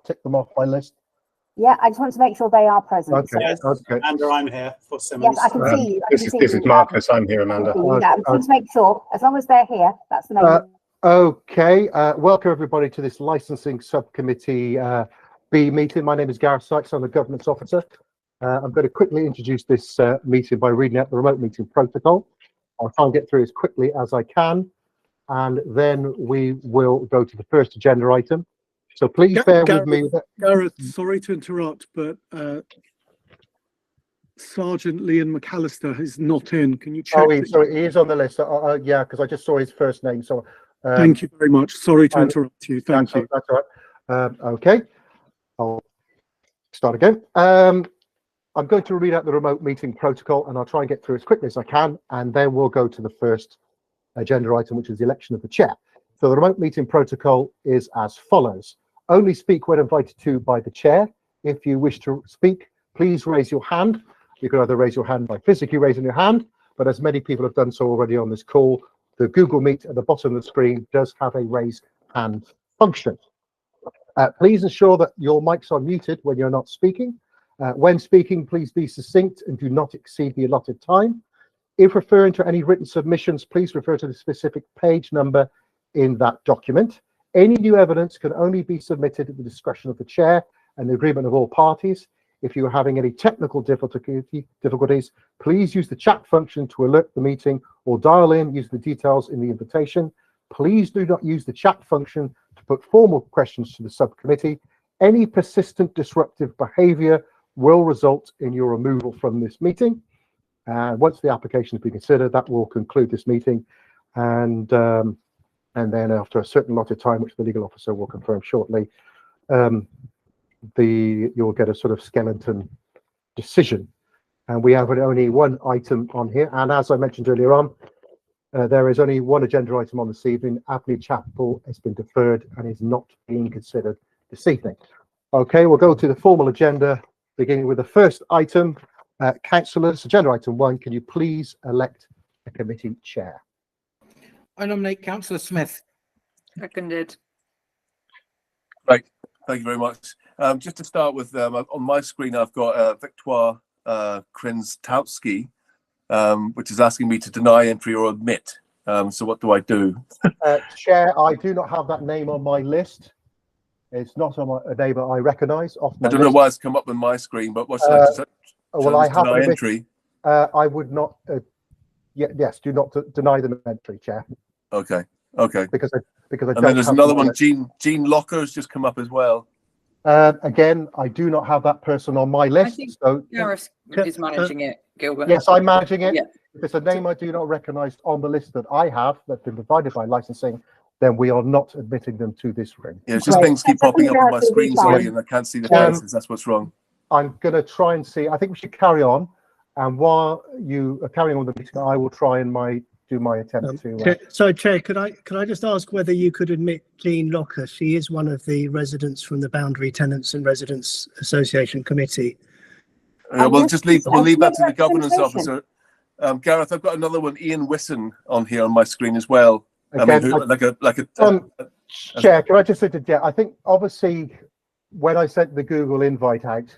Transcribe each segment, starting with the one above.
tick them off my list? Yeah, I just want to make sure they are present. Okay. Yes, Okay. Amanda, I'm here for Simmons. Yes, I can see you. This is Marcus. I'm here, Amanda. I just want to make sure, as long as they're here, that's the main. Okay. Welcome everybody to this licensing subcommittee B meeting. My name is Gareth Sykes. I'm the governance officer. I'm going to quickly introduce this meeting by reading out the remote meeting protocol. I'll try and get through as quickly as I can, and then we will go to the first agenda item. So please bear with me. Gareth, sorry to interrupt, but Sergeant Liam McAllister is not in. Can you check? Oh, sorry, he is on the list. Yeah, because I just saw his first name. So thank you very much. Sorry to interrupt you. Thank you. That's all right. Okay, I'll start again. I'm going to read out the remote meeting protocol, and I'll try and get through as quickly as I can, and then we'll go to the first agenda item, which is the election of the chair. So the remote meeting protocol is as follows. Only speak when invited to by the chair. If you wish to speak, please raise your hand. You can either raise your hand by physically raising your hand, but as many people have done so already on this call, the Google Meet at the bottom of the screen does have a raise hand function. Please ensure that your mics are muted when you're not speaking. When speaking, please be succinct and do not exceed the allotted time. If referring to any written submissions, please refer to the specific page number in that document. Any new evidence can only be submitted at the discretion of the chair and the agreement of all parties. If you are having any technical difficulties, please use the chat function to alert the meeting or dial in using the details in the invitation. Please do not use the chat function to put formal questions to the subcommittee. Any persistent disruptive behavior will result in your removal from this meeting. Once the application has been considered, that will conclude this meeting. And then after a certain lot of time, which the legal officer will confirm shortly, you'll get a sort of skeleton decision. And we have only one item on here. And as I mentioned earlier on, there is only one agenda item on this evening. Apley Chapel has been deferred and is not being considered this evening. Okay, we'll go to the formal agenda, beginning with the first item. Councillors, agenda item 1, can you please elect a committee chair? I nominate Councillor Smith. Seconded. Right, thank you very much. Just to start with, on my screen, I've got Victoire Krynstowski, which is asking me to deny entry or admit. So what do I do? Chair, I do not have that name on my list. It's not on a name I recognise. I don't know why it's come up on my screen, but what's that? Well, I have deny entry. I would not. Yes, do not deny them entry, Chair. Okay. Because I and then there's another one. Jean Locker has just come up as well. Again, I do not have that person on my list. I think so Gareth is managing it, Gilbert. Yes, I'm managing it. Yeah. If it's a name I do not recognise on the list that I have that's been provided by licensing, then we are not admitting them to this room. Yeah, it's just things keep popping up on my screen, sorry, and I can't see the faces. That's what's wrong. I'm going to try and see. I think we should carry on. And while you are carrying on the meeting, I will try and do my attempt to. So, Chair, could I just ask whether you could admit Jean Locker? She is one of the residents from the Boundary Tenants and Residents Association Committee. We'll leave that to the governance officer. Gareth, I've got another one, Ian Wisson, on here on my screen as well. Again, Chair, can I just interject? I think obviously when I sent the Google invite out,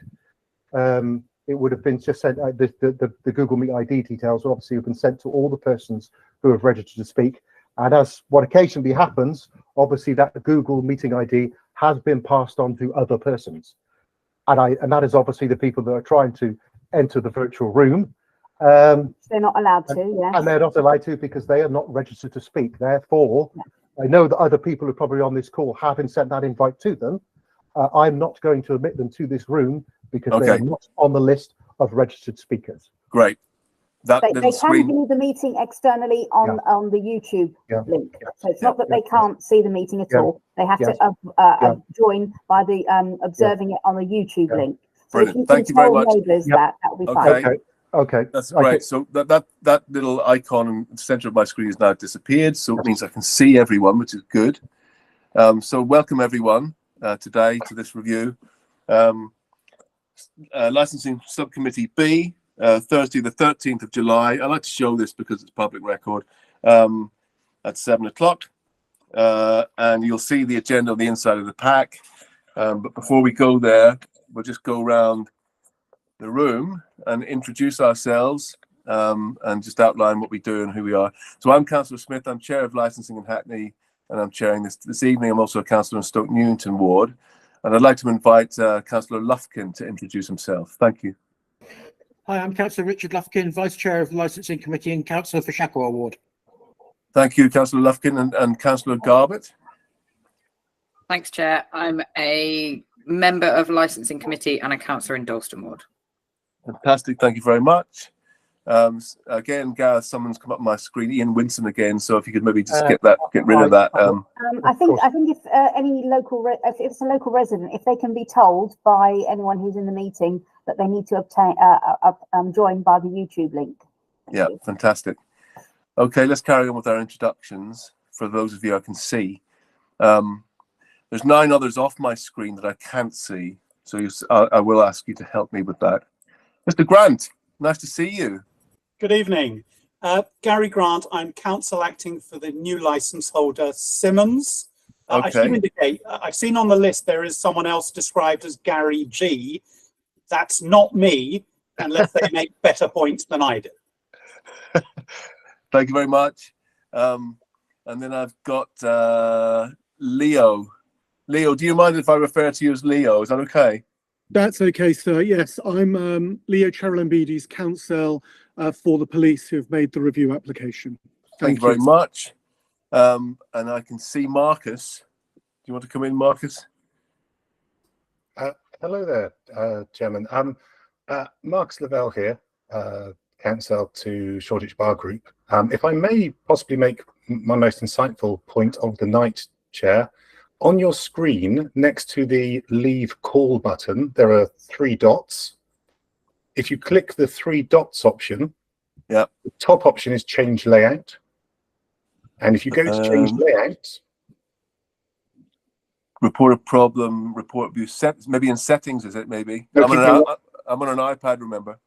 it would have been just sent. The Google Meet ID details will obviously have been sent to all the persons who have registered to speak. And as what occasionally happens, obviously that Google meeting ID has been passed on to other persons, and that is obviously the people that are trying to enter the virtual room. They're not allowed to, yes. And they're not allowed to because they are not registered to speak. Therefore, I know that other people who are probably on this call haven't sent that invite to them. I'm not going to admit them to this room because they are not on the list of registered speakers. Great. They can view the meeting externally on the YouTube link. So it's not that they can't see the meeting at all. They have to join by the observing it on the YouTube link. So if you can tell neighbours that will be fine. Okay. That's right. So that little icon in the center of my screen has now disappeared. So it means I can see everyone, which is good. So welcome everyone today to this review. Licensing Subcommittee B, Thursday the 13th of July. I like to show this because it's public record at 7 o'clock. And you'll see the agenda on the inside of the pack. But before we go there, we'll just go around the room and introduce ourselves and just outline what we do and who we are. So I'm Councillor Smith. I'm Chair of Licensing in Hackney, and I'm chairing this evening. I'm also a councillor in Stoke Newington Ward, and I'd like to invite Councillor Lufkin to introduce himself. Thank you. Hi, I'm Councillor Richard Lufkin, Vice Chair of the Licensing Committee and Councillor for Shackwell Ward. Thank you, Councillor Lufkin, and Councillor Garbett. Thanks, Chair. I'm a member of Licensing Committee and a councillor in Dalston Ward. Fantastic. Thank you very much. Again, Gareth, someone's come up on my screen. Ian Winson again. So if you could maybe just get rid of that. I think if if it's a local resident, if they can be told by anyone who's in the meeting that they need to join by the YouTube link. Yeah, fantastic. Okay, let's carry on with our introductions. For those of you I can see, there's 9 others off my screen that I can't see. So I will ask you to help me with that. Mr. Grant, nice to see you. Good evening. Gary Grant, I'm counsel acting for the new licence holder, Simmons. I should indicate, I've seen on the list there is someone else described as Gary G. That's not me, unless they make better points than I do. Thank you very much. And then I've got Leo. Leo, do you mind if I refer to you as Leo? Is that okay? That's okay, sir. Yes, I'm Leo Charalambidis, counsel for the police who have made the review application. Thank you very much. And I can see Marcus. Do you want to come in, Marcus? Hello there, Chairman. Marcus Lavelle here, counsel to Shoreditch Bar Group. If I may possibly make my most insightful point of the night, Chair, on your screen next to the leave call button, there are 3 dots. If you click the 3 dots option, the top option is change layout. And if you go to change layout, report a problem, report abuse, maybe in settings, is it maybe? No, I'm on an iPad, remember?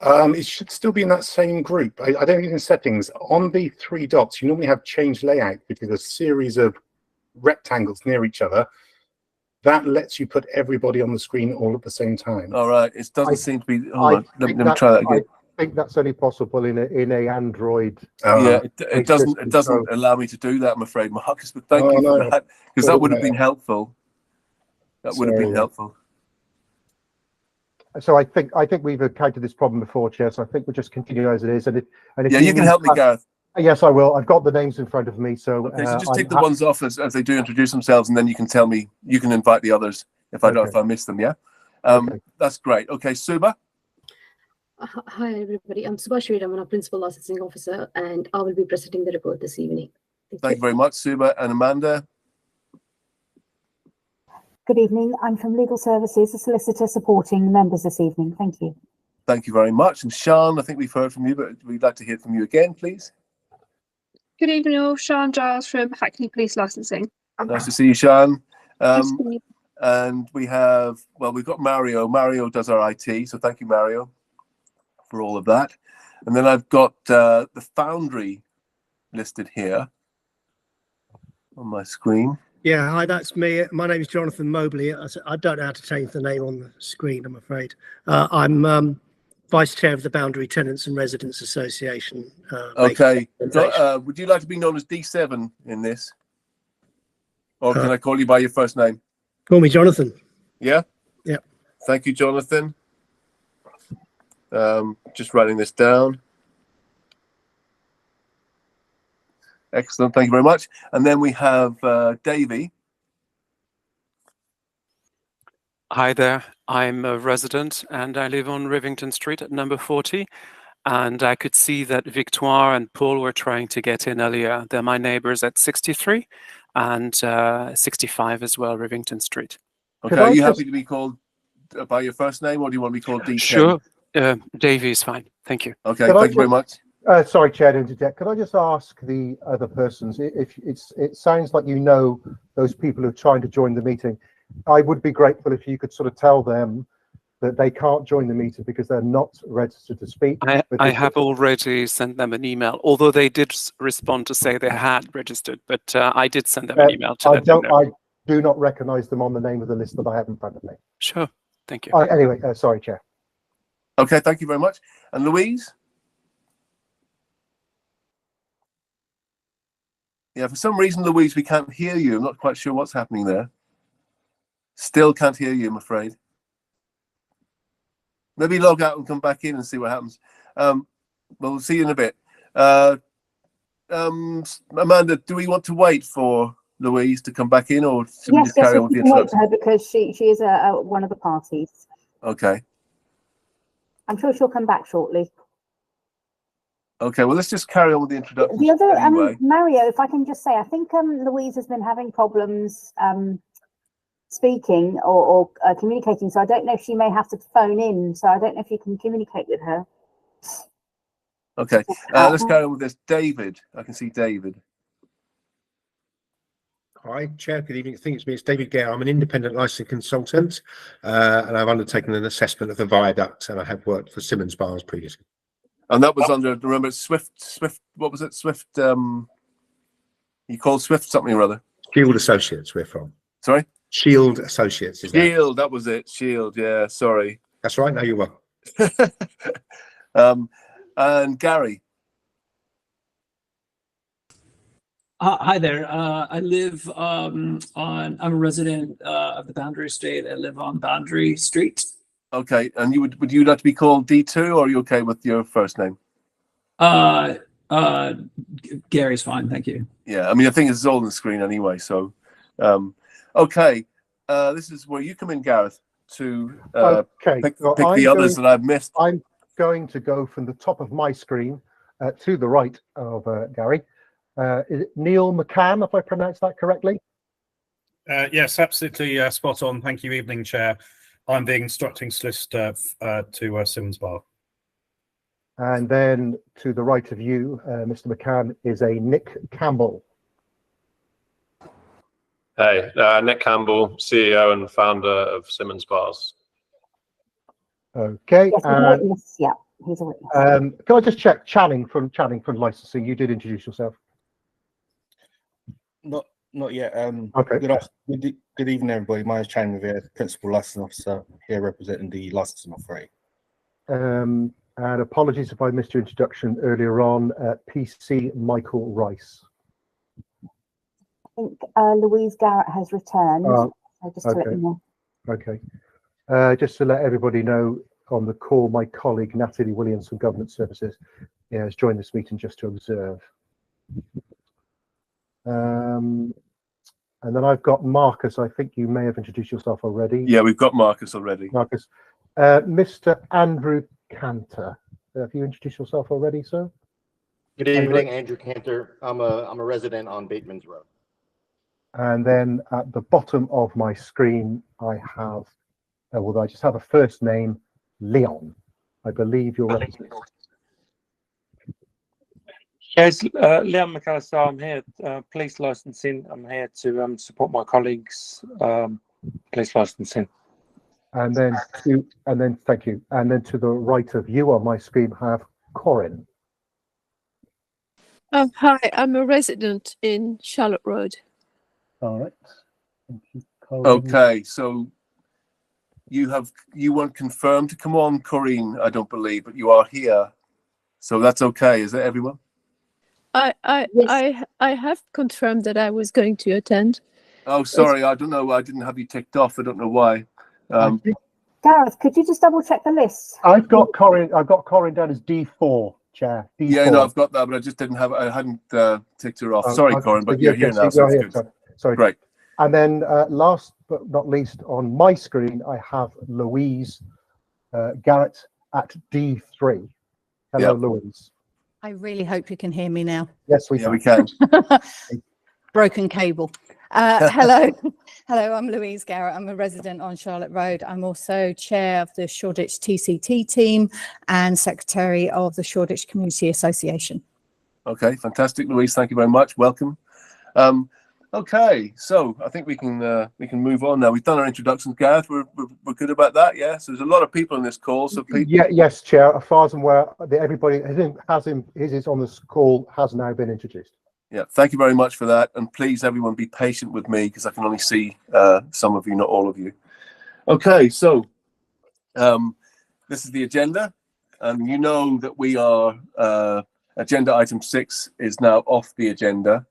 It should still be in that same group. I don't think in settings. On the 3 dots, you normally have change layout, which is a series of rectangles near each other. That lets you put everybody on the screen all at the same time. All right. It doesn't seem to be. Hold on. Let me try that again. I think that's only possible in a Android. Yeah, it doesn't allow me to do that, I'm afraid, Marcus. But thank you for that, because that would have been helpful. That would have been helpful. So I think we've encountered this problem before, Chair. So I think we'll just continue as it is. And if you can help me, Gareth. Yes, I will. I've got the names in front of me. So, okay, so just take the ones off as they do introduce themselves, and then you can tell me. You can invite the others if I miss them. Yeah, that's great. Okay, Suba. Hi everybody. I'm Suba Shreed. I'm a principal licensing officer, and I will be presenting the report this evening. Thank you very much, Suba. And Amanda. Good evening. I'm from Legal Services, a solicitor supporting members this evening. Thank you. Thank you very much. And Sean, I think we've heard from you, but we'd like to hear from you again, please. Good evening, all. Sean Giles from Hackney Police Licensing. Nice to see you, Sean. And we've got Mario. Mario does our IT, so thank you, Mario, for all of that. And then I've got the Foundry listed here on my screen. Yeah, hi, that's me. My name is Jonathan Mobley. I don't know how to change the name on the screen, I'm afraid. I'm Vice Chair of the Boundary Tenants and Residents Association. Okay. So, would you like to be known as D7 in this? Or can I call you by your first name? Call me Jonathan. Yeah? Yeah. Thank you, Jonathan. Just writing this down. Excellent. Thank you very much. And then we have Davey. Hi there. I'm a resident and I live on Rivington Street at number 40. And I could see that Victoire and Paul were trying to get in earlier. They're my neighbors at 63 and 65 as well, Rivington Street. Okay. Are you happy to be called by your first name, or do you want to be called D10? Sure. Davey is fine. Thank you. Okay. Thank you very much. Sorry, Chair, to interject. Could I just ask the other persons, if it sounds like you know those people who are trying to join the meeting, I would be grateful if you could sort of tell them that they can't join the meeting because they're not registered to speak. I have already sent them an email, although they did respond to say they had registered, but I did send them an email to let them know. do not recognise them on the name of the list that I have in front of me. Sure. Thank you. Anyway, sorry, Chair. Okay, thank you very much. And Louise? Yeah, for some reason, Louise, we can't hear you. I'm not quite sure what's happening there. Still can't hear you, I'm afraid. Maybe log out and come back in and see what happens. We'll see you in a bit. Amanda, do we want to wait for Louise to come back in, or should we just carry on with the introduction? Her because she is one of the parties. Okay. I'm sure she'll come back shortly. Okay, well, let's just carry on with the introduction. The other, anyway. Mario, if I can just say, I think Louise has been having problems speaking or communicating, so I don't know if she may have to phone in, so I don't know if you can communicate with her. Okay, let's carry on with this. David, I can see David. Hi, Chair. Good evening. I think it's David Gare. I'm an independent licensing consultant, and I've undertaken an assessment of the viaduct, and I have worked for Simmons Bars previously. And that was under, remember, Swift, what was it? Swift, you called Swift something or other? Shield Associates we're from. Sorry? Shield Associates. Shield, that was it. Shield, yeah, sorry. That's right. No, you were. And Gary. Hi there. I live I'm a resident of the Boundary Estate. I live on Boundary Street. Okay, and would you like to be called D2, or are you okay with your first name? Gary's fine, thank you. Yeah, I mean, I think it's all on the screen anyway. So, okay, this is where you come in, Gareth, to pick the others that I've missed. I'm going to go from the top of my screen to the right of Gary. Is it Neil McCann, if I pronounced that correctly? Yes, absolutely spot on. Thank you, evening chair. I'm the instructing solicitor to Simmons Bar. And then to the right of you, Mr. McCann, is a Nick Campbell. Hey, Nick Campbell, CEO and founder of Simmons Bars. Okay. Yes, he's a witness. Yeah, he's a witness. Can I just check, Channing from licensing? You did introduce yourself. Not yet. Okay. Good evening, everybody. My name is Channing Revere, Principal Licensing Officer here representing the licensing authority. And apologies if I missed your introduction earlier on. PC Michael Rice. I think Louise Garrett has returned. So just to let you know. Okay. Just to let everybody know on the call, my colleague Natalie Williams from Government Services has joined this meeting just to observe. And then I've got Marcus. I think you may have introduced yourself already. Yeah, we've got Marcus already. Marcus. Mr. Andrew Cantor. Have you introduced yourself already, sir? Good evening, Andrew Cantor. I'm a resident on Bateman's Road. And then at the bottom of my screen, I have, I just have a first name, Leon. I believe you're representing. Yes, Leon McAllister. I'm here, police licensing. I'm here to support my colleagues, police licensing. And then thank you. And then to the right of you on my screen, I have Corin. Hi, I'm a resident in Charlotte Road. All right. Thank you, Corin. Okay, so you weren't confirmed to come on, Corinne, I don't believe, but you are here. So that's okay. Is that everyone? I have confirmed that I was going to attend. Oh, sorry, I don't know. I didn't have you ticked off. I don't know why. Gareth, could you just double check the list? I've got Corin down as D4, Chair. D4. Yeah, no, I've got that, but I just didn't have. I hadn't ticked her off. Sorry, Corin, but you're here now. So it's good. Sorry. Great. And then last but not least, on my screen, I have Louise Garrett at D3. Hello, Louise. I really hope you can hear me now. Yes, we can. Broken cable. Hello. Hello, I'm Louise Garrett. I'm a resident on Charlotte Road. I'm also chair of the Shoreditch TCT team and secretary of the Shoreditch Community Association. Okay, fantastic, Louise. Thank you very much. Welcome. Okay, so I think we can move on now. We've done our introductions, Gareth. We're good about that, yeah. So there's a lot of people in this call. So yes, Chair. As far as I'm aware, everybody is on this call has now been introduced. Yeah, thank you very much for that. And please, everyone, be patient with me because I can only see some of you, not all of you. Okay, so this is the agenda. And you know that we are, agenda item 6 is now off the agenda.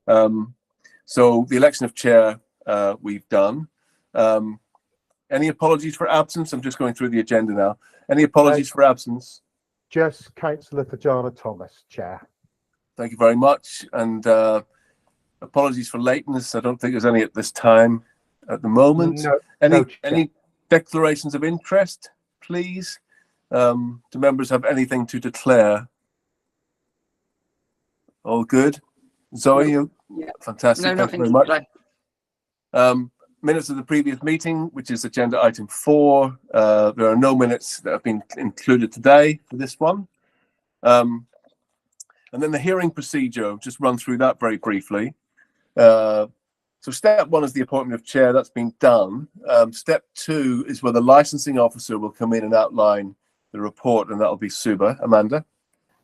So the election of chair we've done. Any apologies for absence? I'm just going through the agenda now. Any apologies for absence? Just Councillor Tajana Thomas, Chair. Thank you very much. And apologies for lateness. I don't think there's any at this time at the moment. No, any declarations of interest, please? Do members have anything to declare? All good? Zoe, you? Yeah. Fantastic. No, Thank you very much. Minutes of the previous meeting, which is agenda item 4. There are no minutes that have been included today for this one. And then the hearing procedure, just run through that very briefly. So step 1 is the appointment of chair. That's been done. Step 2 is where the licensing officer will come in and outline the report, and that'll be Suba. Amanda?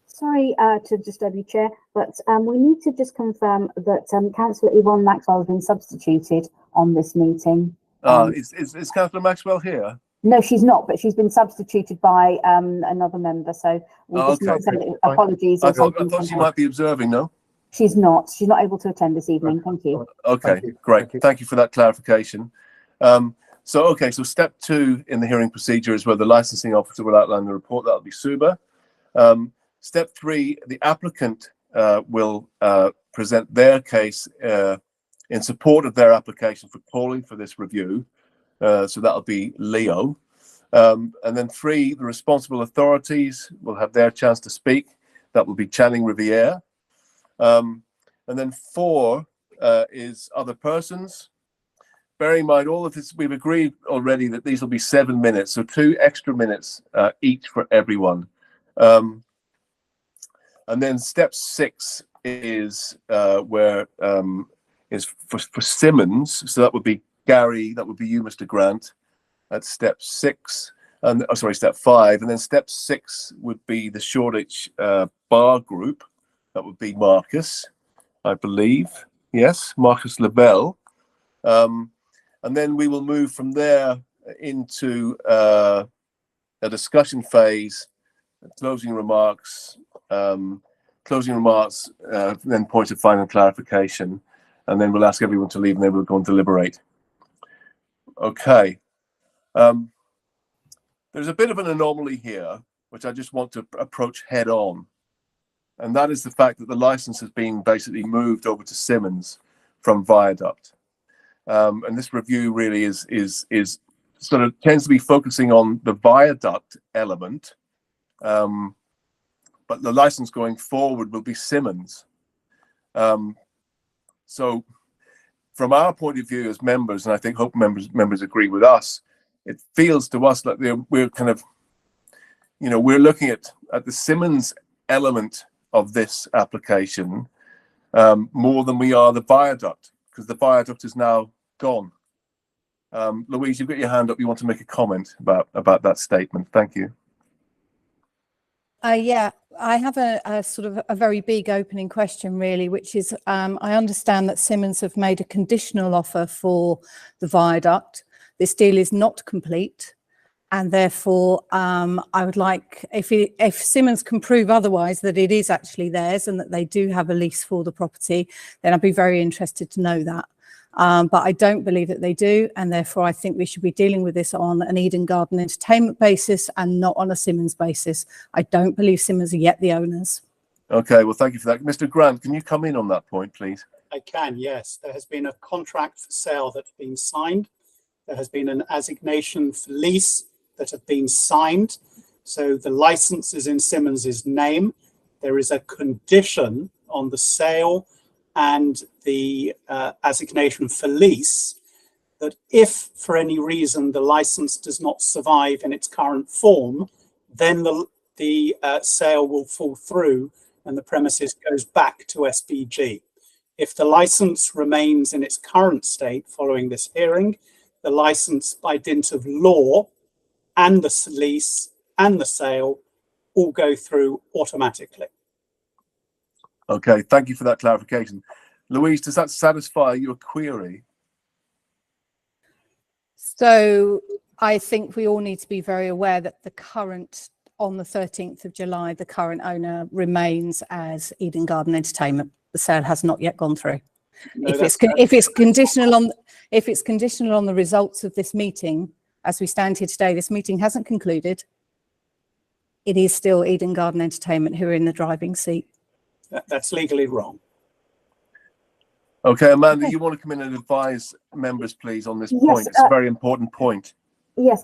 Sorry to disturb you, Chair, but we need to just confirm that Councillor Yvonne Maxwell has been substituted on this meeting. Is Councillor Maxwell here? No, she's not, but she's been substituted by another member. So we just need to send apologies. I thought she might be observing, no? She's not. She's not able to attend this evening. Thank you. Okay, great. Thank you for that clarification. So step 2 in the hearing procedure is where the licensing officer will outline the report. That'll be Suba. Step 3, the applicant will present their case in support of their application for calling for this review. So that'll be Leo. And then 3, the responsible authorities will have their chance to speak. That will be Channing Riviere. And then 4 is other persons. Bearing in mind all of this, we've agreed already that these will be 7 minutes, so 2 extra minutes each for everyone. And then step 6 is where is for Simmons. So that would be Gary, that would be you, Mr. Grant. That's step 6. And step 5. And then step 6 would be the Shoreditch Bar Group. That would be Marcus, I believe. Yes, Marcus Lavelle. And then we will move from there into a discussion phase, closing remarks, then point of final clarification, and then we'll ask everyone to leave and then we'll go and deliberate. Okay. There's a bit of an anomaly here, which I just want to approach head on. And that is the fact that the license has been basically moved over to Simmons from Viaduct. And this review really is sort of tends to be focusing on the Viaduct element. But the license going forward will be Simmons. So from our point of view as members, and I think hope members agree with us, it feels to us like we're kind of, we're looking at the Simmons element of this application more than we are the Viaduct, because the Viaduct is now gone. Louise, you've got your hand up. You want to make a comment about that statement. Thank you. Yeah, I have a sort of a very big opening question, really, which is I understand that Simmons have made a conditional offer for the Viaduct. This deal is not complete, and therefore I would like, if Simmons can prove otherwise, that it is actually theirs and that they do have a lease for the property, then I'd be very interested to know that. But I don't believe that they do, and therefore I think we should be dealing with this on an Eden Garden Entertainment basis and not on a Simmons basis. I don't believe Simmons are yet the owners. Okay, well, thank you for that. Mr. Grant, can you come in on that point, please? I can, yes. There has been a contract for sale that's been signed. There has been an assignation for lease that have been signed. So the license is in Simmons's name. There is a condition on the sale and the assignation for lease that if for any reason the license does not survive in its current form, then the sale will fall through and the premises goes back to SBG. If the license remains in its current state following this hearing, the license by dint of law and the lease and the sale all go through automatically. Okay, thank you for that clarification. Louise, does that satisfy your query? So I think we all need to be very aware that on the 13th of July, the current owner remains as Eden Garden Entertainment. The sale has not yet gone through. No, If it's conditional on the results of this meeting, as we stand here today, this meeting hasn't concluded. It is still Eden Garden Entertainment who are in the driving seat. That's legally wrong. Okay, Amanda, you want to come in and advise members, please, on this point? It's a very important point. Yes,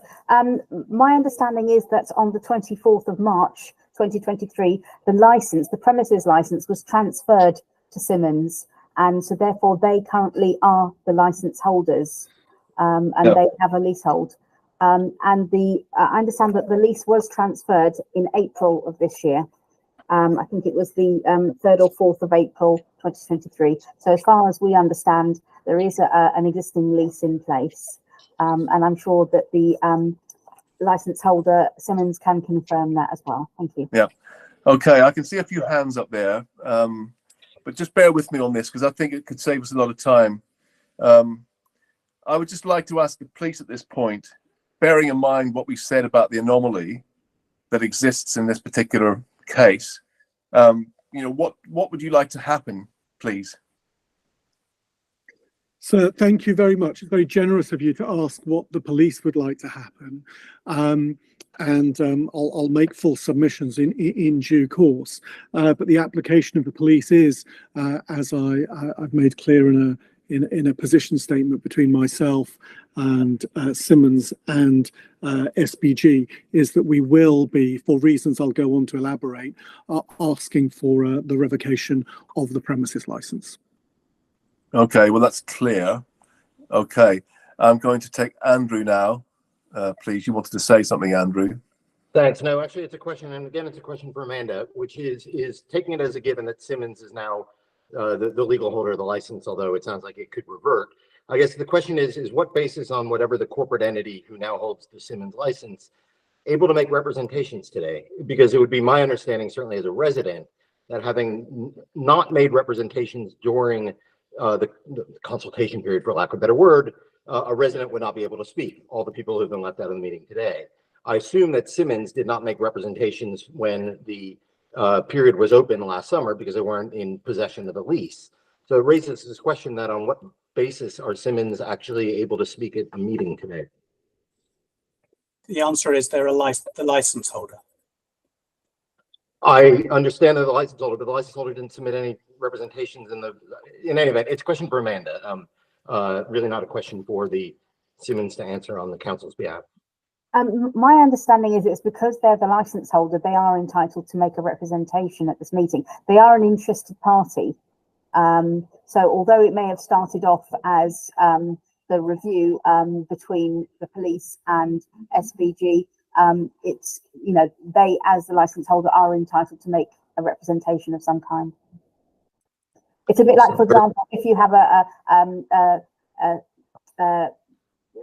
my understanding is that on the 24th of March 2023, the premises license was transferred to Simmons, and so therefore they currently are the license holders, and they have a leasehold. And I understand that the lease was transferred in April of this year. I think it was the 3rd or 4th of April 2023. So as far as we understand, there is an existing lease in place. And I'm sure that the license holder, Simmons, can confirm that as well. Thank you. Yeah. Okay, I can see a few hands up there, but just bear with me on this because I think it could save us a lot of time. I would just like to ask the police at this point, bearing in mind what we said about the anomaly that exists in this particular case, what would you like to happen, please? So thank you very much. It's very generous of you to ask what the police would like to happen. I'll make full submissions in due course. But the application of the police is, as I've made clear in a position statement between myself and Simmons and SBG, is that we will be, for reasons I'll go on to elaborate, asking for the revocation of the premises license. Okay, well, that's clear. Okay, I'm going to take Andrew now. Please, you wanted to say something, Andrew. Thanks. No, actually, it's a question, and again, it's a question for Amanda, which is taking it as a given that Simmons is now the legal holder of the license, although it sounds like it could revert. I guess the question is what basis on whatever the corporate entity who now holds the Simmons license able to make representations today? Because it would be my understanding, certainly as a resident, that having not made representations during the consultation period, for lack of a better word, a resident would not be able to speak, all the people who have been left out of the meeting today. I assume that Simmons did not make representations when the period was open last summer because they weren't in possession of the lease. So it raises this question that on what basis are Simmons actually able to speak at a meeting today? The answer is they're the license holder. I understand they're the license holder, but the license holder didn't submit any representations in any event. It's a question for Amanda, really not a question for the Simmons to answer on the council's behalf. My understanding is it's because they're the license holder, they are entitled to make a representation at this meeting. They are an interested party. So although it may have started off as the review between the police and SBG, it's, they as the license holder are entitled to make a representation of some kind. It's a bit like, for example, if you have a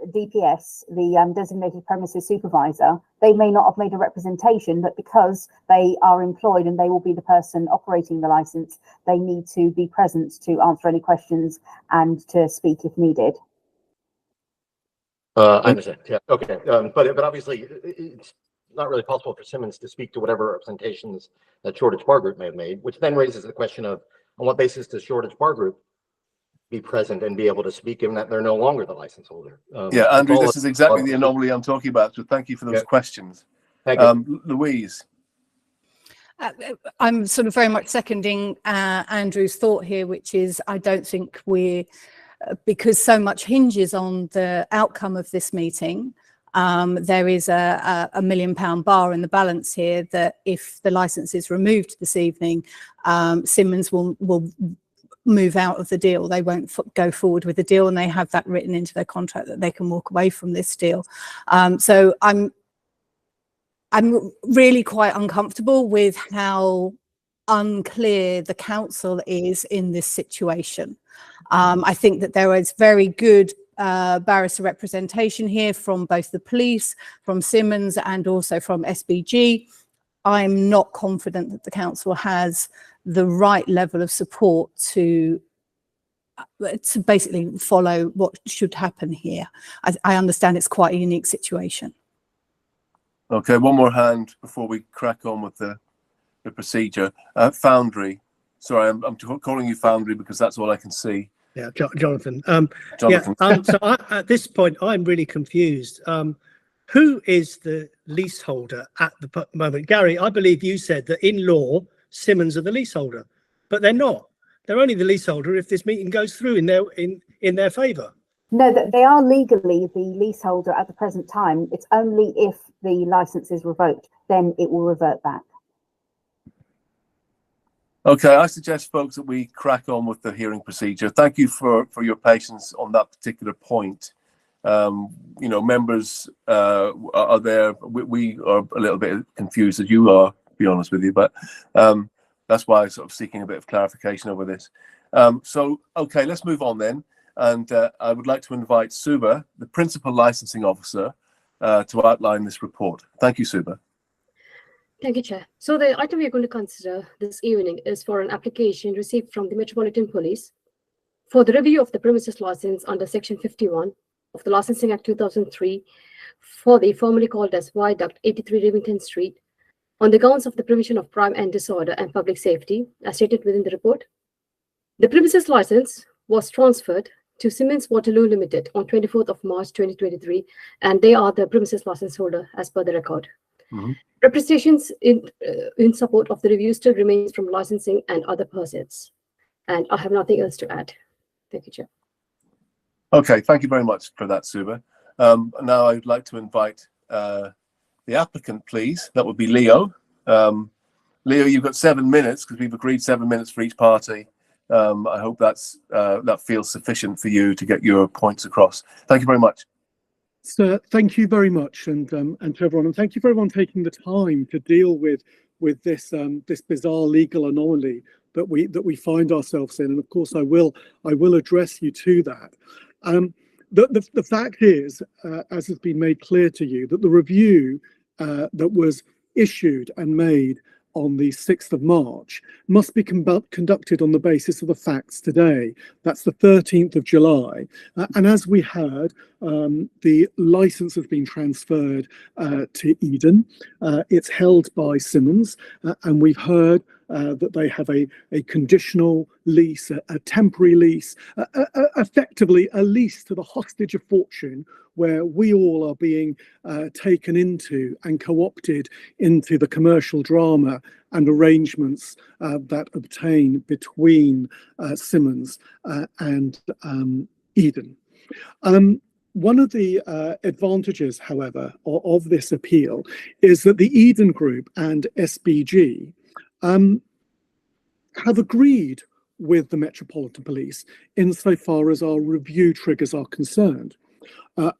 DPS, the designated premises supervisor, they may not have made a representation, but because they are employed and they will be the person operating the license, they need to be present to answer any questions and to speak if needed. I understand. Yeah. Okay. But obviously, it's not really possible for Simmons to speak to whatever representations that Shoreditch Bar Group may have made, which then raises the question of on what basis does Shoreditch Bar Group be present and be able to speak, given that they're no longer the license holder? Yeah, Andrew, this is exactly the anomaly I'm talking about. So thank you for those questions. Thank you. Louise. I'm sort of very much seconding Andrew's thought here, which is I don't think because so much hinges on the outcome of this meeting, there is a £1 million bar in the balance here that if the license is removed this evening, Simmons will move out of the deal. They won't go forward with the deal, and they have that written into their contract that they can walk away from this deal. So I'm really quite uncomfortable with how unclear the council is in this situation. I think that there is very good barrister representation here from both the police, from Simmons, and also from SBG. I'm not confident that the council has the right level of support to basically follow what should happen here. I understand it's quite a unique situation. Okay, one more hand before we crack on with the procedure. Foundry. Sorry, I'm calling you Foundry because that's all I can see. Yeah, Jonathan. Jonathan. Yeah, so at this point, I'm really confused. Who is the leaseholder at the moment? Gary, I believe you said that in law, Simmons are the leaseholder, but they're not. They're only the leaseholder if this meeting goes through in their favour. No, that they are legally the leaseholder at the present time. It's only if the licence is revoked, then it will revert back. Okay, I suggest, folks, that we crack on with the hearing procedure. Thank you for your patience on that particular point. You know, members are there. We are a little bit confused as you are, to be honest with you, but that's why I'm sort of seeking a bit of clarification over this. So, okay, let's move on then. And I would like to invite Suba, the Principal Licensing Officer, to outline this report. Thank you, Suba. Thank you, Chair. So the item we are going to consider this evening is for an application received from the Metropolitan Police for the review of the premises license under Section 51 of the Licensing Act 2003 for the formerly called as Viaduct 83 Rivington Street on the grounds of the prevention of crime and disorder and public safety, as stated within the report. The premises license was transferred to Simmons Waterloo Limited on 24th of March 2023, and they are the premises license holder as per the record. Representations in support of the review still remains from licensing and other persons. And I have nothing else to add. Thank you, Chair. Okay, thank you very much for that, Suba. Now I'd like to invite the applicant, please. That would be Leo. Leo, you've got 7 minutes because we've agreed 7 minutes for each party. I hope that feels sufficient for you to get your points across. Thank you very much. So thank you very much, and to everyone, and thank you for everyone taking the time to deal with this this bizarre legal anomaly that we find ourselves in. And of course, I will address you to that. The fact is, as has been made clear to you, that the review that was issued and made on the 6th of March must be conducted on the basis of the facts today. That's the 13th of July. And as we heard, the license has been transferred to Eden. It's held by Simmons, and we've heard that they have a conditional lease, a temporary lease, effectively a lease to the hostage of fortune, where we all are being taken into and co-opted into the commercial drama and arrangements that obtain between Simmons and Eden. One of the advantages, however, of this appeal is that the Eden Group and SBG have agreed with the Metropolitan Police insofar as our review triggers are concerned.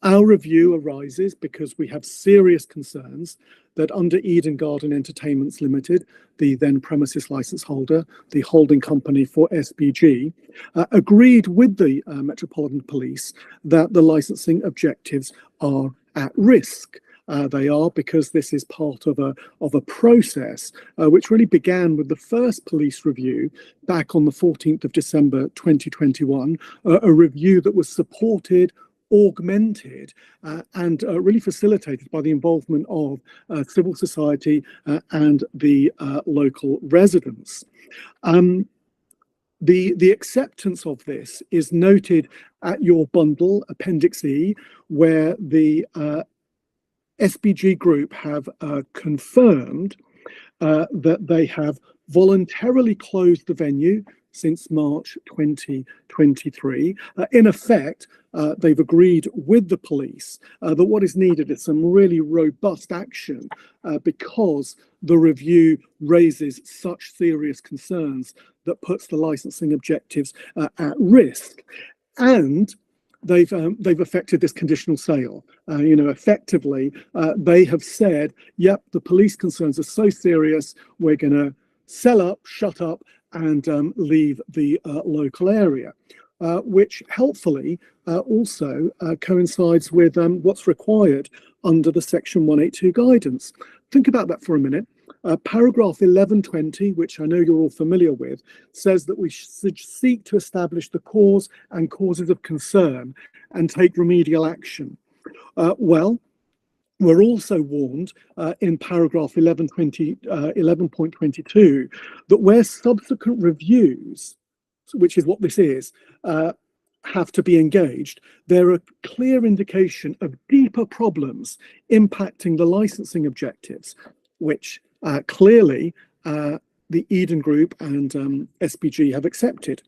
Our review arises because we have serious concerns that under Eden Garden Entertainments Limited, the then premises license holder, the holding company for SBG, agreed with the Metropolitan Police that the licensing objectives are at risk. They are because this is part of a process which really began with the first police review back on the 14th of December 2021, a review that was supported, augmented and really facilitated by the involvement of civil society and the local residents. The acceptance of this is noted at your bundle, Appendix E, where the SBG Group have confirmed that they have voluntarily closed the venue since March 2023. In effect, they've agreed with the police that what is needed is some really robust action because the review raises such serious concerns that puts the licensing objectives at risk. And they've affected this conditional sale. Effectively, they have said, yep, the police concerns are so serious, we're going to sell up, shut up, and leave the local area, which helpfully also coincides with what's required under the Section 182 guidance. Think about that for a minute. Paragraph 1120, which I know you're all familiar with, says that we should seek to establish the cause and causes of concern and take remedial action. Well, we're also warned in paragraph 11.22 that where subsequent reviews, which is what this is, have to be engaged, there are clear indication of deeper problems impacting the licensing objectives, which clearly the Eden Group and SPG have accepted.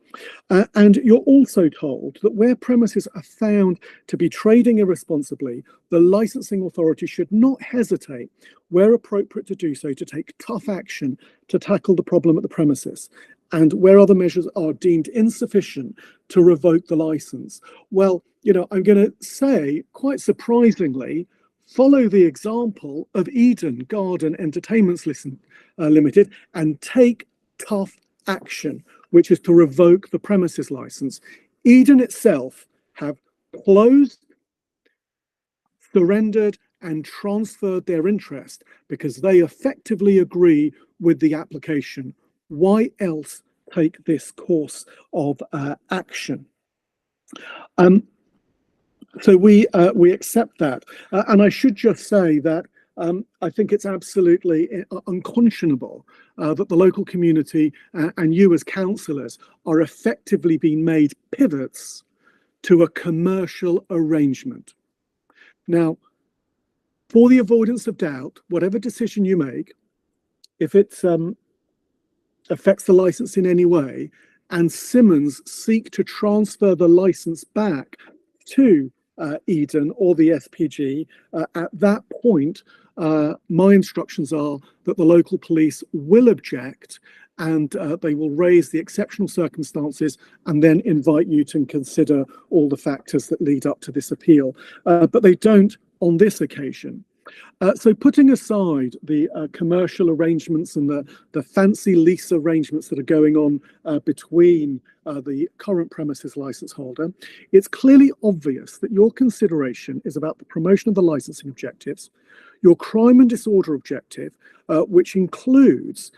And you're also told that where premises are found to be trading irresponsibly, the licensing authority should not hesitate, where appropriate to do so, to take tough action to tackle the problem at the premises, and where other measures are deemed insufficient, to revoke the license. Well, you know, I'm going to say, quite surprisingly, follow the example of Eden Garden Entertainments Limited and take tough action, which is to revoke the premises license. Eden itself have closed, surrendered, and transferred their interest because they effectively agree with the application. Why else take this course of action? So we accept that, and I should just say that I think it's absolutely unconscionable that the local community and you as councillors are effectively being made pivots to a commercial arrangement. Now, for the avoidance of doubt, whatever decision you make, if it affects the licence in any way, and Simmons seek to transfer the licence back to Eden or the SPG, at that point, my instructions are that the local police will object and they will raise the exceptional circumstances and then invite you to consider all the factors that lead up to this appeal. But they don't on this occasion. So putting aside the commercial arrangements and the fancy lease arrangements that are going on between the current premises license holder, it's clearly obvious that your consideration is about the promotion of the licensing objectives, your crime and disorder objective, which includes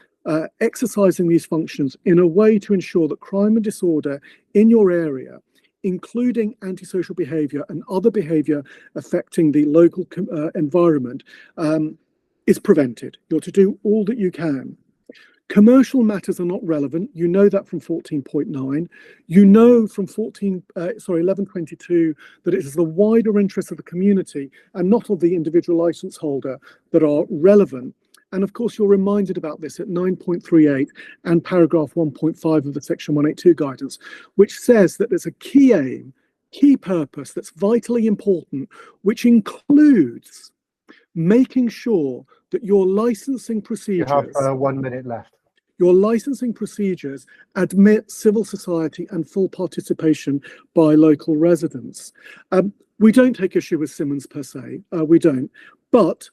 exercising these functions in a way to ensure that crime and disorder in your area, including antisocial behaviour and other behaviour affecting the local environment, is prevented. You're to do all that you can. Commercial matters are not relevant. You know that from 14.9. You know from 11.22 that it is the wider interests of the community and not of the individual licence holder that are relevant. And of course, you're reminded about this at 9.38 and paragraph 1.5 of the Section 182 guidance, which says that there's a key aim, key purpose that's vitally important, which includes making sure that your licensing procedures— You have 1 minute left. Your licensing procedures admit civil society and full participation by local residents. We don't take issue with Simmons per se, we don't, but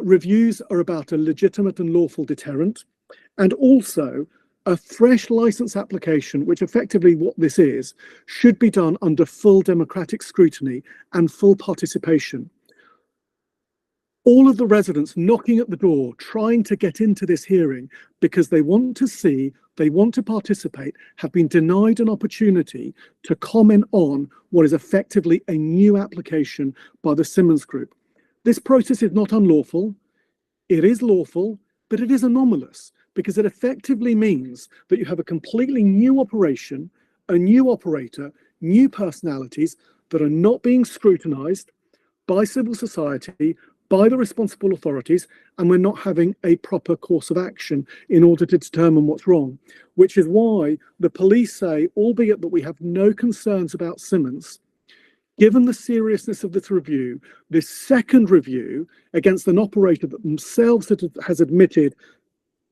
reviews are about a legitimate and lawful deterrent, and also a fresh license application, which effectively what this is, should be done under full democratic scrutiny and full participation. All of the residents knocking at the door, trying to get into this hearing because they want to see, they want to participate, have been denied an opportunity to comment on what is effectively a new application by the Simmons Group. This process is not unlawful, it is lawful, but it is anomalous because it effectively means that you have a completely new operation, a new operator, new personalities that are not being scrutinised by civil society, by the responsible authorities, and we're not having a proper course of action in order to determine what's wrong, which is why the police say, albeit that we have no concerns about Simmons, given the seriousness of this review, this second review against an operator that themselves has admitted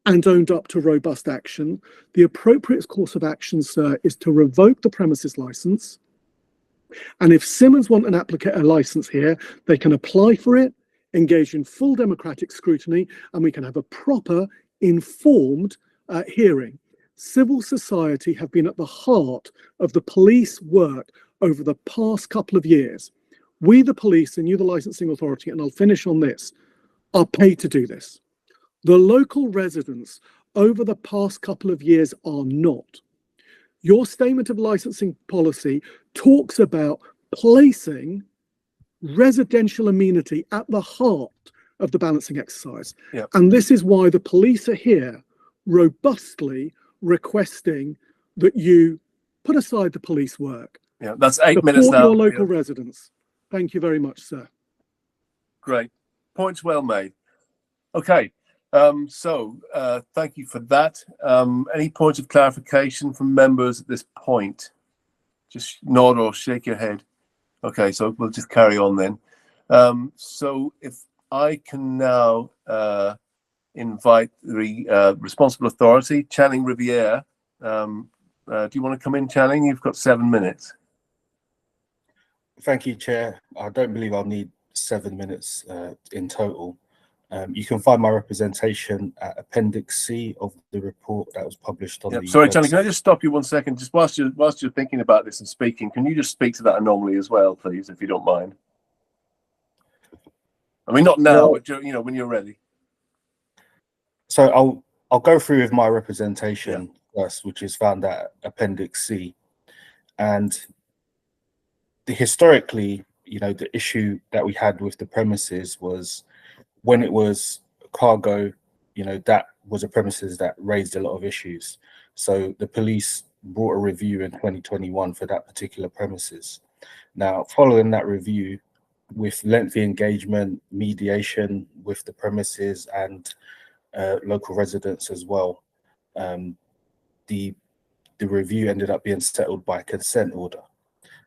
and owned up to robust action, the appropriate course of action, sir, is to revoke the premises license. And if Simmons want a license here, they can apply for it, engage in full democratic scrutiny, and we can have a proper, informed hearing. Civil society have been at the heart of the police work over the past couple of years. We, the police, and you, the licensing authority, and I'll finish on this, are paid to do this. The local residents over the past couple of years are not. Your statement of licensing policy talks about placing residential amenity at the heart of the balancing exercise. Yep. And this is why the police are here robustly requesting that you put aside the police work. Yeah, that's 8 minutes Support now. your local residents. Thank you very much, sir. Great. Points well made. Okay. Thank you for that. Any points of clarification from members at this point? Just nod or shake your head. Okay, so we'll just carry on then. So if I can now invite the responsible authority, Channing Riviere. Do you want to come in, Channing? You've got 7 minutes. Thank you, Chair. I don't believe I'll need 7 minutes in total. You can find my representation at Appendix C of the report that was published on the Sorry, website. Channing, can I just stop you 1 second? Just whilst you're thinking about this and speaking, can you just speak to that anomaly as well, please, if you don't mind? I mean, not now, but when you're ready. So I'll go through with my representation first, which is found at Appendix C. And historically, the issue that we had with the premises was when it was cargo, that was a premises that raised a lot of issues. So the police brought a review in 2021 for that particular premises. Now, following that review, with lengthy engagement, mediation with the premises and local residents as well, the review ended up being settled by consent order.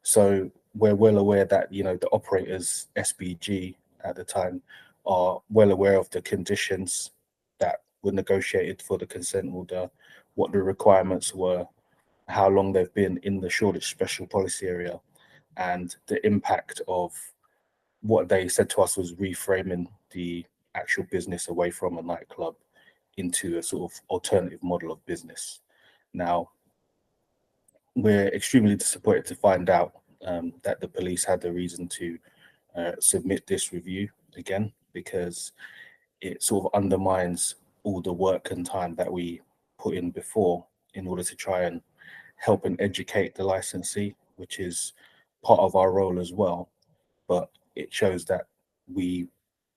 So we're well aware that the operators, SBG at the time, are well aware of the conditions that were negotiated for the consent order, what the requirements were, how long they've been in the Shoreditch Special Policy Area, and the impact of what they said to us was reframing the actual business away from a nightclub into a sort of alternative model of business. Now, we're extremely disappointed to find out that the police had the reason to submit this review again, because it sort of undermines all the work and time that we put in before in order to try and help and educate the licensee, which is part of our role as well. But it shows that we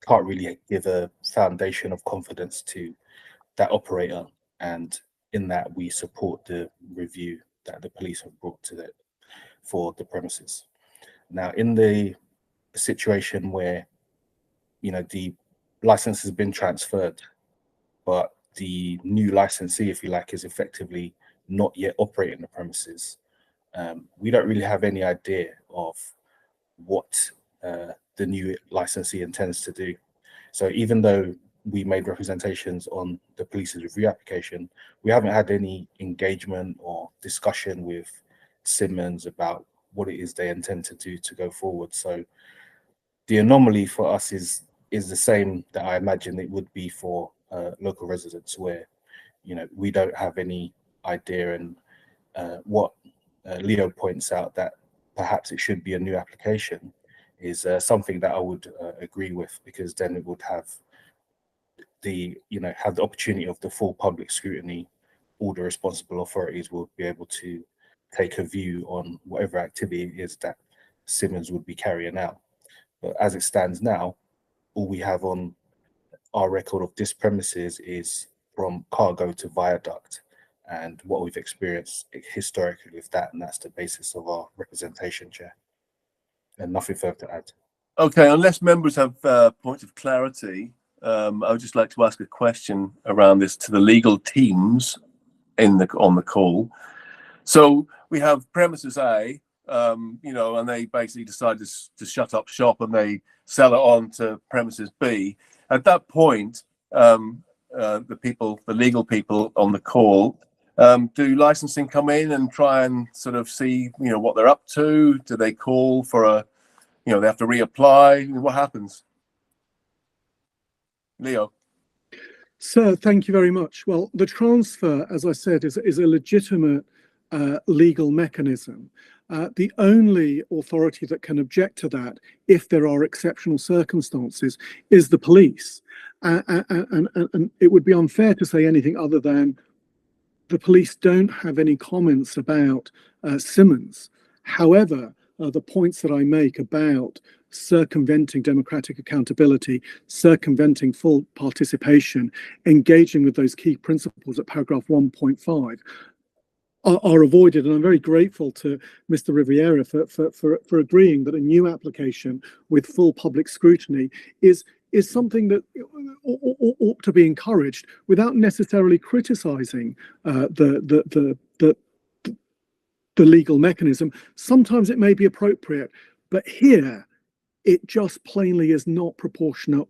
can't really give a foundation of confidence to that operator, and in that we support the review that the police have brought to for the premises. Now, in the situation where the license has been transferred, but the new licensee, if you like, is effectively not yet operating the premises, we don't really have any idea of what the new licensee intends to do. So even though we made representations on the police's review application, we haven't had any engagement or discussion with Simmons about what it is they intend to do to go forward. So the anomaly for us is the same that I imagine it would be for local residents, where we don't have any idea, and what Leo points out, that perhaps it should be a new application, is something that I would agree with, because then it would have the opportunity of the full public scrutiny. All the responsible authorities will be able to take a view on whatever activity it is that Simmons would be carrying out. But as it stands now, all we have on our record of this premises is from cargo to viaduct, and what we've experienced historically with that, and that's the basis of our representation, Chair. And nothing further to add. Okay, unless members have points of clarity, I would just like to ask a question around this to the legal teams on the call. So we have premises A, and they basically decide to shut up shop, and they sell it on to premises B. At that point, the legal people on the call, do licensing come in and try and sort of see, what they're up to? Do they call for they have to reapply? What happens? Leo. Sir, thank you very much. Well, the transfer, as I said, is a legitimate legal mechanism. The only authority that can object to that, if there are exceptional circumstances, is the police. And it would be unfair to say anything other than the police don't have any comments about Simmons. However, the points that I make about circumventing democratic accountability, circumventing full participation, engaging with those key principles at paragraph 1.5 are avoided. And I'm very grateful to Mr. Riviera for agreeing that a new application with full public scrutiny is something that ought to be encouraged without necessarily criticizing the legal mechanism. Sometimes it may be appropriate, but here it just plainly is not proportionate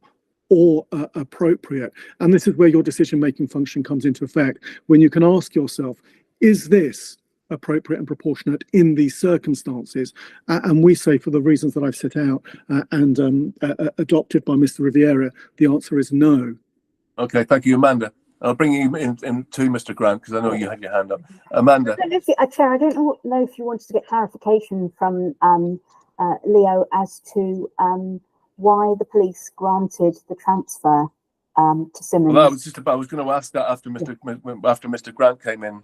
or appropriate. And this is where your decision-making function comes into effect, when you can ask yourself, is this appropriate and proportionate in these circumstances? And we say, for the reasons that I've set out and adopted by Mr. Riviera, the answer is no. Okay, thank you, Amanda. I'll bring you in to Mr. Grant, because I know you had your hand up. Amanda. Chair, I don't know if you wanted to get clarification from Leo as to why the police granted the transfer to Simmons. Well, I was going to ask that after Mr. Grant came in,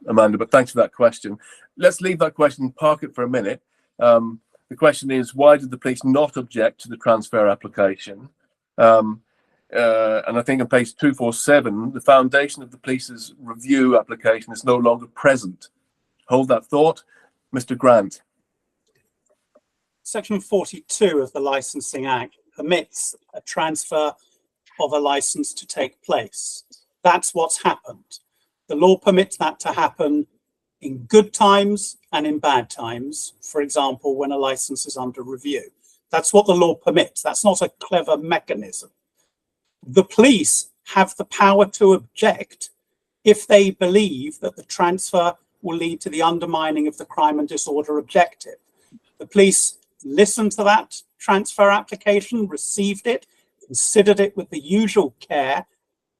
Amanda, but thanks for that question. Let's leave that question and park it for a minute. The question is, why did the police not object to the transfer application? And I think on page 247, the foundation of the police's review application is no longer present. Hold that thought. Mr. Grant. Section 42 of the Licensing Act permits a transfer of a license to take place. That's what's happened. The law permits that to happen in good times and in bad times. For example, when a license is under review. That's what the law permits. That's not a clever mechanism. The police have the power to object if they believe that the transfer will lead to the undermining of the crime and disorder objective. The police listened to that transfer application, received it, considered it with the usual care,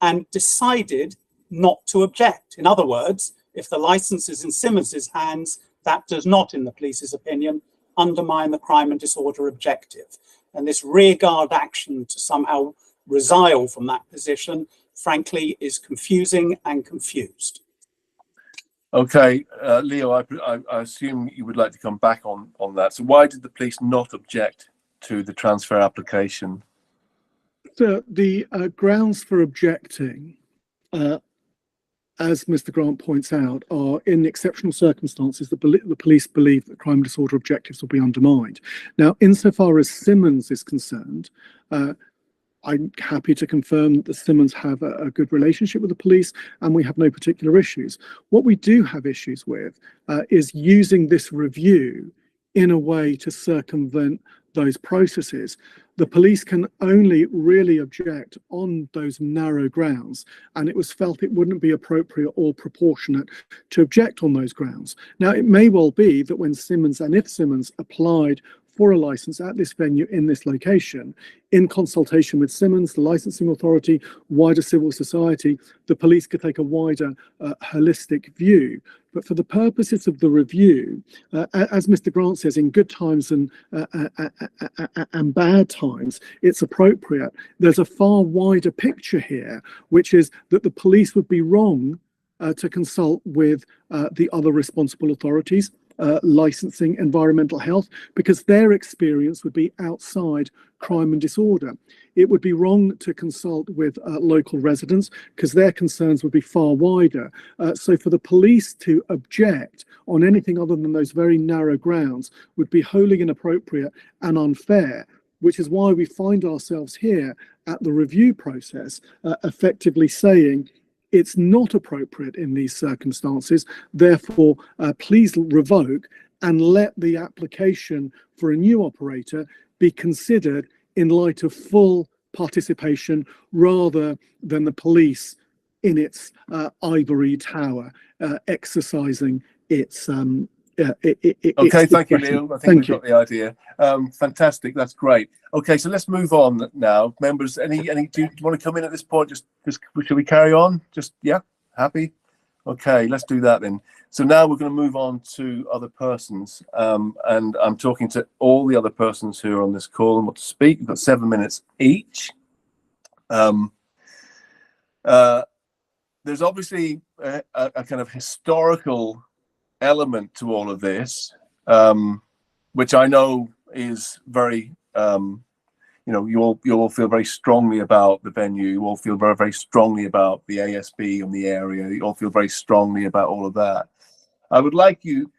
and decided not to object. In other words, if the license is in Simmons's hands, that does not, in the police's opinion, undermine the crime and disorder objective. And this rearguard action to somehow resile from that position, frankly, is confusing and confused. Okay, Leo, I assume you would like to come back on that. So why did the police not object to the transfer application? The grounds for objecting, as Mr. Grant points out, are in exceptional circumstances that the police believe that crime and disorder objectives will be undermined. Now, insofar as Simmons is concerned, I'm happy to confirm that the Simmons have a good relationship with the police and we have no particular issues. What we do have issues with is using this review in a way to circumvent those processes. The police can only really object on those narrow grounds, and it was felt it wouldn't be appropriate or proportionate to object on those grounds. Now, it may well be that when Simmons, and if Simmons applied for a license at this venue in this location, in consultation with Simmons, the licensing authority, wider civil society, the police could take a wider holistic view. But for the purposes of the review, as Mr. Grant says, in good times and bad times, it's appropriate. There's a far wider picture here, which is that the police would be wrong to consult with the other responsible authorities, licensing, environmental health, because their experience would be outside crime and disorder. It would be wrong to consult with local residents because their concerns would be far wider. So for the police to object on anything other than those very narrow grounds would be wholly inappropriate and unfair, which is why we find ourselves here at the review process, effectively saying it's not appropriate in these circumstances. Therefore, please revoke and let the application for a new operator be considered in light of full participation rather than the police in its ivory tower exercising its okay, thank you, Leo. I think we've got the idea. Fantastic, that's great. Okay, so let's move on now. Members, do you want to come in at this point? Just should we carry on? Yeah, happy? Okay, let's do that then. So now we're going to move on to other persons, and I'm talking to all the other persons who are on this call and want to speak. We've got 7 minutes each. There's obviously a kind of historical element to all of this, which I know is very, you all feel very strongly about the venue. You all feel very, very strongly about the ASB and the area. You all feel very strongly about all of that. I would like you,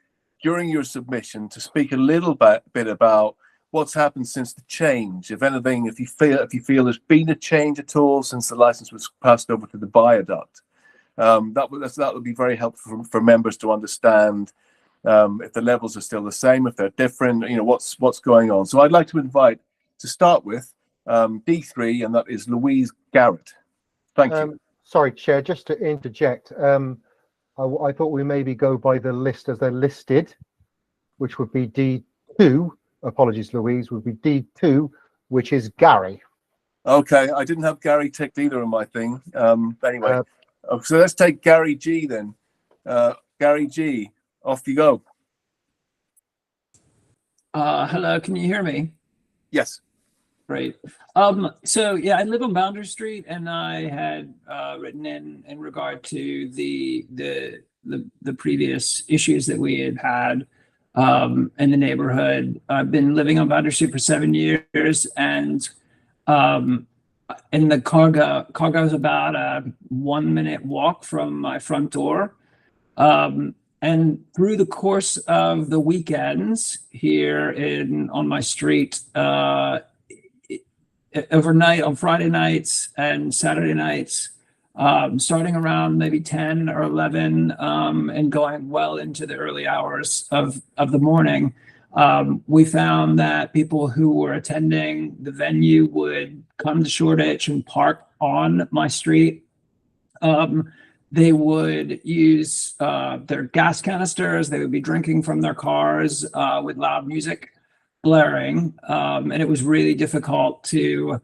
during your submission, to speak a little bit about what's happened since the change. If anything, if you feel there's been a change at all since the license was passed over to the viaduct, that would be very helpful for members to understand if the levels are still the same, if they're different, what's going on. So I'd like to invite, to start with, D3, and that is Louise Garrett. Thank you. Sorry, Chair, just to interject, I thought we maybe go by the list as they're listed, which would be D2. Apologies, Louise, would be D2, which is Gary. Okay, I didn't have Gary ticked either in my thing. Anyway, so let's take Gary G then. Gary G, off you go. Hello, can you hear me? Yes. Great. So yeah, I live on Boundary Street, and I had written in regard to the previous issues that we had in the neighborhood. I've been living on Boundary Street for 7 years, and in the Cargo is about a 1 minute walk from my front door. And through the course of the weekends here on my street, overnight on Friday nights and Saturday nights, starting around maybe 10 or 11 and going well into the early hours of the morning, we found that people who were attending the venue would come to Shoreditch and park on my street. They would use their gas canisters. They would be drinking from their cars with loud music blaring, and it was really difficult to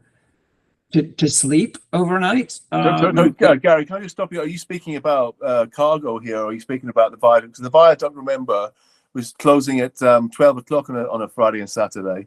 sleep overnight. Gary, can I just stop you? Are you speaking about Cargo here, or are you speaking about the viaduct? Because the viaduct, remember, was closing at 12 o'clock on a Friday and Saturday.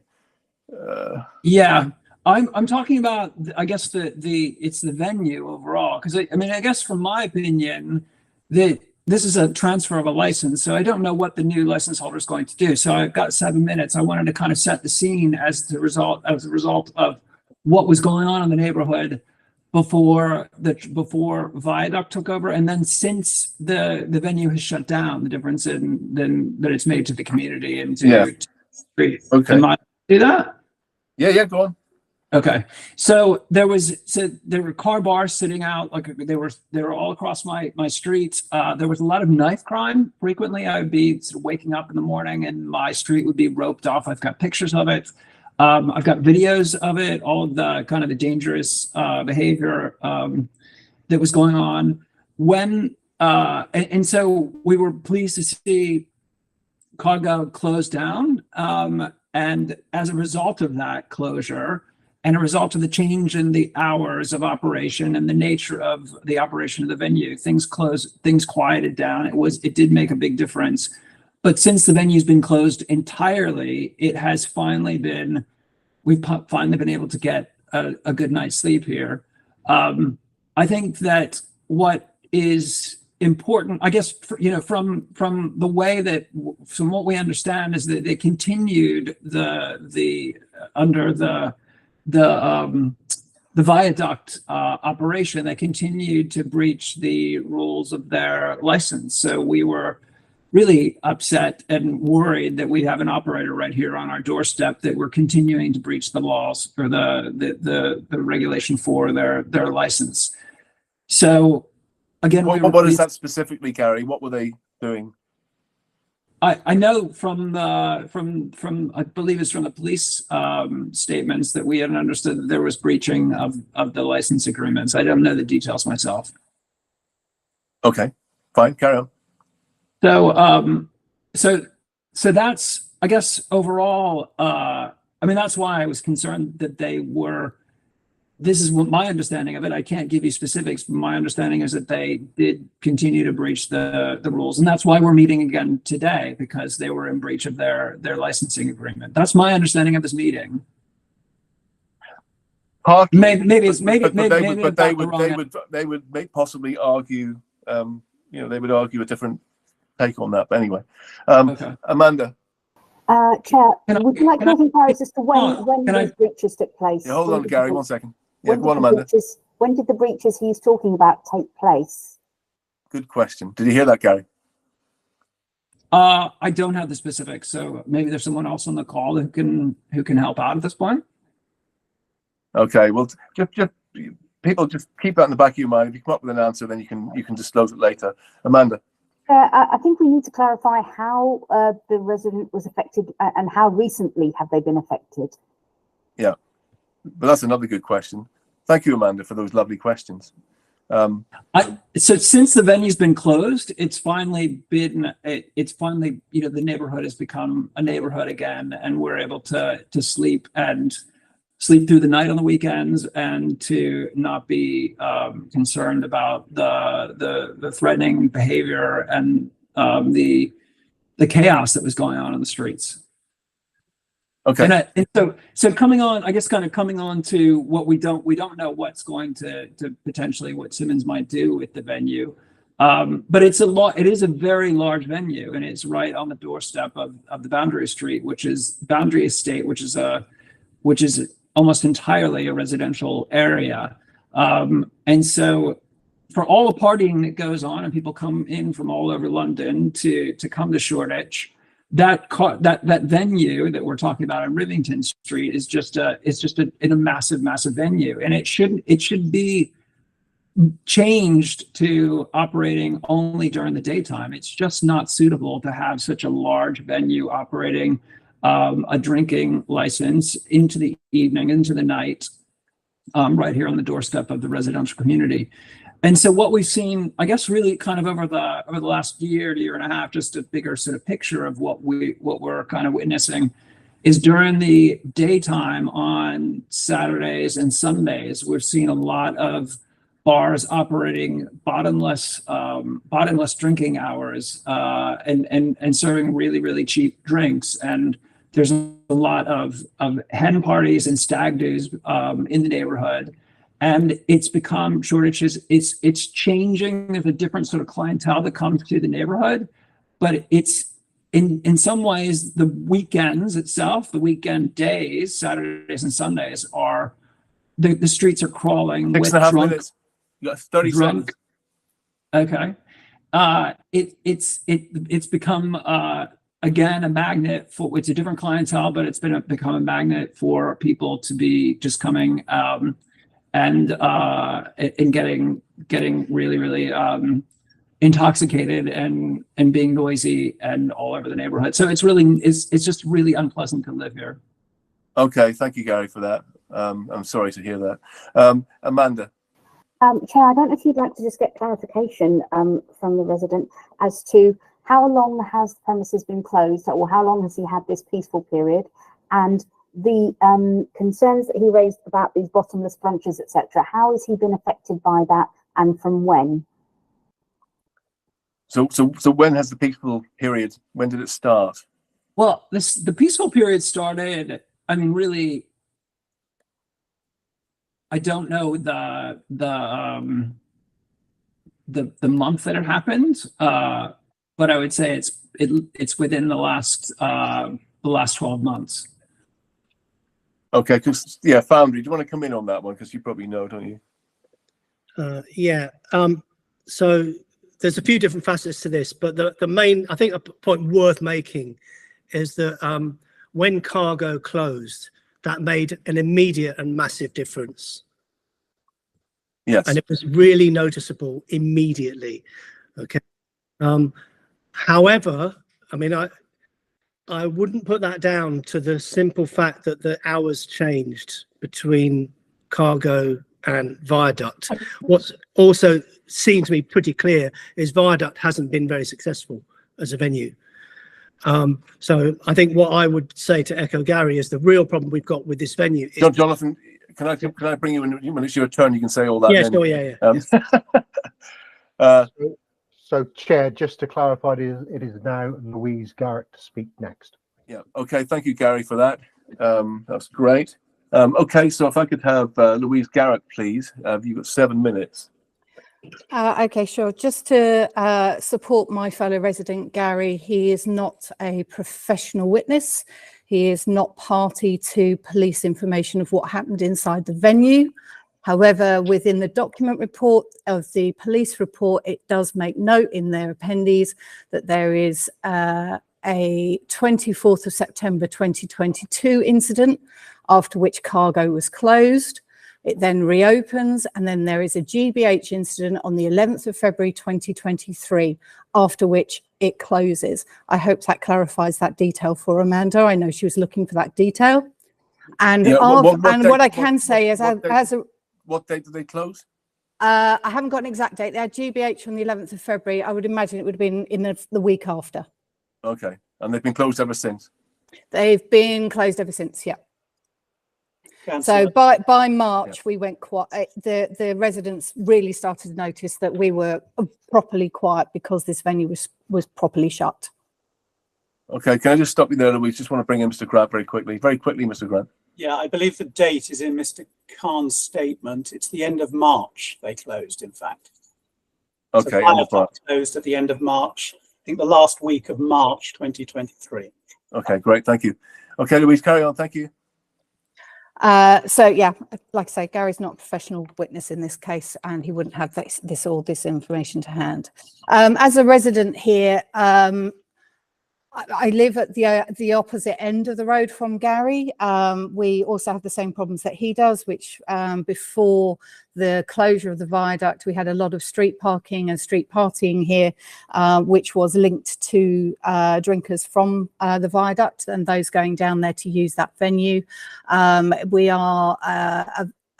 Yeah, I'm talking about, I guess it's the venue overall, because I guess from my opinion that this is a transfer of a license, so I don't know what the new license holder is going to do. So I've got 7 minutes. I wanted to kind of set the scene as the result of what was going on in the neighborhood before Viaduct took over, and then since the venue has shut down, the difference that it's made to the community and to the street. Okay. Am I do that? Yeah, go on. Okay, so there were car bars sitting out, like they were all across my street. There was a lot of knife crime. Frequently, I would be sort of waking up in the morning and my street would be roped off. I've got pictures of it. I've got videos of it. All of the kind of the dangerous behavior that was going on and so we were pleased to see Cargo closed down. And as a result of that closure, and a result of the change in the hours of operation and the nature of the operation of the venue, things quieted down. It did make a big difference. But since the venue's been closed entirely, we've finally been able to get a good night's sleep here. I think that what is important, I guess, from the way that, from what we understand, is that they continued under the viaduct operation. They continued to breach the rules of their license. So we were really upset and worried that we have an operator right here on our doorstep that we're continuing to breach the laws or the regulation for their license. So again, what is that specifically, Gary? What were they doing? I know from I believe it's from the police statements that we had understood that there was breaching of the license agreements. I don't know the details myself. Okay, fine, carry on. So that's, I guess, overall. That's why I was concerned that this is what my understanding of it. I can't give you specifics, but my understanding is that they did continue to breach the rules, and that's why we're meeting again today, because they were in breach of their licensing agreement. That's my understanding of this meeting. Maybe they would possibly argue, they would argue a different take on that. But anyway, Amanda. Chair, would you like to inquire as to when those breaches took place? Yeah, hold on, Gary, 1 second. Yeah, go on, Amanda. When did the breaches he's talking about take place? Good question. Did you hear that, Gary? I don't have the specifics, so maybe there's someone else on the call who can help out at this point. Okay, well, just people just keep that in the back of your mind. If you come up with an answer, then you can disclose it later. Amanda. I think we need to clarify how the resident was affected and how recently have they been affected. Yeah, but that's another good question. Thank you, Amanda, for those lovely questions. So since the venue's been closed, it's finally the neighborhood has become a neighborhood again, and we're able to sleep through the night on the weekends and to not be concerned about the threatening behavior and the chaos that was going on in the streets. Okay. So coming on to what we don't know what's going to potentially what Simmons might do with the venue. But it is a very large venue, and it's right on the doorstep of the Boundary Estate, which is almost entirely a residential area. And so for all the partying that goes on and people come in from all over London to come to Shoreditch, that venue that we're talking about on Rivington Street is just a massive venue, and it should be changed to operating only during the daytime. It's just not suitable to have such a large venue operating a drinking license into the evening, into the night, right here on the doorstep of the residential community. And so what we've seen, I guess, really kind of over the last year and a half, just a bigger sort of picture of what we're kind of witnessing, is during the daytime on Saturdays and Sundays, we've seen a lot of bars operating bottomless drinking hours and serving really cheap drinks. And there's a lot of hen parties and stag do's in the neighborhood, and it's become Shoreditch it's changing. There's a different sort of clientele that comes to the neighborhood, but it's in some ways the weekends itself, the weekend days, Saturdays and Sundays are the streets are crawling with 6.5 drunk. minutes. You got 30 seconds. Okay. It's become again a magnet for, it's a different clientele, but it's become a magnet for people to be just coming and getting really intoxicated and being noisy and all over the neighborhood. So it's just really unpleasant to live here. Okay, thank you, Gary, for that. I'm sorry to hear that. Amanda. Chair, I don't know if you'd like to just get clarification from the resident as to how long has the premises been closed, or how long has he had this peaceful period, and the concerns that he raised about these bottomless brunches, etc. How has he been affected by that, and from when? So when has the peaceful period? When did it start? Well, the peaceful period started. I mean, really, I don't know the month that it happened, but I would say it's within the last 12 months. Okay, because Foundry, do you want to come in on that one, because you probably know, don't you? So there's a few different facets to this, but the main, I think, a point worth making is that when Cargo closed, that made an immediate and massive difference. Yes. And it was really noticeable immediately. Okay. However, I mean, I wouldn't put that down to the simple fact that the hours changed between Cargo and Viaduct. What's also seems to be pretty clear is Viaduct hasn't been very successful as a venue. So I think what I would say to echo Gary is the real problem we've got with this venue is Jonathan, can I bring you in when it's your turn? You can say all that. Yeah, then. sure, So, Chair, just to clarify, it is now Louise Garrett to speak next. Yeah. Okay. Thank you, Gary, for that. That's great. Okay. So if I could have Louise Garrett, please. You've got 7 minutes. Okay, sure. Just to support my fellow resident, Gary, he is not a professional witness. He is not party to police information of what happened inside the venue. However, within the document report of the police report, it does make note in their appendices that there is a 24th of September 2022 incident, after which Cargo was closed. It then reopens, and then there is a GBH incident on the 11th of February 2023, after which it closes. I hope that clarifies that detail for Amanda. I know she was looking for that detail. And Yeah, what I can say is, what date do they close? I haven't got an exact date. They had GBH on the 11th of February. I would imagine it would have been in the week after. Okay, and they've been closed ever since. They've been closed ever since. Yeah. Councillor. So by March, we went quiet. The residents really started to notice that we were properly quiet because this venue was properly shut. Okay, can I just stop you there, Louise? Just want to bring in Mr. Grant very quickly, Mr. Grant. Yeah, I believe the date is in Mr. Khan's statement. It's the end of March they closed, in fact. Okay, so end of March. Closed at the end of March. I think the last week of March 2023. Okay, great, thank you. Okay, Louise, carry on. Thank you. So yeah, like I say, Gary's not a professional witness in this case, and he wouldn't have all this information to hand. As a resident here, I live at the opposite end of the road from Gary. We also have the same problems that he does, which before the closure of the viaduct, we had a lot of street parking and street partying here, which was linked to drinkers from the viaduct and those going down there to use that venue. We are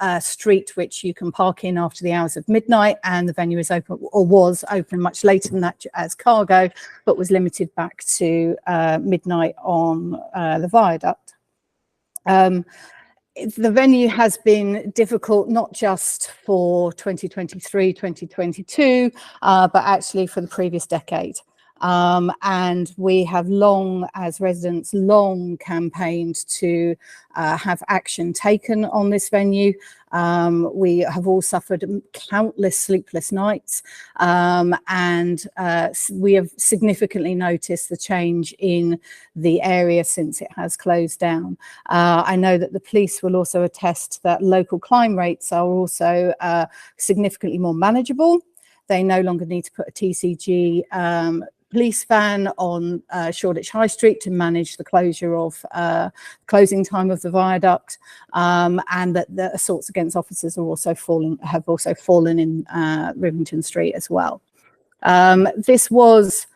a street which you can park in after the hours of midnight, and the venue is open, or was open much later than that as Cargo, but was limited back to midnight on the viaduct. The venue has been difficult, not just for 2023, 2022, but actually for the previous decade. And we have as residents, campaigned to have action taken on this venue. We have all suffered countless sleepless nights, and we have significantly noticed the change in the area since it has closed down. I know that the police will also attest that local crime rates are also significantly more manageable. They no longer need to put a TCG police van on Shoreditch High Street to manage the closing time of the viaduct, and that the assaults against officers have also fallen in Rivington Street as well. This was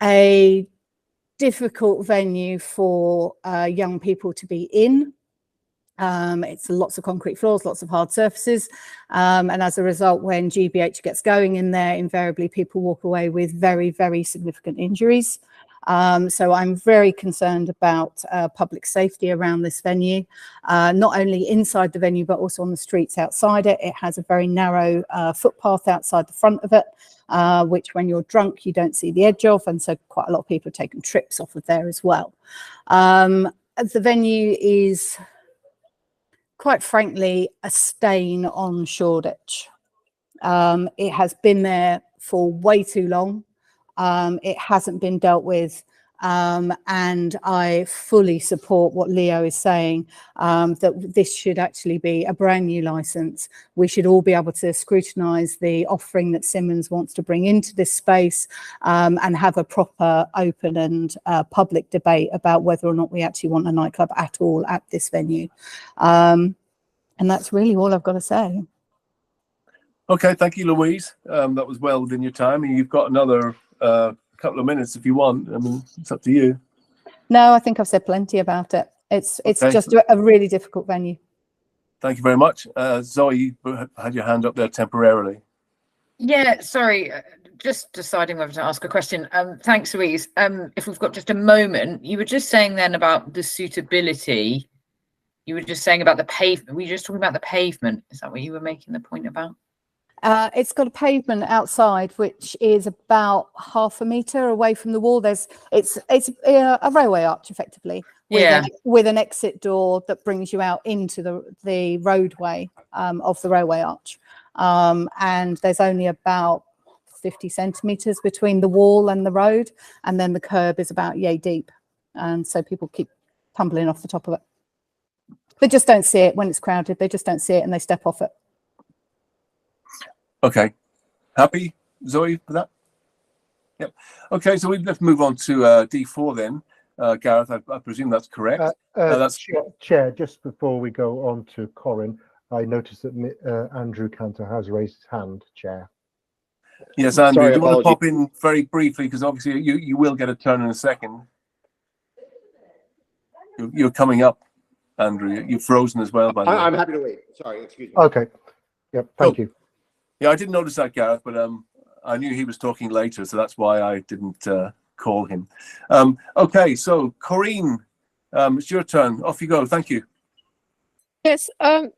a difficult venue for young people to be in. It's lots of concrete floors, lots of hard surfaces. And as a result, when GBH gets going in there, invariably people walk away with very, very significant injuries. So I'm very concerned about public safety around this venue, not only inside the venue, but also on the streets outside it. It has a very narrow footpath outside the front of it, which when you're drunk, you don't see the edge of. And so quite a lot of people have taken trips off of there as well. The venue is, quite frankly, a stain on Shoreditch. It has been there for way too long. It hasn't been dealt with. And I fully support what Leo is saying, that this should actually be a brand new license. We should all be able to scrutinise the offering that Simmons wants to bring into this space, and have a proper, open and public debate about whether or not we actually want a nightclub at all at this venue. And that's really all I've got to say. Okay, thank you, Louise. That was well within your time. And you've got another couple of minutes if you want. I mean, it's up to you. No, I think I've said plenty about it. It's Okay. just a really difficult venue. Thank you very much. Zoe, you had your hand up there temporarily. Yeah, sorry, just deciding whether to ask a question. Thanks, Louise. If we've got just a moment, you were just saying then about the suitability, You were just saying about the pavement. Were you just talking about the pavement? Is that what you were making the point about? It's got a pavement outside, which is about 1/2 metre away from the wall. It's a railway arch, effectively, with an exit door that brings you out into the roadway of the railway arch. And there's only about 50 centimetres between the wall and the road, and then the curb is about yay deep, and so people keep tumbling off the top of it. They just don't see it when it's crowded. They just don't see it and they step off it. Okay, happy, Zoe, for that? Yep. Okay, so let's move on to D4 then. Gareth, I presume that's correct. That's Chair, just before we go on to Corin, I noticed that Andrew Cantor has raised his hand, Chair. Yes, Andrew, do you want to pop in very briefly, because obviously you will get a turn in a second. You're coming up, Andrew. You're frozen as well, by the way. I'm happy to wait. Sorry, excuse me. Okay. Yep, thank you. Yeah, I didn't notice that, Gareth, but I knew he was talking later, so that's why I didn't call him. Okay, so Corinne, it's your turn. Off you go. Thank you. Yes,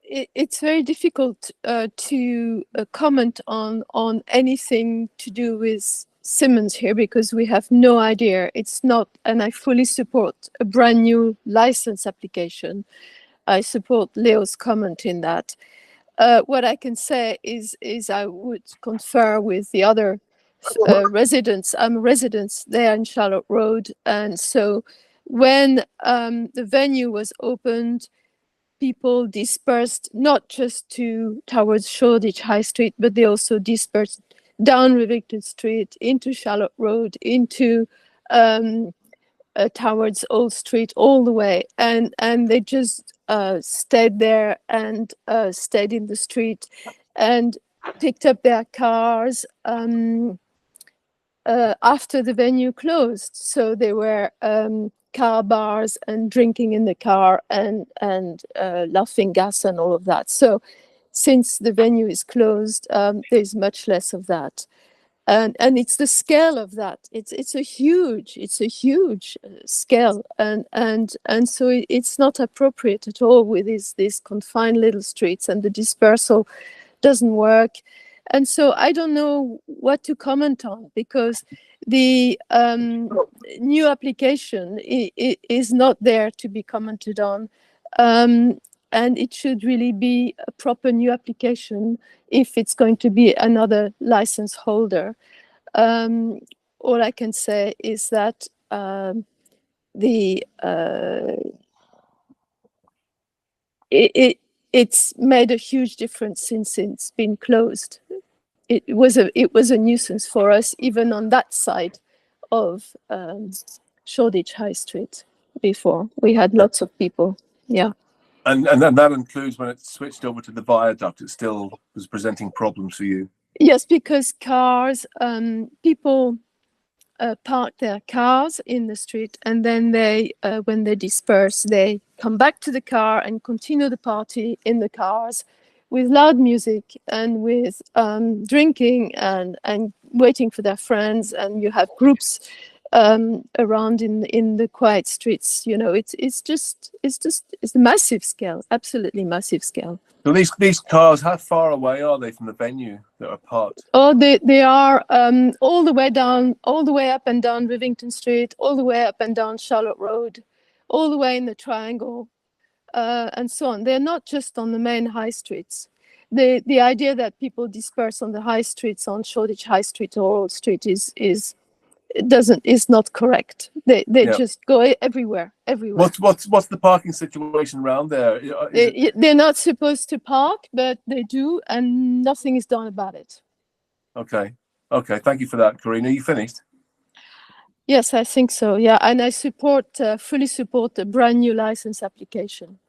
it's very difficult to comment on anything to do with Simmons here because we have no idea. It's not, and I fully support a brand new license application. I support Leo's comment in that. What I can say is I would confer with the other residents. I'm a resident there in Charlotte Road, and so when the venue was opened, people dispersed not just towards Shoreditch High Street, but they also dispersed down Rivington Street, into Charlotte Road, into towards Old Street, all the way, and they just stayed there and stayed in the street and picked up their cars after the venue closed. So there were car bars and drinking in the car and laughing gas and all of that. So since the venue is closed, there's much less of that. And it's the scale of that. It's a huge scale, and so it's not appropriate at all with these confined little streets, and the dispersal doesn't work. And so I don't know what to comment on, because the new application is not there to be commented on. And it should really be a proper new application if it's going to be another license holder. All I can say is that it's made a huge difference since it's been closed. It was a nuisance for us, even on that side of Shoreditch High Street before. We had lots of people, yeah. And that includes when it switched over to the viaduct, it still was presenting problems for you? Yes, because cars, people park their cars in the street, and then they, when they disperse, they come back to the car and continue the party in the cars with loud music and with drinking and waiting for their friends. And you have groups around in the quiet streets. You know, it's a massive scale, absolutely massive scale. So these cars, how far away are they from the venue that are parked? Oh, they are all the way up and down Rivington Street, all the way up and down Charlotte Road, all the way in the Triangle, and so on. They're not just on the main high streets. The idea that people disperse on the high streets, on Shoreditch High Street or Old Street, is not correct. They just go everywhere. What's the parking situation around there? They're not supposed to park, but they do, and nothing is done about it. Okay. Thank you for that, Corinne. Are you finished? Yes, I think so. Yeah, and I fully support the brand new license application.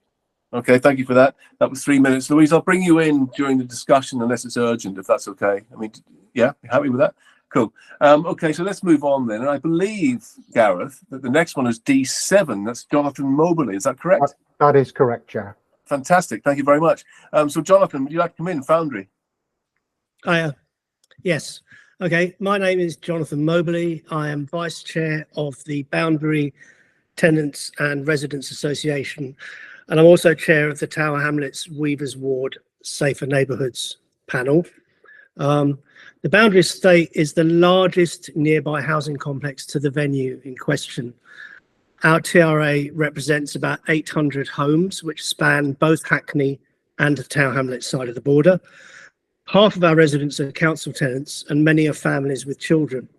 Okay, thank you for that. That was 3 minutes. Louise, I'll bring you in during the discussion unless it's urgent, if that's okay. I mean, yeah, you happy with that? Cool. Okay, so let's move on then. And I believe, Gareth, that the next one is D7. That's Jonathan Mobley. Is that correct? That is correct, Chair. Fantastic. Thank you very much. So, Jonathan, would you like to come in, Foundry? Yes. Okay. My name is Jonathan Mobley. I am Vice Chair of the Boundary Tenants and Residents Association. And I'm also chair of the Tower Hamlets Weavers Ward Safer Neighbourhoods panel. The Boundary Estate is the largest nearby housing complex to the venue in question. Our TRA represents about 800 homes, which span both Hackney and the Tower Hamlets side of the border. Half of our residents are council tenants and many are families with children.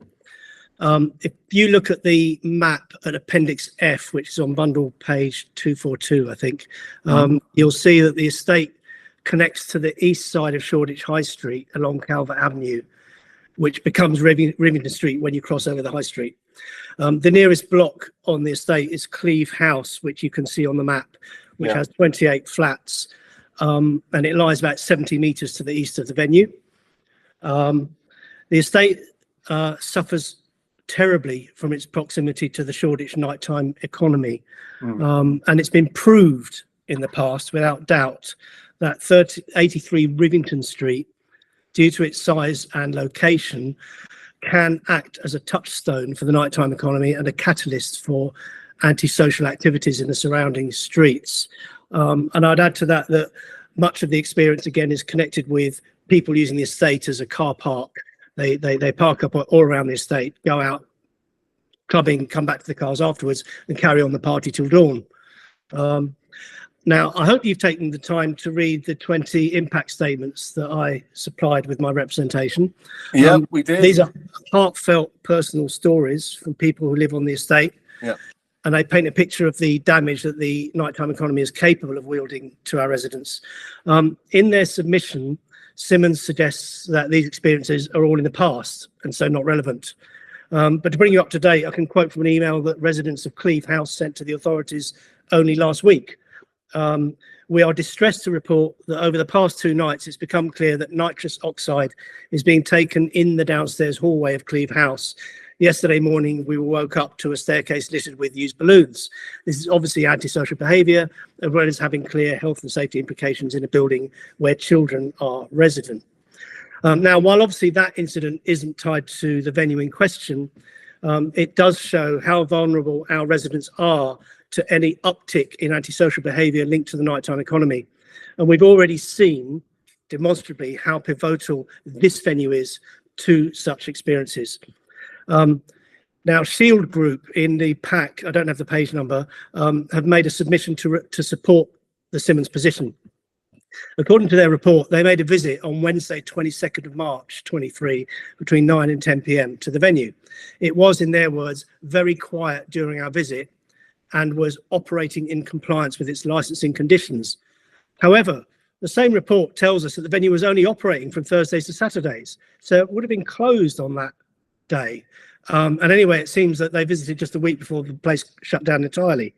If you look at the map at Appendix F, which is on bundle page 242, I think, you'll see that the estate connects to the east side of Shoreditch High Street along Calvert Avenue, which becomes Rivington Street when you cross over the High Street. The nearest block on the estate is Cleeve House, which you can see on the map, which has 28 flats, and it lies about 70 metres to the east of the venue. The estate suffers terribly from its proximity to the Shoreditch nighttime economy, and it's been proved in the past, without doubt, that 83 Rivington Street, due to its size and location, can act as a touchstone for the nighttime economy and a catalyst for antisocial activities in the surrounding streets. And I'd add to that that much of the experience, again, is connected with people using the estate as a car park. They park up all around the estate, go out clubbing, come back to the cars afterwards and carry on the party till dawn. Now, I hope you've taken the time to read the 20 impact statements that I supplied with my representation. Yeah, we did. These are heartfelt personal stories from people who live on the estate. Yeah. And they paint a picture of the damage that the nighttime economy is capable of wielding to our residents. In their submission, Simmons suggests that these experiences are all in the past and so not relevant. But to bring you up to date, I can quote from an email that residents of Cleeve House sent to the authorities only last week. We are distressed to report that over the past 2 nights, it's become clear that nitrous oxide is being taken in the downstairs hallway of Cleeve House. Yesterday morning, we were woke up to a staircase littered with used balloons. This is obviously antisocial behaviour, as well as having clear health and safety implications in a building where children are resident. Now, while obviously that incident isn't tied to the venue in question, it does show how vulnerable our residents are to any uptick in antisocial behaviour linked to the nighttime economy. And we've already seen demonstrably how pivotal this venue is to such experiences. Now, Shield Group in the pack, I don't have the page number, have made a submission to support the Simmons position. According to their report, they made a visit on Wednesday, 22nd of March, 23, between 9 and 10 p.m. to the venue. It was, in their words, very quiet during our visit and was operating in compliance with its licensing conditions. However, the same report tells us that the venue was only operating from Thursdays to Saturdays, so it would have been closed on that day. And anyway, it seems that they visited just a week before the place shut down entirely.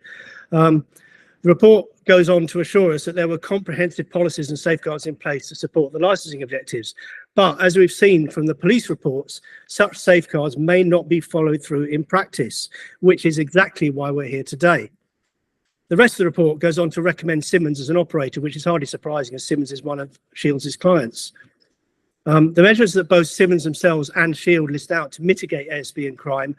The report goes on to assure us that there were comprehensive policies and safeguards in place to support the licensing objectives. But as we've seen from the police reports, such safeguards may not be followed through in practice, which is exactly why we're here today. The rest of the report goes on to recommend Simmons as an operator, which is hardly surprising as Simmons is one of Shields' clients. The measures that both Simmons themselves and Shield list out to mitigate ASB and crime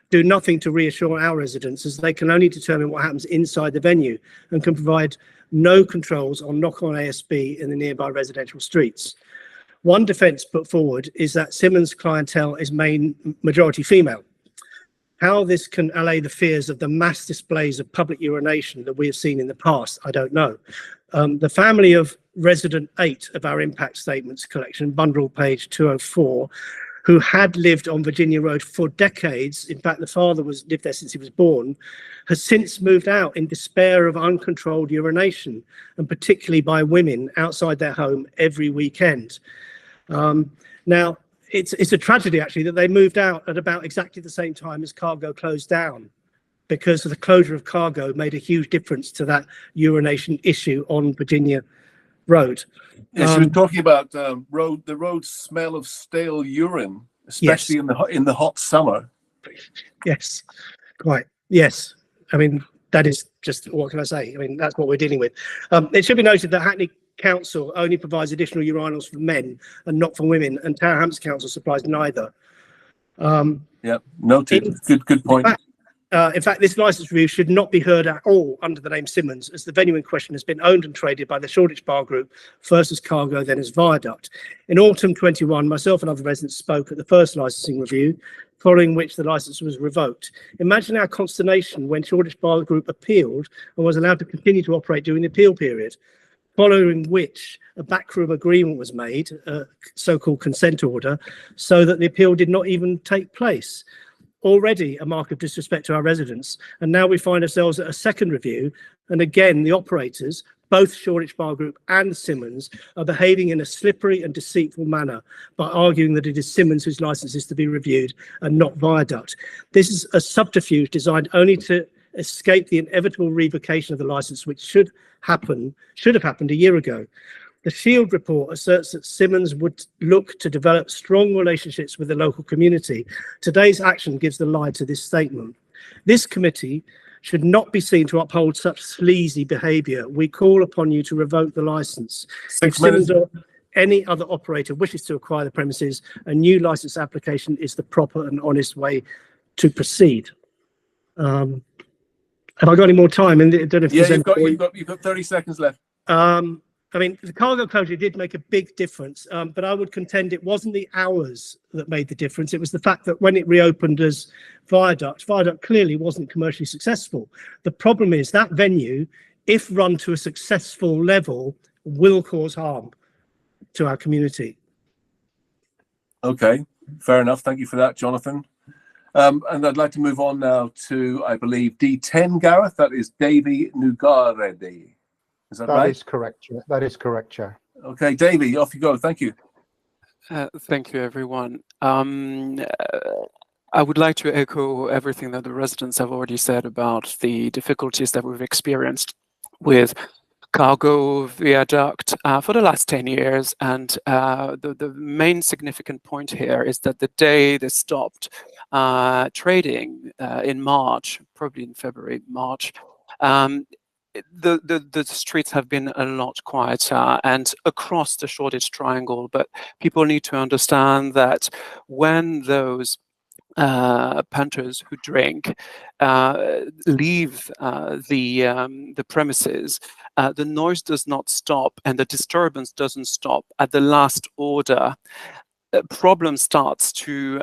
do nothing to reassure our residents, as they can only determine what happens inside the venue and can provide no controls on knock-on ASB in the nearby residential streets. One defence put forward is that Simmons' clientele is majority female. How this can allay the fears of the mass displays of public urination that we have seen in the past, I don't know. The family of resident 8 of our impact statements collection, bundle page 204, who had lived on Virginia Road for decades, in fact the father lived there since he was born, has since moved out in despair of uncontrolled urination, and particularly by women outside their home every weekend. Now, it's a tragedy actually that they moved out at about exactly the same time as Cargo closed down, because the closure of Cargo made a huge difference to that urination issue on Virginia Road. Yes, you were talking about the road smell of stale urine, especially Yes. in the hot summer. Yes, quite. Yes. I mean, that is just, what can I say? I mean, that's what we're dealing with. It should be noted that Hackney Council only provides additional urinals for men and not for women, and Tower Hamlets Council supplies neither. Yeah, noted. Good point. In fact, this licence review should not be heard at all under the name Simmons, as the venue in question has been owned and traded by the Shoreditch Bar Group, first as Cargo, then as Viaduct. In autumn 21, myself and other residents spoke at the first licensing review, following which the licence was revoked. Imagine our consternation when Shoreditch Bar Group appealed and was allowed to continue to operate during the appeal period, following which a backroom agreement was made, a so-called consent order, so that the appeal did not even take place. Already a mark of disrespect to our residents, and now we find ourselves at a second review, and again the operators, both Shoreditch Bar Group and Simmons, are behaving in a slippery and deceitful manner by arguing that it is Simmons whose licence is to be reviewed and not Viaduct. This is a subterfuge designed only to escape the inevitable revocation of the licence, which should have happened a year ago. The Shield report asserts that Simmons would look to develop strong relationships with the local community. Today's action gives the lie to this statement. This committee should not be seen to uphold such sleazy behaviour. We call upon you to revoke the licence. If Simmons or any other operator wishes to acquire the premises, a new licence application is the proper and honest way to proceed. Have I got any more time? And I don't know if you've got 30 seconds left. I mean, the cargo closure did make a big difference, but I would contend it wasn't the hours that made the difference. It was the fact that when it reopened as Viaduct clearly wasn't commercially successful. The problem is that venue, if run to a successful level, will cause harm to our community. Okay, fair enough. Thank you for that, Jonathan. And I'd like to move on now to, I believe, D10, Gareth. That is Davy Nugaredi. Is that right? That is correct, Chair. That is correct, Chair. Okay, Davy, off you go. Thank you. Thank you, everyone. I would like to echo everything that the residents have already said about the difficulties that we've experienced with Cargo Viaduct for the last 10 years. And the main significant point here is that the day they stopped trading in March, probably in February, March, the streets have been a lot quieter and across the Shoreditch Triangle, but people need to understand that when those punters who drink leave the premises, the noise does not stop and the disturbance doesn't stop at the last order. A problem starts to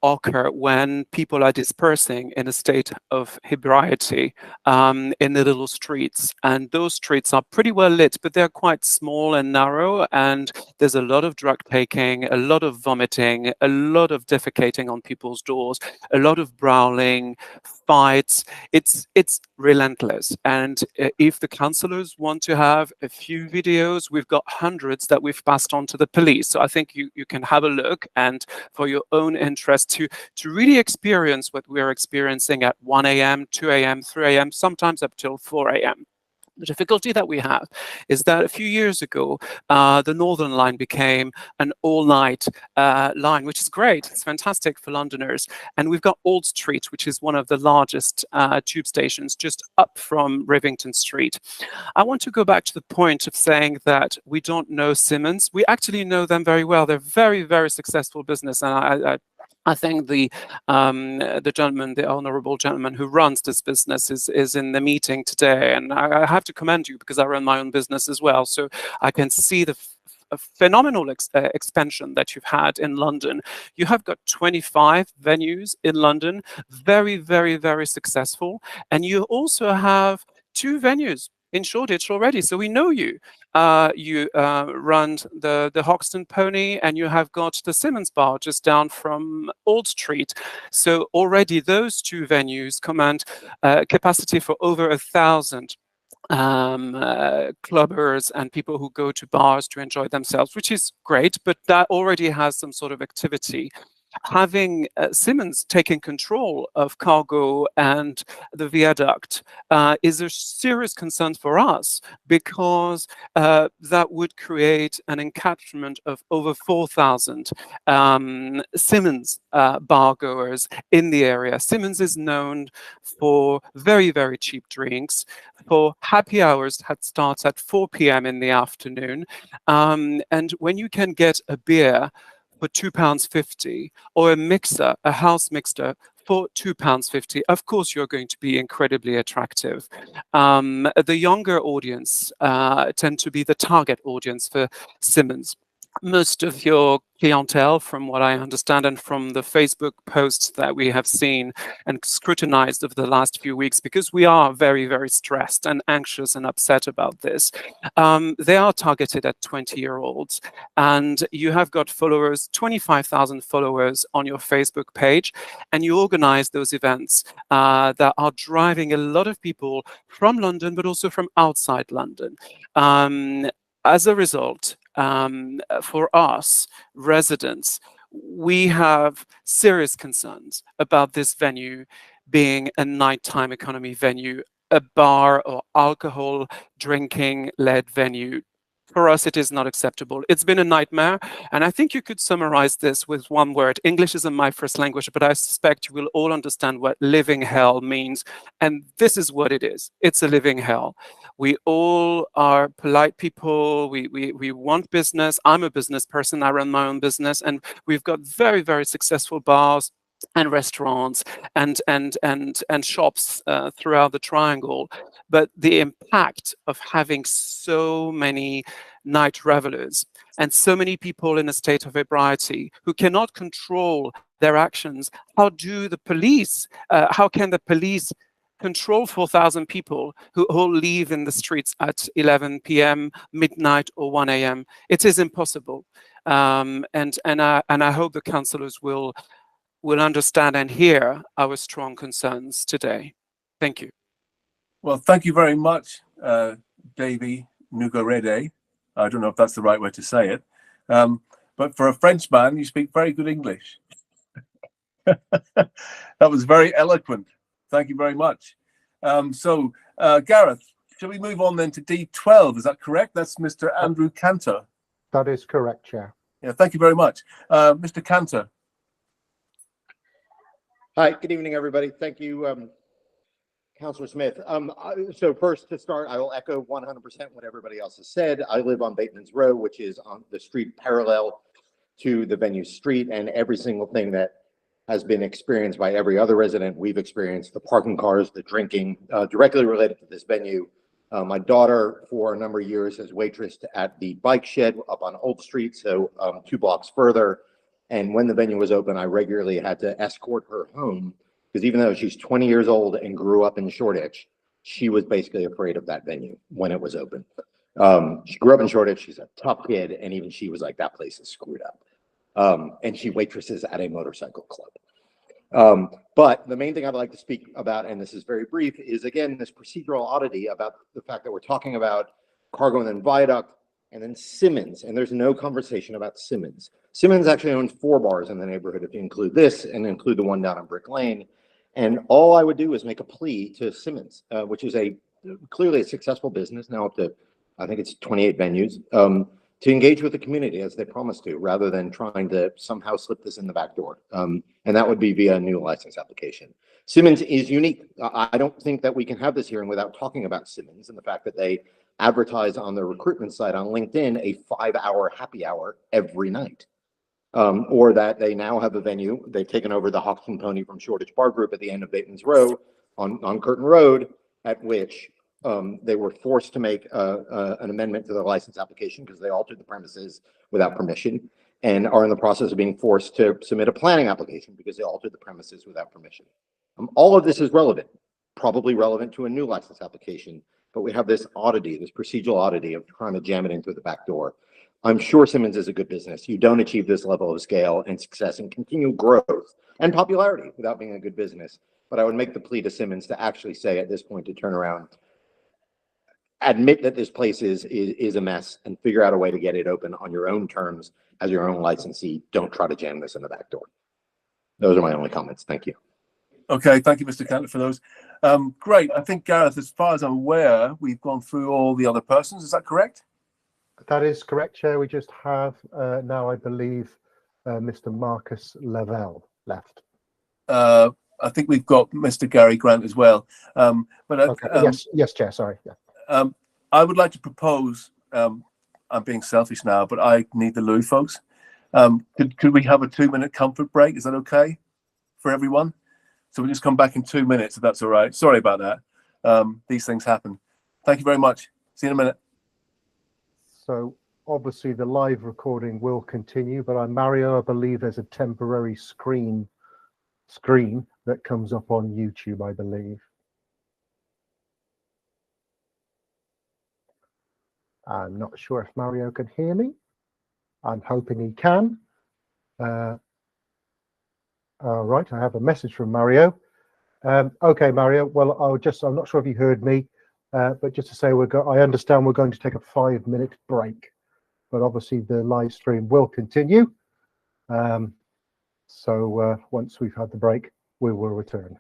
occur when people are dispersing in a state of ebriety in the little streets, and those streets are pretty well lit, but they're quite small and narrow, and there's a lot of drug taking, a lot of vomiting, a lot of defecating on people's doors, a lot of brawling, fights. It's relentless. And if the councillors want to have a few videos, we've got hundreds that we've passed on to the police. So I think you can have a look, and for your own interest to really experience what we're experiencing at 1 a.m., 2 a.m., 3 a.m., sometimes up till 4 a.m. The difficulty that we have is that a few years ago, the Northern Line became an all-night line, which is great. It's fantastic for Londoners. And we've got Old Street, which is one of the largest tube stations just up from Rivington Street. I want to go back to the point of saying that we don't know Simmons. We actually know them very well. They're very, very successful business. And I think the gentleman, the honourable gentleman who runs this business is in the meeting today, and I have to commend you because I run my own business as well, so I can see the phenomenal expansion that you've had in London. You have got 25 venues in London, very, very, very successful, and you also have 2 venues in Shoreditch already, so we know you. You run the Hoxton Pony, and you have got the Simmons Bar just down from Old Street. So already those 2 venues command capacity for over 1,000 clubbers and people who go to bars to enjoy themselves, which is great, but that already has some sort of activity. Having Simmons taking control of Cargo and the Viaduct is a serious concern for us, because that would create an encatchment of over 4,000 Simmons bar goers in the area. Simmons is known for very, very cheap drinks, for happy hours that starts at 4 p.m. in the afternoon. And when you can get a beer for £2.50 or a mixer, a house mixer, for £2.50, of course, you're going to be incredibly attractive. The younger audience tend to be the target audience for Simmons. Most of your clientele, from what I understand, and from the Facebook posts that we have seen and scrutinized over the last few weeks, because we are very, very stressed and anxious and upset about this, they are targeted at 20-year-olds. And you have got followers, 25,000 followers on your Facebook page, and you organize those events that are driving a lot of people from London, but also from outside London. As a result, for us residents, we have serious concerns about this venue being a nighttime economy venue, a bar or alcohol drinking-led venue. For us, it is not acceptable. It's been a nightmare, and I think you could summarize this with one word. English isn't my first language, but I suspect you will all understand what living hell means, and this is what it is. It's a living hell. We all are polite people. We want business. I'm a business person. I run my own business, and we've got very, very successful bars and restaurants and shops throughout the triangle. But the impact of having so many night revelers and so many people in a state of ebriety who cannot control their actions, how can the police control 4,000 people who all leave in the streets at 11 p.m., midnight, or 1 a.m.? It is impossible. And I hope the councillors will understand and hear our strong concerns today. Thank you. Well, thank you very much, Davy Nugarede. I don't know if that's the right way to say it. But for a Frenchman, you speak very good English. That was very eloquent. Thank you very much. Gareth, shall we move on then to D12? Is that correct? That's Mr. Andrew Cantor. That is correct, Chair. Yeah, thank you very much. Mr. Cantor. Hi, good evening, everybody. Thank you, Councillor Smith. So first to start, I will echo 100% what everybody else has said. I live on Bateman's Row, which is on the street parallel to the venue street, and every single thing that has been experienced by every other resident we've experienced, the parking cars, the drinking, directly related to this venue. My daughter, for a number of years, has waitressed at the bike shed up on Old Street, so 2 blocks further. And when the venue was open, I regularly had to escort her home, because even though she's 20 years old and grew up in Shoreditch, she was basically afraid of that venue when it was open. She grew up in Shoreditch. She's a tough kid, and even she was like, that place is screwed up. And she waitresses at a motorcycle club. But the main thing I'd like to speak about, and this is very brief, is again this procedural oddity about the fact that we're talking about Cargo and then Viaduct and then Simmons, and there's no conversation about Simmons. Simmons actually owns 4 bars in the neighborhood, if you include this and include the one down on Brick Lane. And all I would do is make a plea to Simmons, which is clearly a successful business, now up to, I think it's 28 venues, to engage with the community as they promised to, rather than trying to somehow slip this in the back door. And that would be via a new license application. Simmons is unique. I don't think that we can have this hearing without talking about Simmons and the fact that they advertise on their recruitment site on LinkedIn a 5-hour happy hour every night. Or that they now have a venue. They've taken over the Hawks and Pony from Shoreditch Bar Group at the end of Bateman's Row on Curtin Road, at which they were forced to make an amendment to their license application because they altered the premises without permission, and are in the process of being forced to submit a planning application because they altered the premises without permission. All of this is relevant, probably relevant to a new license application, but we have this oddity, this procedural oddity of trying to jam it in through the back door. I'm sure Simmons is a good business. You don't achieve this level of scale and success and continued growth and popularity without being a good business. But I would make the plea to Simmons to actually say at this point to turn around, admit that this place is a mess, and figure out a way to get it open on your own terms as your own licensee. Don't try to jam this in the back door. Those are my only comments. Thank you. Okay, thank you, Mr. Cantor, for those. Great. I think, Gareth, as far as I'm aware, we've gone through all the other persons. Is that correct? That is correct, Chair. We just have now, I believe, Mr. Marcus Lavelle left. I think we've got Mr. Gary Grant as well. Okay. Yes, Chair. Sorry. Yeah. I would like to propose. I'm being selfish now, but I need the loo, folks. Could we have a 2-minute comfort break? Is that okay for everyone? So we'll just come back in 2 minutes if that's all right. Sorry about that. These things happen. Thank you very much. See you in a minute. So obviously the live recording will continue, but Mario, I believe there's a temporary screen that comes up on YouTube, I believe. I'm not sure if Mario can hear me. I'm hoping he can. All right, I have a message from Mario. Okay, Mario. Well, I'm not sure if you heard me, but just to say, I understand we're going to take a 5-minute break, but obviously the live stream will continue. So once we've had the break, we will return.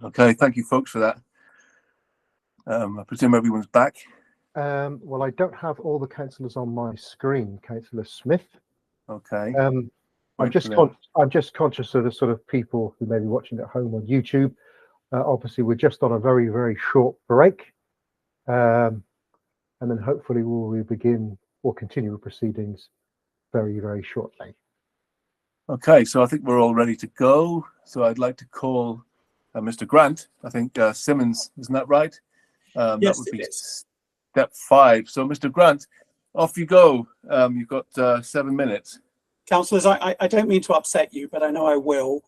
Okay, thank you, folks, for that. I presume everyone's back. Well, I don't have all the councillors on my screen, Councillor Smith. Okay. I'm just conscious of the sort of people who may be watching at home on YouTube. Obviously, we're just on a very, very short break, and then hopefully we'll continue proceedings very, very shortly. Okay, so I think we're all ready to go. So I'd like to call Mr. Grant. I think Simmons, isn't that right? Yes, that would be step 5. So, Mr. Grant, off you go. You've got 7 minutes. Councillors, I don't mean to upset you, but I know I will.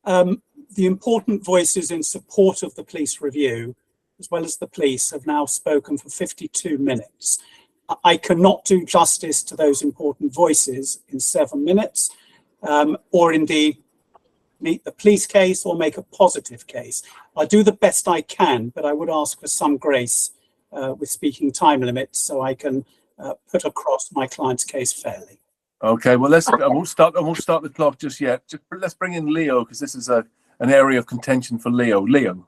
The important voices in support of the police review, as well as the police, have now spoken for 52 minutes. I cannot do justice to those important voices in 7 minutes, or indeed meet the police case or make a positive case. I'll do the best I can, but I would ask for some grace with speaking time limits so I can put across my client's case fairly. Okay, well, I won't start the clock just yet. Let's bring in Leo, because this is an area of contention for Leo. Leo.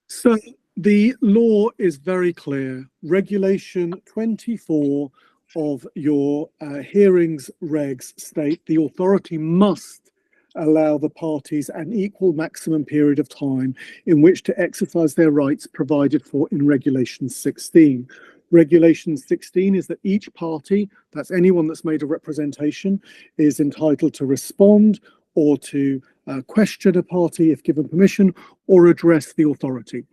So the law is very clear. Regulation 24 of your hearings regs state the authority must allow the parties an equal maximum period of time in which to exercise their rights provided for in Regulation 16. Regulation 16 is that each party, that's anyone that's made a representation, is entitled to respond or to question a party if given permission, or address the authority.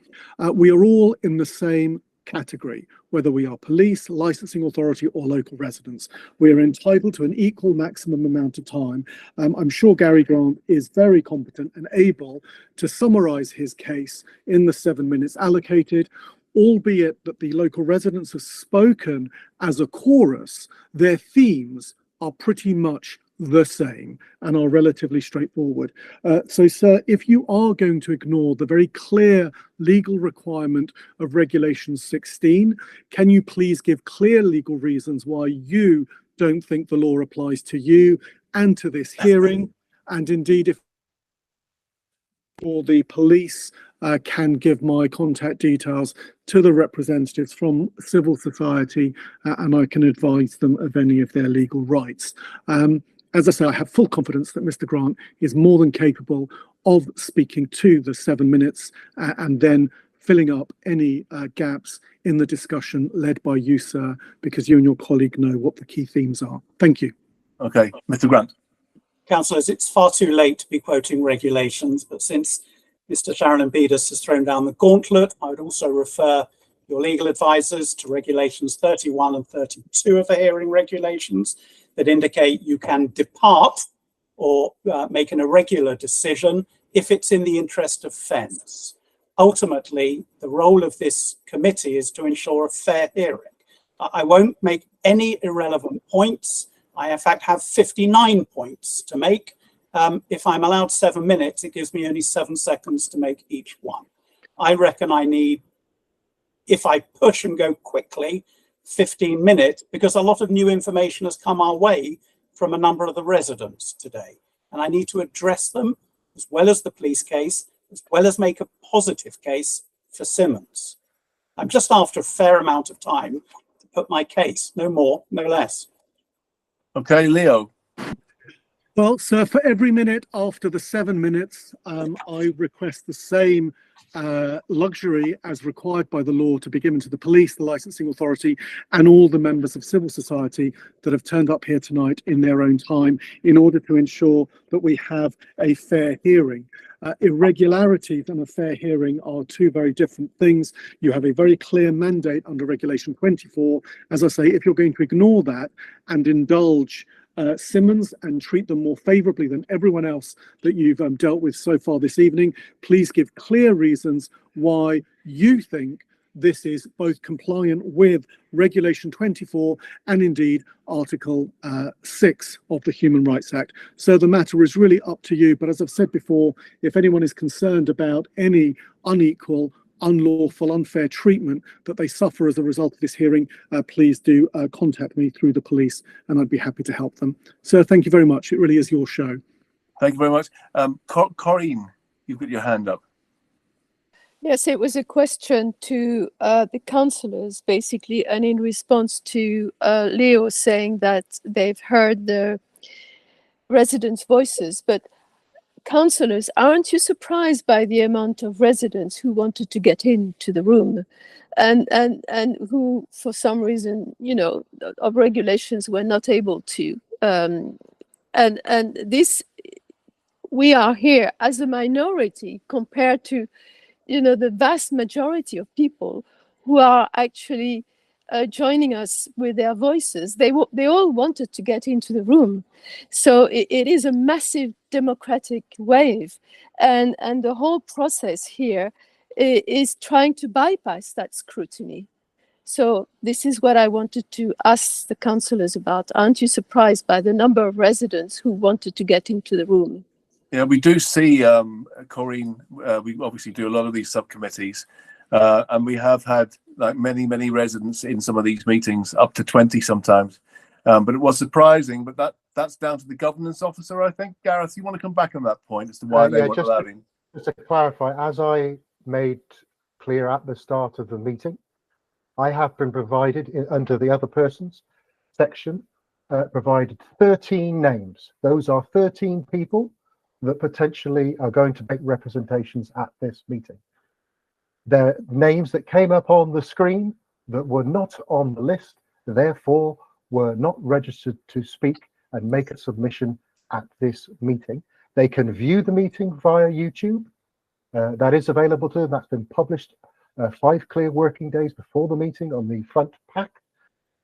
We are all in the same category, whether we are police, licensing authority, or local residents. We are entitled to an equal maximum amount of time. I'm sure Gary Grant is very competent and able to summarise his case in the 7 minutes allocated, albeit that the local residents have spoken as a chorus. Their themes are pretty much the same and are relatively straightforward. So, sir, if you are going to ignore the very clear legal requirement of Regulation 16, can you please give clear legal reasons why you don't think the law applies to you and to this hearing? And indeed, if or the police can give my contact details to the representatives from civil society, and I can advise them of any of their legal rights. As I say, I have full confidence that Mr. Grant is more than capable of speaking to the 7 minutes and then filling up any gaps in the discussion led by you, sir, because you and your colleague know what the key themes are. Thank you. Okay, Mr. Grant. Councillors, it's far too late to be quoting regulations, but since Mr. Sharon Embedis has thrown down the gauntlet, I would also refer your legal advisors to regulations 31 and 32 of the hearing regulations that indicate you can depart or make an irregular decision if it's in the interest of fairness. Ultimately, the role of this committee is to ensure a fair hearing. I won't make any irrelevant points. I, in fact, have 59 points to make. If I'm allowed 7 minutes, it gives me only 7 seconds to make each one. I reckon I need, if I push and go quickly, 15 minutes, because a lot of new information has come our way from a number of the residents today. And I need to address them, as well as the police case, as well as make a positive case for Simmons. I'm just after a fair amount of time to put my case, no more, no less. Okay, Leo. Well, sir, for every minute after the 7 minutes, I request the same luxury as required by the law to be given to the police, the licensing authority, and all the members of civil society that have turned up here tonight in their own time in order to ensure that we have a fair hearing. Irregularities and a fair hearing are two very different things. You have a very clear mandate under Regulation 24. As I say, if you're going to ignore that and indulge Simmons and treat them more favourably than everyone else that you've dealt with so far this evening, please give clear reasons why you think this is both compliant with Regulation 24 and indeed Article 6 of the Human Rights Act. So the matter is really up to you. But as I've said before, if anyone is concerned about any unequal, unlawful, unfair treatment that they suffer as a result of this hearing, please do contact me through the police and I'd be happy to help them. So thank you very much. It really is your show. Thank you very much. Corinne, you've got your hand up. Yes, it was a question to the councillors, basically, and in response to Leo saying that they've heard the residents' voices. But councillors, aren't you surprised by the amount of residents who wanted to get into the room and who, for some reason, you know, of regulations were not able to? And this, we are here as a minority compared to, you know, the vast majority of people who are actually joining us with their voices. They all wanted to get into the room. So it is a massive democratic wave. And the whole process here is trying to bypass that scrutiny. So this is what I wanted to ask the councillors about. Aren't you surprised by the number of residents who wanted to get into the room? Yeah, we do see, Corinne, we obviously do a lot of these subcommittees, and we have had like many residents in some of these meetings, up to 20 sometimes. But it was surprising, but that's down to the governance officer, I think. Gareth, you want to come back on that point as to why they weren't allowed in? Just to clarify, as I made clear at the start of the meeting, I have been provided under the other persons section, provided 13 names. Those are 13 people that potentially are going to make representations at this meeting. They're names that came up on the screen that were not on the list, therefore were not registered to speak and make a submission at this meeting. They can view the meeting via YouTube. That is available to them. That's been published 5 clear working days before the meeting on the front pack.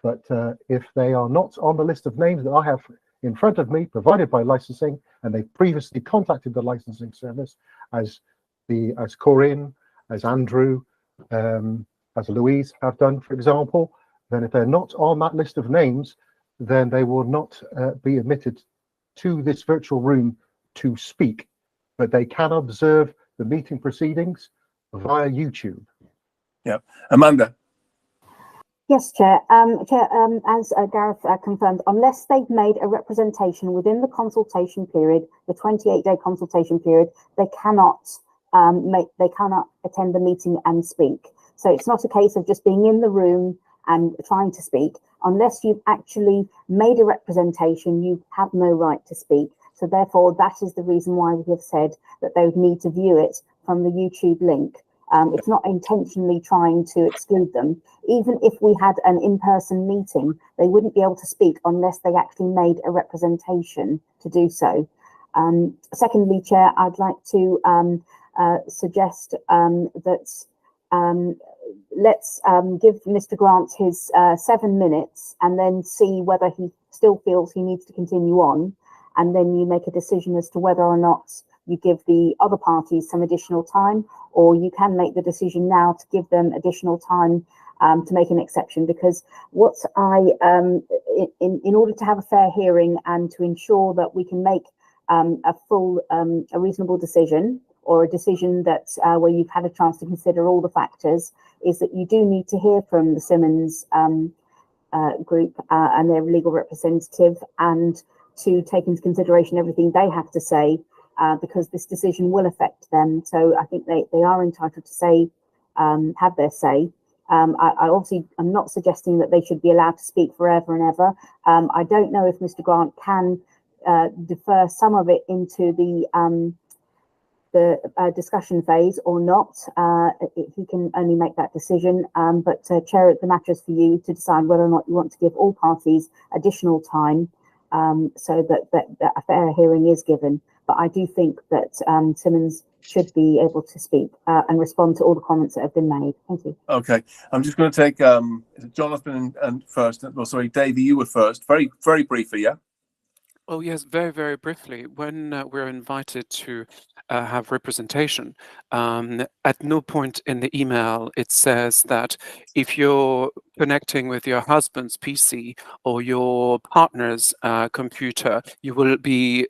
But if they are not on the list of names that I have in front of me, provided by licensing, and they previously contacted the licensing service, as Corinne, as Andrew, as Louise have done, for example, then if they're not on that list of names, then they will not be admitted to this virtual room to speak, but they can observe the meeting proceedings via YouTube. Yeah, Amanda. Yes, Chair. As Gareth confirmed, unless they've made a representation within the consultation period, the 28-day consultation period, they cannot attend the meeting and speak. So it's not a case of just being in the room and trying to speak. Unless you've actually made a representation, you have no right to speak. So therefore, that is the reason why we have said that they would need to view it from the YouTube link. It's not intentionally trying to exclude them. Even if we had an in-person meeting, they wouldn't be able to speak unless they actually made a representation to do so. Secondly, Chair, I'd like to suggest that let's give Mr. Grant his 7 minutes and then see whether he still feels he needs to continue on. And then you make a decision as to whether or not you give the other parties some additional time, or you can make the decision now to give them additional time to make an exception. Because what in order to have a fair hearing and to ensure that we can make a reasonable decision, or a decision that where you've had a chance to consider all the factors, is that you do need to hear from the Simmons group and their legal representative, and to take into consideration everything they have to say, because this decision will affect them. So I think they are entitled to say, have their say. I obviously am not suggesting that they should be allowed to speak forever and ever. I don't know if Mr. Grant can defer some of it into the discussion phase or not. He can only make that decision, but Chair, the matter is for you to decide whether or not you want to give all parties additional time, so that a fair hearing is given. But I do think that Simmons should be able to speak and respond to all the comments that have been made. Thank you. Okay, I'm just going to take Jonathan and first. Oh, sorry, Davey, you were first. Very, very briefly, yeah. Oh yes, very, very briefly. When we're invited to have representation, at no point in the email it says that if you're connecting with your husband's PC or your partner's computer, you won't be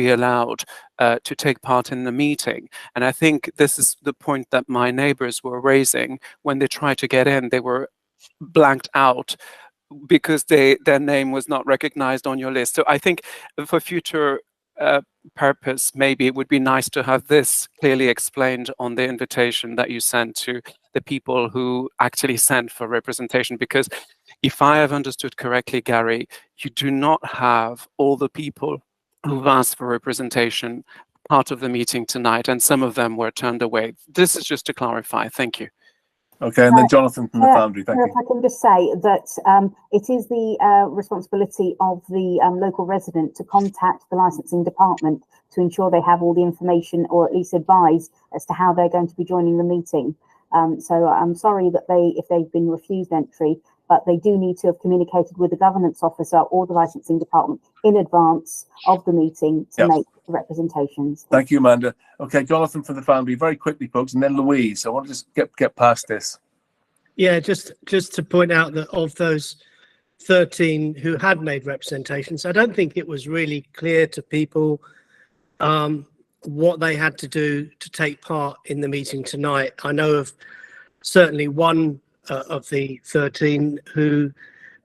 allowed to take part in the meeting. And I think this is the point that my neighbors were raising. When they tried to get in, they were blanked out because their name was not recognized on your list. So I think for future purpose, maybe it would be nice to have this clearly explained on the invitation that you sent to the people who actually sent for representation. Because if I have understood correctly, Gary, you do not have all the people who've asked for representation part of the meeting tonight, and some of them were turned away. This is just to clarify. Thank you. Okay, and then Jonathan from the Foundry. Thank you. If I can just say that it is the responsibility of the local resident to contact the licensing department to ensure they have all the information, or at least advise as to how they're going to be joining the meeting. So I'm sorry that if they've been refused entry, but they do need to have communicated with the governance officer or the licensing department in advance of the meeting to make representations. Thank you, Amanda. Okay, Jonathan from the Foundry, very quickly, folks, and then Louise. I want to just get past this. Yeah, just to point out that of those 13 who had made representations, I don't think it was really clear to people what they had to do to take part in the meeting tonight. I know of certainly one of the 13 who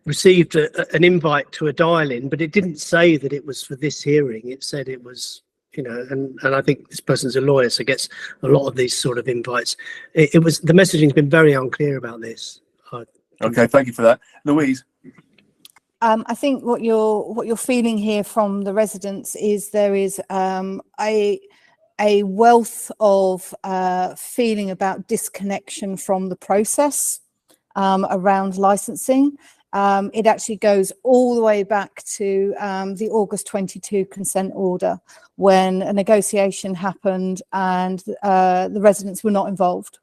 received an invite to a dial-in, but it didn't say that it was for this hearing. It said it was, you know, and I think this person's a lawyer, so gets a lot of these sort of invites. It was, the messaging's been very unclear about this. Okay, thank you for that. Louise. I think what you're feeling here from the residents is there is a wealth of feeling about disconnection from the process around licensing. It actually goes all the way back to the August 22 consent order, when a negotiation happened and the residents were not involved,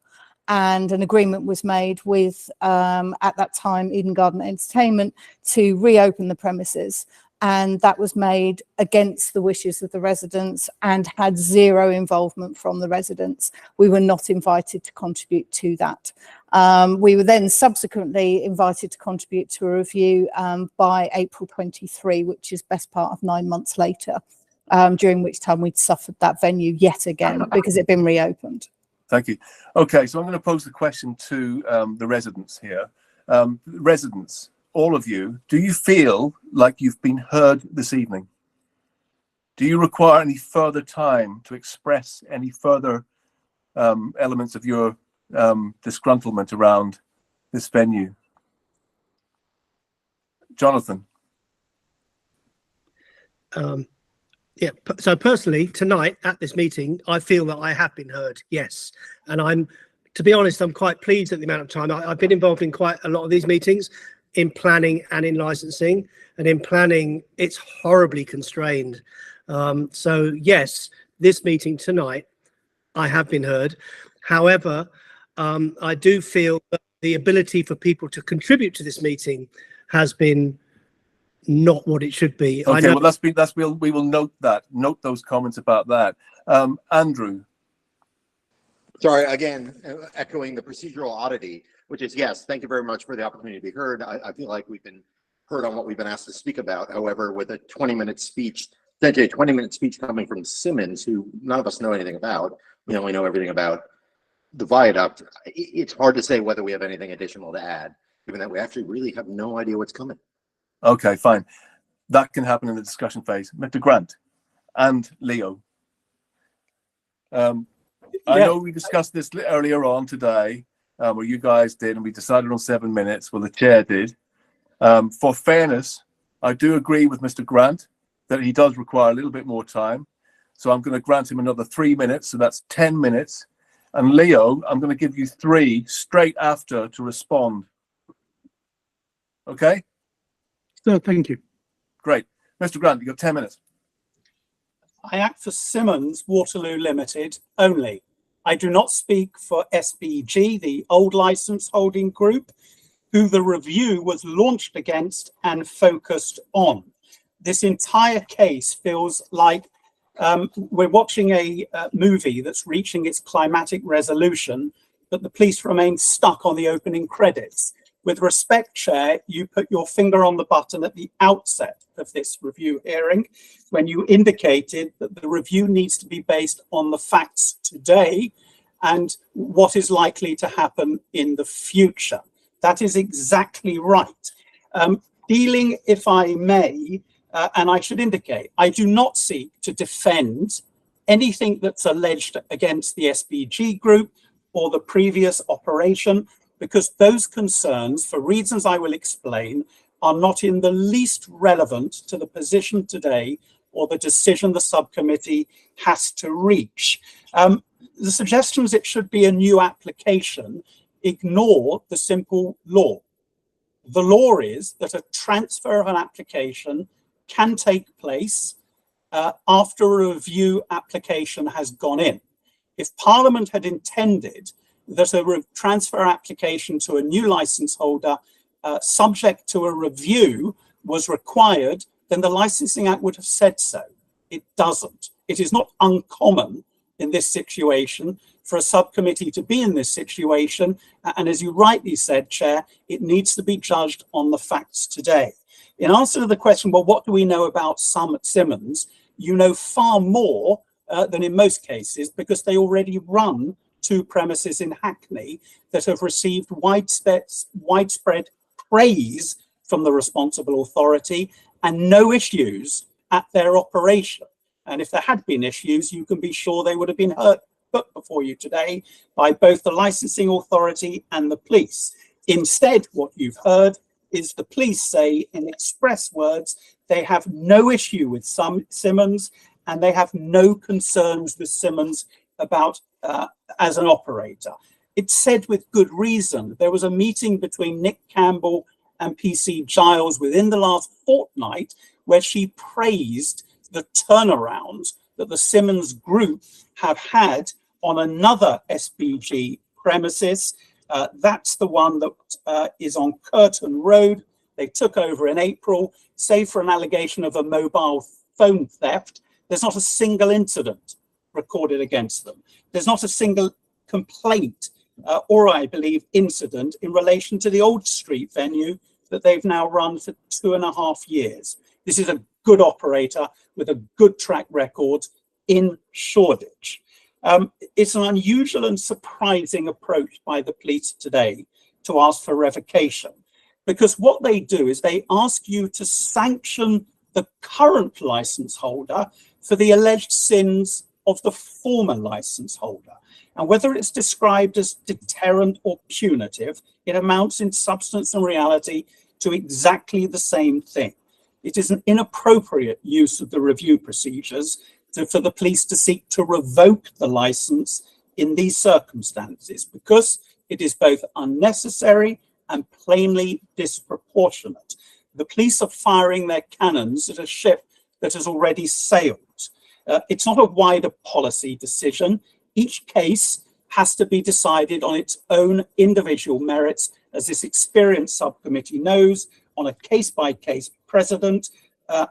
and an agreement was made with, at that time, Eden Garden Entertainment to reopen the premises. And that was made against the wishes of the residents and had zero involvement from the residents. We were not invited to contribute to that. We were then subsequently invited to contribute to a review by April 23, which is best part of 9 months later, during which time we'd suffered that venue yet again because it'd been reopened. Thank you. Okay, so I'm going to pose the question to the residents here. residents, all of you, do you feel like you've been heard this evening? Do you require any further time to express any further elements of your disgruntlement around this venue? Jonathan? Yeah, so personally, tonight at this meeting, I feel that I have been heard, yes. And to be honest, I'm quite pleased at the amount of time. I've been involved in quite a lot of these meetings, in planning and in licensing. And in planning, it's horribly constrained. So yes, this meeting tonight, I have been heard. However, I do feel that the ability for people to contribute to this meeting has been not what it should be. Okay, well, we will note those comments about that. Andrew. Sorry, again, echoing the procedural oddity, which is, yes, thank you very much for the opportunity to be heard. I feel like we've been heard on what we've been asked to speak about. However, with a 20-minute speech, essentially a 20-minute speech coming from Simmons, who none of us know anything about, we only know everything about the viaduct, it's hard to say whether we have anything additional to add, given that we actually really have no idea what's coming. Okay, fine. That can happen in the discussion phase. Mr. Grant and Leo. I know we discussed this earlier on today, where you guys did, and we decided on 7 minutes. Well, the chair did. For fairness, I do agree with Mr. Grant that he does require a little bit more time. So I'm going to grant him another 3 minutes. So that's 10 minutes. And Leo, I'm going to give you 3 straight after to respond. Okay? So thank you. Great. Mr. Grant, you've got 10 minutes. I act for Simmons Waterloo Limited only. I do not speak for SBG, the old license holding group, who the review was launched against and focused on. This entire case feels like we're watching a movie that's reaching its climatic resolution, but the police remain stuck on the opening credits. With respect, Chair, you put your finger on the button at the outset of this review hearing when you indicated that the review needs to be based on the facts today and what is likely to happen in the future. That is exactly right. Dealing, if I may, and I should indicate, I do not seek to defend anything that's alleged against the SBG group or the previous operation, because those concerns, for reasons I will explain, are not in the least relevant to the position today or the decision the subcommittee has to reach. The suggestions it should be a new application ignore the simple law. The law is that a transfer of an application can take place after a review application has gone in. If Parliament had intended that a transfer application to a new license holder subject to a review was required, then the Licensing Act would have said so. It doesn't. It is not uncommon in this situation for a subcommittee to be in this situation. And as you rightly said, Chair, it needs to be judged on the facts today. In answer to the question, well, what do we know about Simmons? You know far more than in most cases, because they already run 2 premises in Hackney that have received widespread praise from the responsible authority and no issues at their operation. And if there had been issues, you can be sure they would have been put before you today by both the licensing authority and the police. Instead, what you've heard is the police say in express words they have no issue with Simmons and they have no concerns with Simmons about as an operator. It's said with good reason. There was a meeting between Nick Campbell and PC Giles within the last fortnight where she praised the turnaround that the Simmons group have had on another SBG premises. That's the one that is on Curtin Road. They took over in April, save for an allegation of a mobile phone theft. There's not a single incident recorded against them. There's not a single complaint or, I believe, incident in relation to the Old Street venue that they've now run for 2.5 years. This is a good operator with a good track record in Shoreditch. It's an unusual and surprising approach by the police today to ask for revocation. because what they do is they ask you to sanction the current license holder for the alleged sins of the former license holder. And whether it's described as deterrent or punitive, it amounts in substance and reality to exactly the same thing. It is an inappropriate use of the review procedures for the police to seek to revoke the license in these circumstances, because it is both unnecessary and plainly disproportionate. The police are firing their cannons at a ship that has already sailed. It's not a wider policy decision. Each case has to be decided on its own individual merits, as this experienced subcommittee knows, on a case-by-case precedent,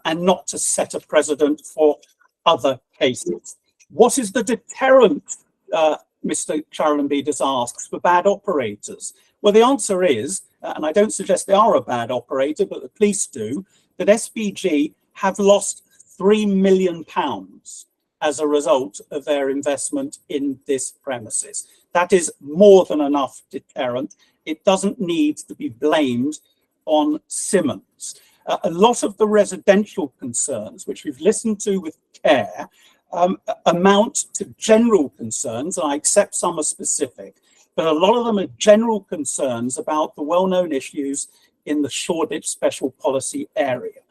and not to set a precedent for other cases. What is the deterrent, Mr. Charalambidis asks, for bad operators? Well, the answer is, and I don't suggest they are a bad operator, but the police do, that SPG have lost £3 million as a result of their investment in this premises. That is more than enough deterrent. It doesn't need to be blamed on Simmons. A lot of the residential concerns, which we've listened to with care, amount to general concerns, and I accept some are specific, but a lot of them are general concerns about the well-known issues in the Shoreditch Special Policy Area.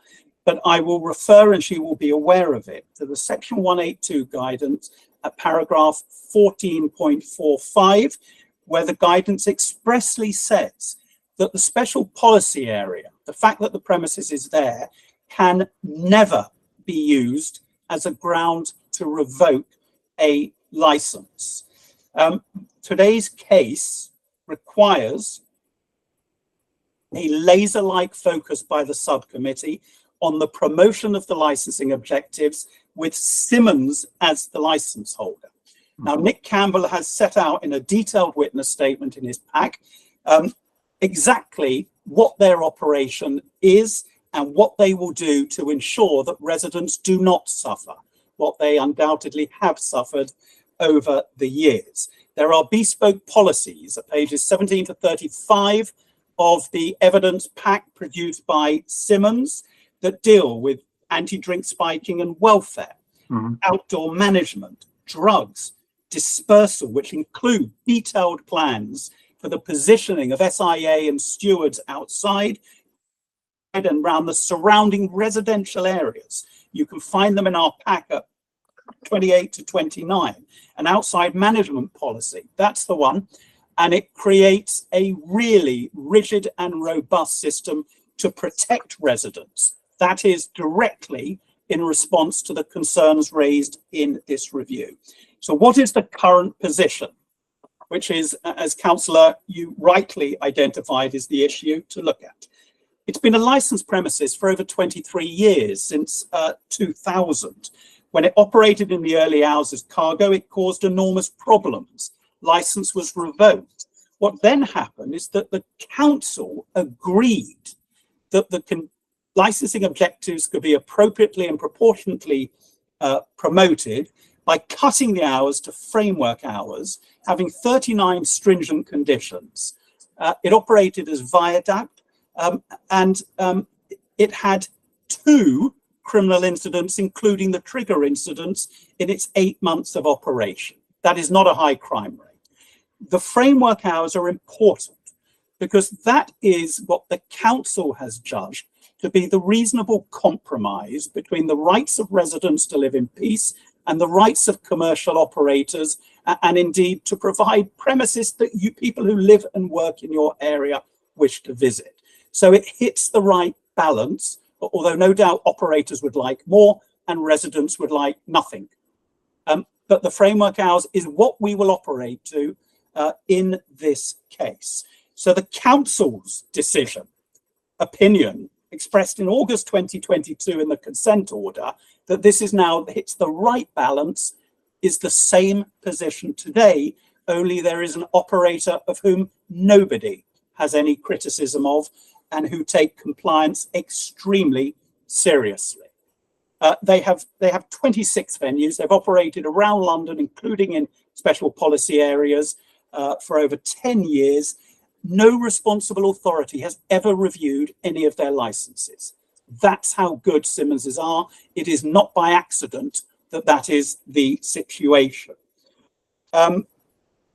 But I will refer, and she will be aware of it, to the Section 182 guidance at paragraph 14.45, where the guidance expressly says that the special policy area, the fact that the premises is there, can never be used as a ground to revoke a license. Today's case requires a laser-like focus by the subcommittee on the promotion of the licensing objectives with Simmons as the license holder. Now, Nick Campbell has set out in a detailed witness statement in his pack exactly what their operation is and what they will do to ensure that residents do not suffer what they undoubtedly have suffered over the years. There are bespoke policies at pages 17 to 35 of the evidence pack produced by Simmons that deal with anti-drink spiking and welfare, outdoor management, drugs, dispersal, which include detailed plans for the positioning of SIA and stewards outside and around the surrounding residential areas. You can find them in our pack at 28 to 29. An outside management policy, that's the one. And it creates a really rigid and robust system to protect residents. That is directly in response to the concerns raised in this review. So what is the current position? Which is, as Councillor, you rightly identified as the issue to look at. It's been a licensed premises for over 23 years, since 2000. When it operated in the early hours as cargo, it caused enormous problems. License was revoked. What then happened is that the council agreed that the licensing objectives could be appropriately and proportionately promoted by cutting the hours to framework hours, having 39 stringent conditions. It operated as viaduct, and it had 2 criminal incidents, including the trigger incidents, in its 8 months of operation. That is not a high crime rate. The framework hours are important because that is what the council has judged to be the reasonable compromise between the rights of residents to live in peace and the rights of commercial operators, and indeed to provide premises that you people who live and work in your area wish to visit. So it hits the right balance, although no doubt operators would like more and residents would like nothing. But the framework hours is what we will operate to in this case. So the council's decision, opinion, expressed in August 2022 in the consent order, that this is now hits the right balance, is the same position today, only there is an operator of whom nobody has any criticism of and who take compliance extremely seriously. They have 26 venues. They've operated around London, including in special policy areas, for over 10 years. no responsible authority has ever reviewed any of their licenses. That's how good Simmons's are. It is not by accident that that is the situation.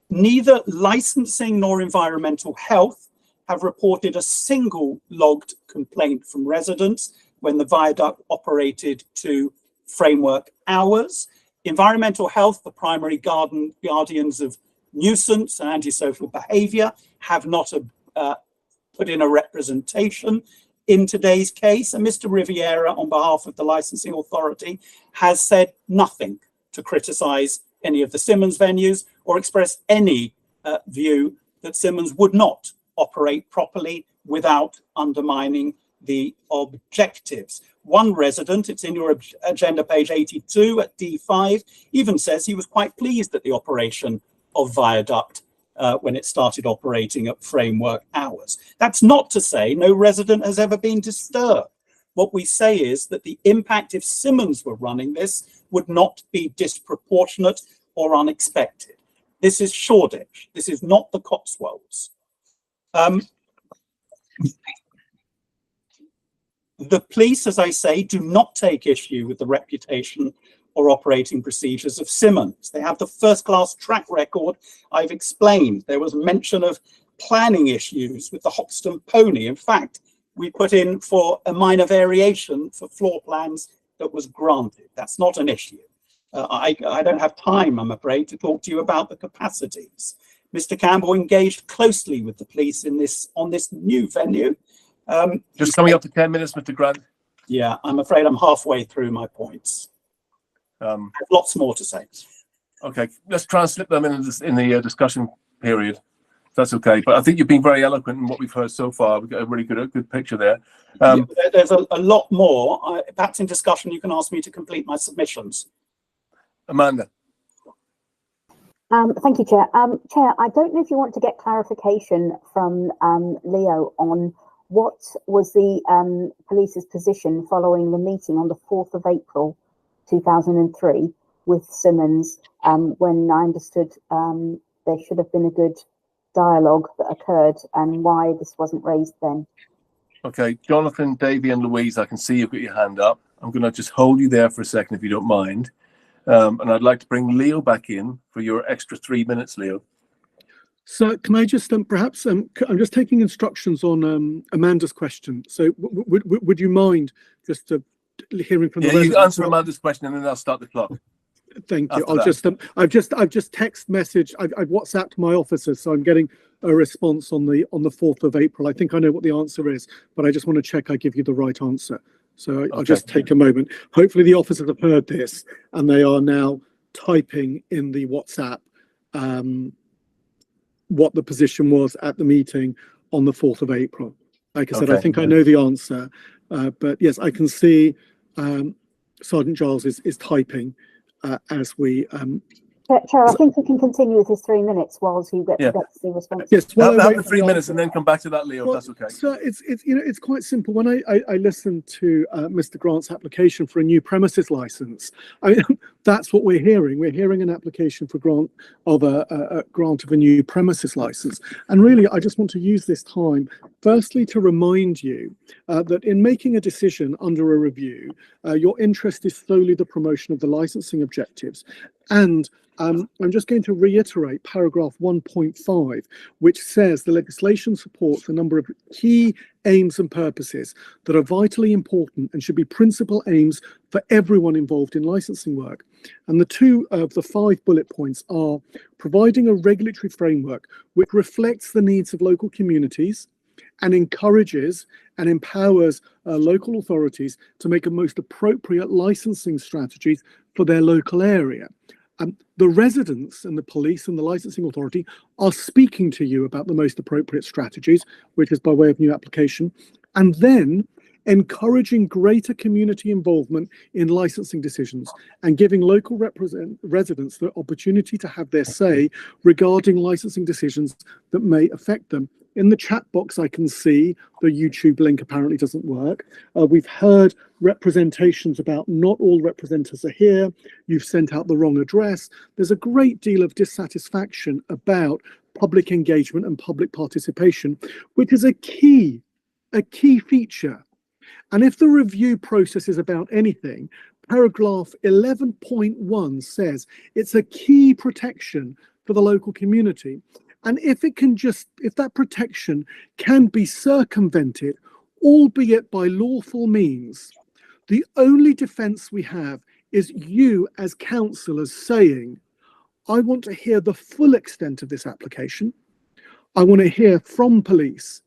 Neither licensing nor environmental health have reported a single logged complaint from residents when the viaduct operated to framework hours. Environmental health, the primary guardians of nuisance and antisocial behaviour, have not put in a representation in today's case. And Mr. Riviera, on behalf of the licensing authority, has said nothing to criticise any of the Simmons venues or express any view that Simmons would not operate properly without undermining the objectives. One resident, it's in your agenda page 82 at D5, even says he was quite pleased at the operation of viaduct when it started operating at framework hours. That's not to say no resident has ever been disturbed. What we say is that the impact if Simmons were running this would not be disproportionate or unexpected. This is Shoreditch. This is not the Cotswolds. The police, as I say, do not take issue with the reputation or operating procedures of Simmons. They have the first-class track record I've explained. There was mention of planning issues with the Hoxton Pony. In fact, we put in for a minor variation for floor plans that was granted. That's not an issue. I don't have time, I'm afraid, to talk to you about the capacities. Mr. Campbell engaged closely with the police in on this new venue. Just coming up to 10 minutes, Mr. Grant. Yeah, I'm afraid I'm halfway through my points. I have lots more to say. Okay, let's try and slip them in the discussion period. If that's okay. But I think you've been very eloquent in what we've heard so far. We've got a really good picture there. There's a lot more. Perhaps in discussion you can ask me to complete my submissions. Amanda. Thank you, Chair. Chair, I don't know if you want to get clarification from Leo on what was the police's position following the meeting on the 4th of April 2003 with Simmons, when I understood there should have been a good dialogue that occurred and why this wasn't raised then. Okay, Jonathan, Davey and Louise, I can see you've got your hand up. I'm going to just hold you there for a second if you don't mind. And I'd like to bring Leo back in for your extra 3 minutes, Leo. So can I just perhaps I'm just taking instructions on Amanda's question. So would you mind just hearing from the you resident? answer Amanda's question and then I'll start the clock. Thank you. I've just text message. I've WhatsApped my officers, so I'm getting a response on the 4th of April. I think I know what the answer is, but I just want to check I give you the right answer. So I'll just take a moment. Hopefully the officers have heard this and they are now typing in the WhatsApp what the position was at the meeting on the 4th of April. Like I said, I think I know the answer, but yes, I can see Sergeant Giles is typing as we. Chair, I think we can continue with his 3 minutes whilst you get the response. Yes, have the 3 minutes and then come back to that, Leo. If that's okay. So it's quite simple. When I listened to Mr. Grant's application for a new premises license, that's what we're hearing. We're hearing an application for grant of a new premises license. And really, I just want to use this time, firstly, to remind you that in making a decision under a review, your interest is solely the promotion of the licensing objectives. And I'm just going to reiterate paragraph 1.5, which says the legislation supports a number of key aims and purposes that are vitally important and should be principal aims for everyone involved in licensing work. And the two of the 5 bullet points are providing a regulatory framework which reflects the needs of local communities and encourages and empowers local authorities to make a most appropriate licensing strategies for their local area. The residents and the police and the licensing authority are speaking to you about the most appropriate strategies, which is by way of new application, and then encouraging greater community involvement in licensing decisions and giving local residents the opportunity to have their say regarding licensing decisions that may affect them. In the chat box, I can see the YouTube link apparently doesn't work. We've heard representations about not all representatives are here. You've sent out the wrong address. There's a great deal of dissatisfaction about public engagement and public participation, which is a key feature. And if the review process is about anything, paragraph 11.1 says it's a key protection for the local community. And if that protection can be circumvented, albeit by lawful means, the only defense we have is you as councillors saying, I want to hear the full extent of this application. I want to hear from police,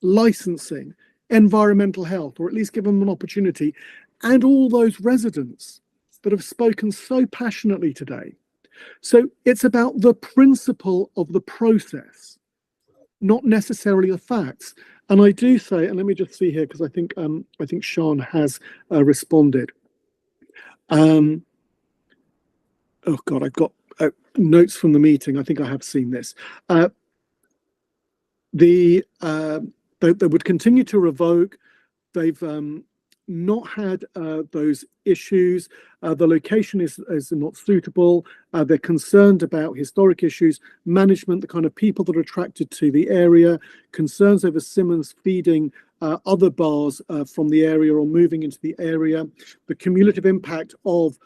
licensing, environmental health, or at least give them an opportunity, and all those residents that have spoken so passionately today. So it's about the principle of the process, not necessarily the facts. And I do say, and let me just see here, because I think Sean has responded. Oh God, I've got notes from the meeting. I think I have seen this. They would continue to revoke. They've not had those issues. The location is not suitable. They're concerned about historic issues, management, the kind of people that are attracted to the area, concerns over Simmons feeding other bars from the area or moving into the area, the cumulative impact of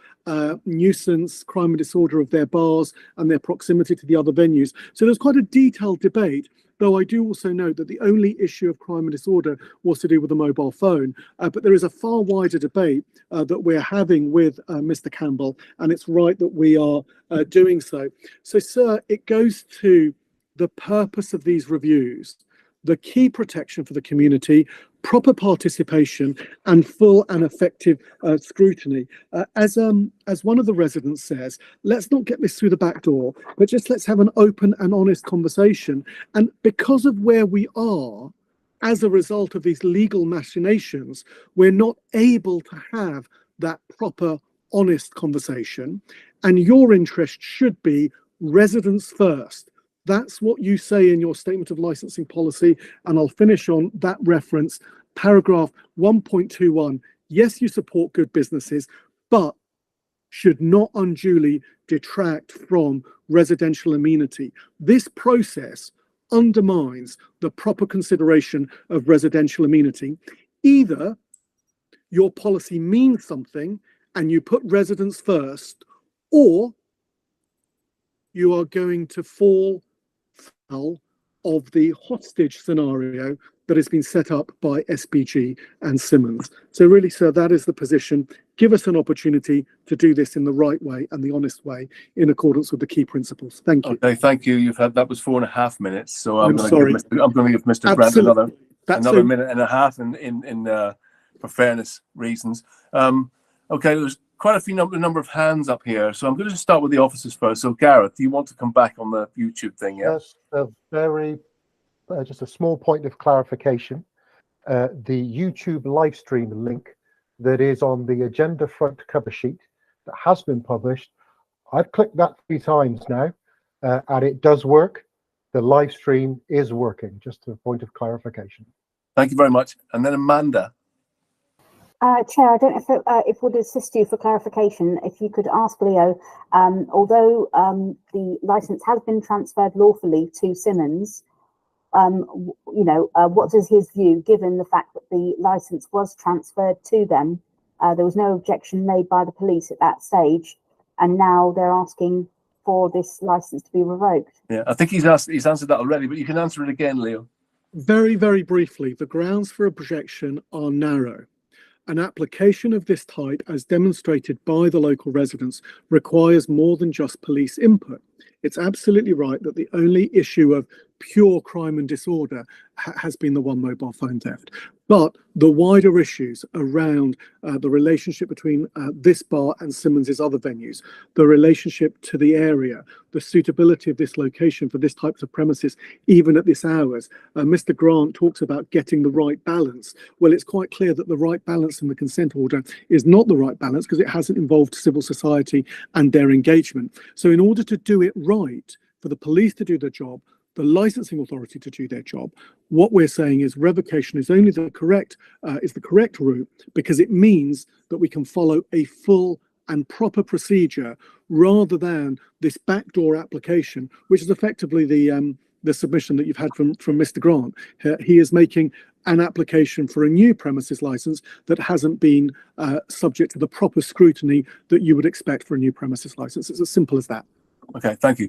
nuisance, crime and disorder of their bars and their proximity to the other venues. So there's quite a detailed debate, though I do also note that the only issue of crime and disorder was to do with the mobile phone. But there is a far wider debate that we're having with Mr. Campbell, and it's right that we are doing so. So, sir, it goes to the purpose of these reviews, the key protection for the community, proper participation, and full and effective scrutiny. As one of the residents says, let's not get this through the back door, but just let's have an open and honest conversation. And because of where we are, as a result of these legal machinations, we're not able to have that proper, honest conversation. And your interest should be residents first. That's what you say in your statement of licensing policy. And I'll finish on that reference, paragraph 1.21. Yes, you support good businesses, but should not unduly detract from residential amenity. This process undermines the proper consideration of residential amenity. Either your policy means something and you put residents first, or you are going to fall foul of the hostage scenario that has been set up by SBG and Simmons. So really, sir, that is the position. Give us an opportunity to do this in the right way and the honest way in accordance with the key principles. Thank you. Okay, thank you. That was 4.5 minutes. So I'm going sorry. to give Mr. Grant another minute and a half for fairness reasons. Okay, there's quite a few number of hands up here. So I'm going to just start with the officers first. So Gareth, do you want to come back on the YouTube thing? Yeah? Yes, just a small point of clarification. The YouTube live stream link that is on the agenda front cover sheet that has been published, I've clicked that 3 times now, and it does work. The live stream is working, just a point of clarification. Thank you very much. And then Amanda. Chair, I don't know if it would assist you for clarification, if you could ask Leo, although the licence has been transferred lawfully to Simmons, what is his view, given the fact that the licence was transferred to them? There was no objection made by the police at that stage, and now they're asking for this licence to be revoked. Yeah, I think he's answered that already, but you can answer it again, Leo. Very, very briefly, the grounds for objection are narrow. An application of this type, as demonstrated by the local residents, requires more than just police input. It's absolutely right that the only issue of pure crime and disorder has been the one mobile phone theft. But the wider issues around the relationship between this bar and Simmons's other venues, the relationship to the area, the suitability of this location for this types of premises, even at this hours. Mr. Grant talks about getting the right balance. Well, it's quite clear that the right balance in the consent order is not the right balance because it hasn't involved civil society and their engagement. So in order to do it right, for the police to do their job, the licensing authority to do their job, what we're saying is revocation is only the correct route, because it means that we can follow a full and proper procedure rather than this backdoor application, which is effectively the the submission that you've had from Mr. Grant. He is making an application for a new premises license that hasn't been subject to the proper scrutiny that you would expect for a new premises license. It's as simple as that. Okay, thank you.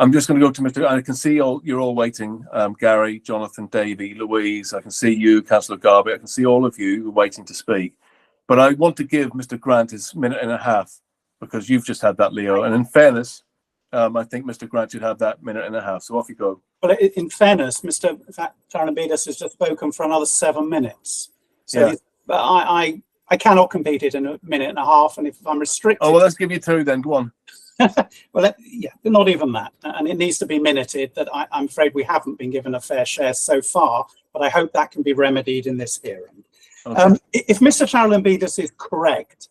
I'm just going to go to Mr. I can see you're all waiting. Gary, Jonathan, Davey, Louise. I can see you, Councillor Garby. I can see all of you who are waiting to speak. But I want to give Mr. Grant his minute and a half because you've just had that, Leo. And in fairness, I think Mr. Grant should have that minute and a half. So off you go. Well, in fairness, Mr. Charalambidis has just spoken for another 7 minutes. So yeah. I cannot compete it in a minute and a half. And if I'm restricted... Oh, well, let's give you 2 then. Go on. Well, yeah, not even that. And it needs to be minuted that I'm afraid we haven't been given a fair share so far, but I hope that can be remedied in this hearing. Okay. If Mr. Charalambidis is correct,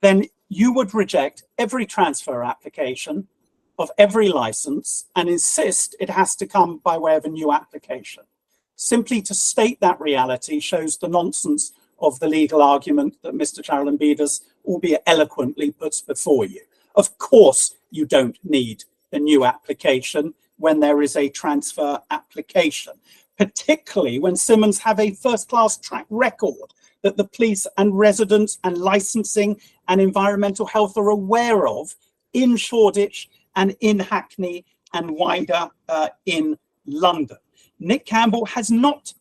then you would reject every transfer application of every license and insist it has to come by way of a new application. Simply to state that reality shows the nonsense of the legal argument that Mr. Charalambidis, albeit eloquently, puts before you. Of course, you don't need a new application when there is a transfer application, particularly when Simmons have a first-class track record that the police and residents and licensing and environmental health are aware of in Shoreditch and in Hackney and wider in London. Nick Campbell has not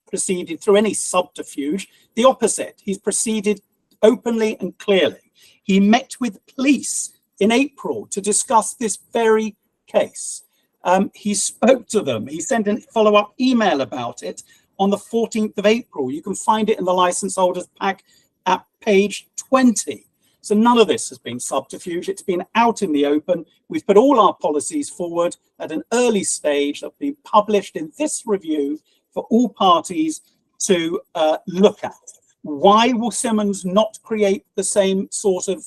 proceeded through any subterfuge. The opposite, he's proceeded openly and clearly. He met with police in April to discuss this very case. He spoke to them. He sent a follow-up email about it on the 14th of April. You can find it in the license holders pack at page 20. So none of this has been subterfuge. It's been out in the open. We've put all our policies forward at an early stage that will be published in this review for all parties to look at. Why will Simmons not create the same sort of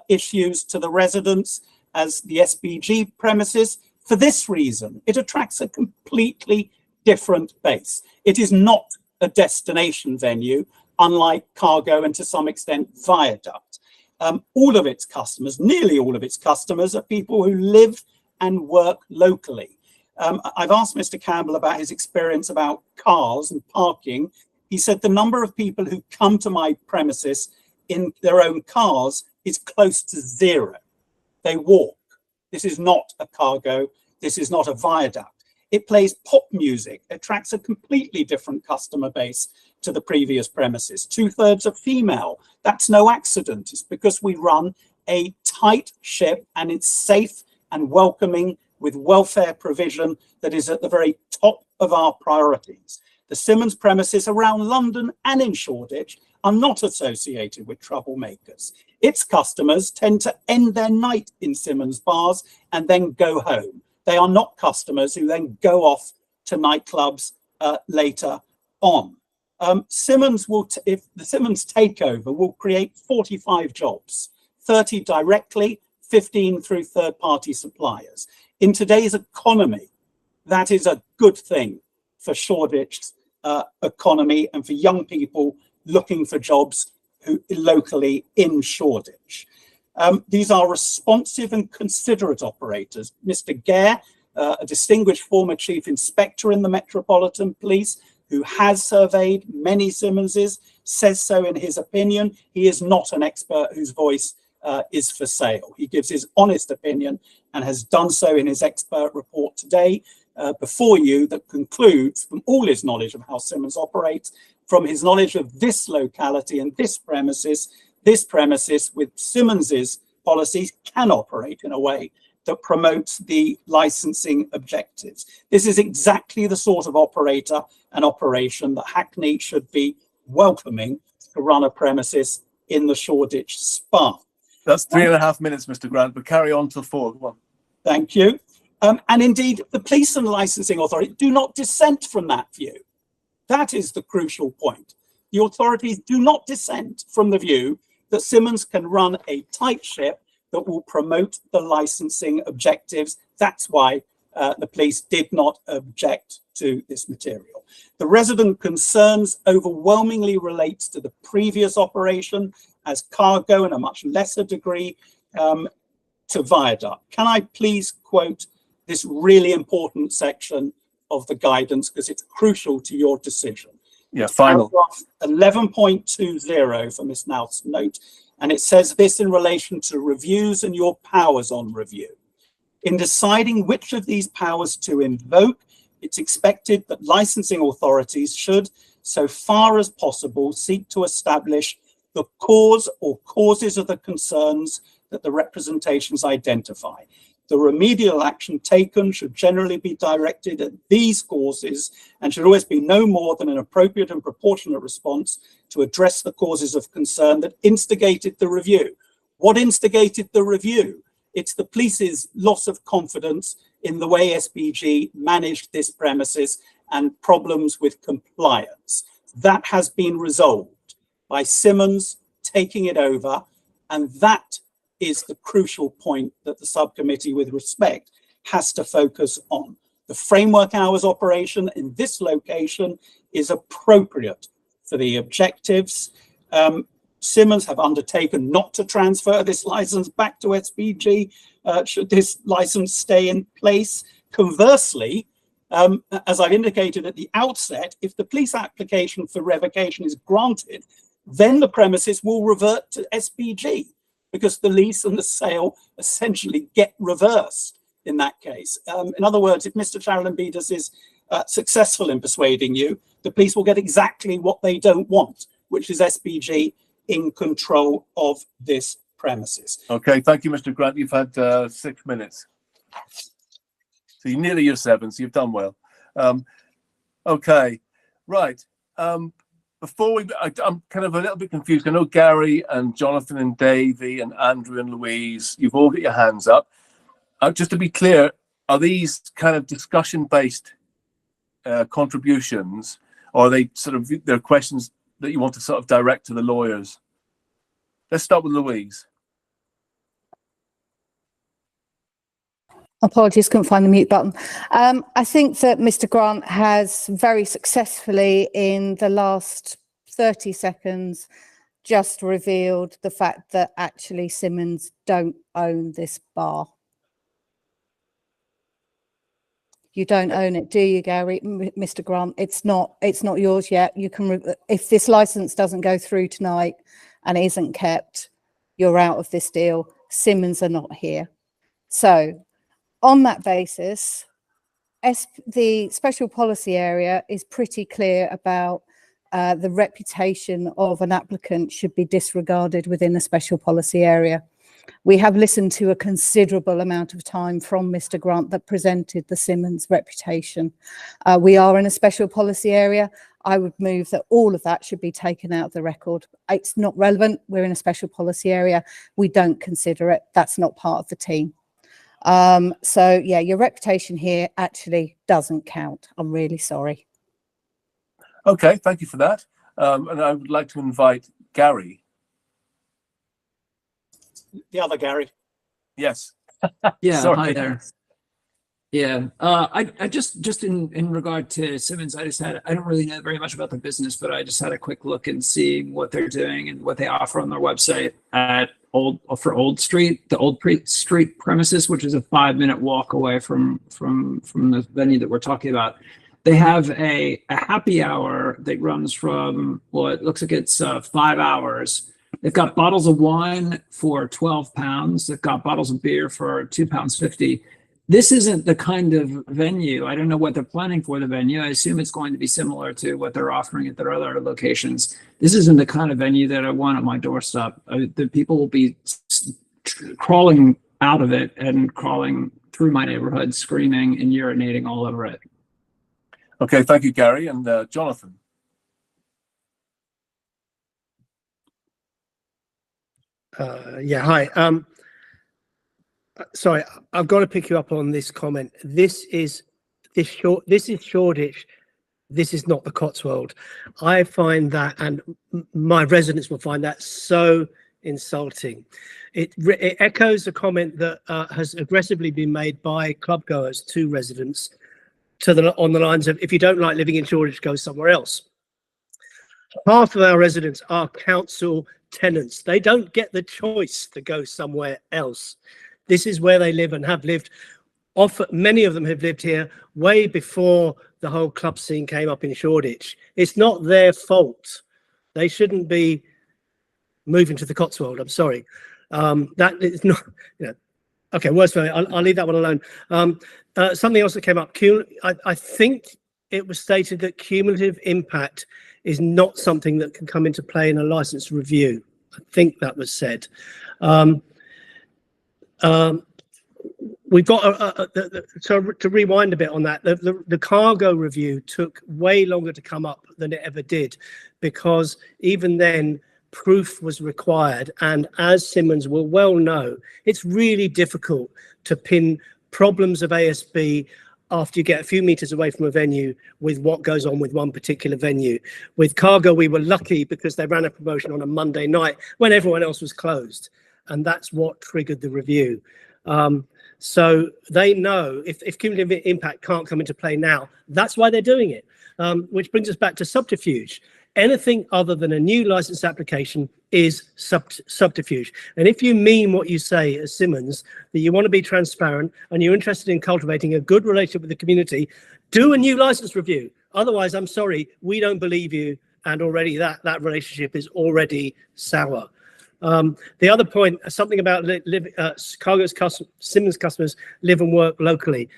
issues to the residents as the SBG premises? For this reason, it attracts a completely different base. It is not a destination venue, unlike Cargo and to some extent Viaduct. All of its customers, nearly all of its customers, are people who live and work locally. I've asked Mr. Campbell about his experience about cars and parking. He said the number of people who come to my premises in their own cars is close to 0. They walk. This is not a Cargo. This is not a Viaduct. It plays pop music, attracts a completely different customer base to the previous premises. 2/3 are female. That's no accident. It's because we run a tight ship and it's safe and welcoming with welfare provision that is at the very top of our priorities. The Simmons premises around London and in Shoreditch are not associated with troublemakers. Its customers tend to end their night in Simmons bars and then go home. They are not customers who then go off to nightclubs later on. Simmons will, if the Simmons takeover will create 45 jobs, 30 directly, 15 through third-party suppliers. In today's economy, that is a good thing for Shoreditch's economy and for young people looking for jobs locally in Shoreditch. These are responsive and considerate operators. Mr. Gare, a distinguished former chief inspector in the Metropolitan Police, who has surveyed many Simmonses, says so in his opinion. He is not an expert whose voice is for sale. He gives his honest opinion and has done so in his expert report today before you, that concludes from all his knowledge of how Simmons operates, from his knowledge of this locality and this premises with Simmons's policies can operate in a way that promotes the licensing objectives. This is exactly the sort of operator and operation that Hackney should be welcoming to run a premises in the Shoreditch Spa. That's 3.5 minutes, Mr. Grant, but carry on till 4. Go on. Thank you. And indeed, the Police and Licensing Authority do not dissent from that view. That is the crucial point. The authorities do not dissent from the view that Simmons can run a tight ship that will promote the licensing objectives. That's why the police did not object to this material. The resident concerns overwhelmingly relates to the previous operation as Cargo and a much lesser degree to Viaduct. Can I please quote this really important section of the guidance because it's crucial to your decision. Yeah, final. Paragraph 11.20 for Ms. Now's note, and it says this in relation to reviews and your powers on review. In deciding which of these powers to invoke, it's expected that licensing authorities should, so far as possible, seek to establish the cause or causes of the concerns that the representations identify. The remedial action taken should generally be directed at these causes and should always be no more than an appropriate and proportionate response to address the causes of concern that instigated the review. What instigated the review? It's the police's loss of confidence in the way SPG managed this premises and problems with compliance. That has been resolved by Simmons taking it over, and that is the crucial point that the subcommittee, with respect, has to focus on. The framework hours operation in this location is appropriate for the objectives. Simmons have undertaken not to transfer this license back to SPG should this license stay in place. Conversely, as I've indicated at the outset, if the police application for revocation is granted, then the premises will revert to SPG because the lease and the sale essentially get reversed in that case. In other words, if Mr. Charalambidis is successful in persuading you, the police will get exactly what they don't want, which is SPG in control of this premises. Okay, thank you, Mr. Grant. You've had 6 minutes. So you're nearly your 7, so you've done well. Okay, right. Before I'm kind of a little bit confused. I know Gary and Jonathan and Davey and Andrew and Louise, you've all got your hands up. Just to be clear, are these kind of discussion-based contributions, or are they sort of they're questions that you want to sort of direct to the lawyers? Let's start with Louise. Apologies, couldn't find the mute button. I think that Mr. Grant has very successfully, in the last 30 seconds, just revealed the fact that actually Simmons don't own this bar. You don't own it, do you, Gary? Mr. Grant, it's not yours yet. You can, if this license doesn't go through tonight and isn't kept, you're out of this deal. Simmons are not here. So on that basis, the special policy area is pretty clear about the reputation of an applicant should be disregarded within the special policy area. We have listened to a considerable amount of time from Mr. Grant that presented the Simmons reputation. We are in a special policy area. I would move that all of that should be taken out of the record. It's not relevant. We're in a special policy area. We don't consider it. That's not part of the team. So yeah, your reputation here actually doesn't count. I'm really sorry. Okay, thank you for that. And I would like to invite Gary. The other Gary. Yes. Yeah, Sorry. hi there. Yeah, I just in regard to Simmons, I don't really know very much about the business, but I just had a quick look and see what they're doing and what they offer on their website at Old Street, the Old Street premises, which is a 5-minute walk away from the venue that we're talking about. They have a happy hour that runs from, well, it looks like it's 5 hours. They've got bottles of wine for £12. They've got bottles of beer for £2.50. This isn't the kind of venue. I don't know what they're planning for the venue. I assume it's going to be similar to what they're offering at their other locations. This isn't the kind of venue that I want at my doorstep. The people will be crawling out of it and crawling through my neighborhood, screaming and urinating all over it. Okay, thank you, Gary. And Jonathan. Yeah, hi. Sorry, I've got to pick you up on this comment. This is Shoreditch. This is not the Cotswold. I find that, and my residents will find that so insulting. It echoes a comment that has aggressively been made by clubgoers to residents, on the lines of, if you don't like living in Shoreditch, go somewhere else. Half of our residents are council tenants. They don't get the choice to go somewhere else. This is where they live and have lived Many of them have lived here way before the whole club scene came up in Shoreditch. It's not their fault. They shouldn't be moving to the Cotswold. I'm sorry. That is not, you know. Okay, words for me. I'll leave that one alone. Something else that came up. I think it was stated that cumulative impact is not something that can come into play in a license review. I think that was said. We've got to rewind a bit on that. The cargo review took way longer to come up than it ever did, because even then proof was required, and as Simmons will well know, it's really difficult to pin problems of ASB after you get a few meters away from a venue with what goes on with one particular venue. With cargo, we were lucky because they ran a promotion on a Monday night when everyone else was closed, and that's what triggered the review. So they know if cumulative impact can't come into play now, that's why they're doing it. Which brings us back to subterfuge. Anything other than a new license application is subterfuge. And if you mean what you say as Simmons, that you want to be transparent and you're interested in cultivating a good relationship with the community, do a new license review. Otherwise, I'm sorry, we don't believe you, and already that relationship is already sour. The other point, something about Simmons customers live and work locally.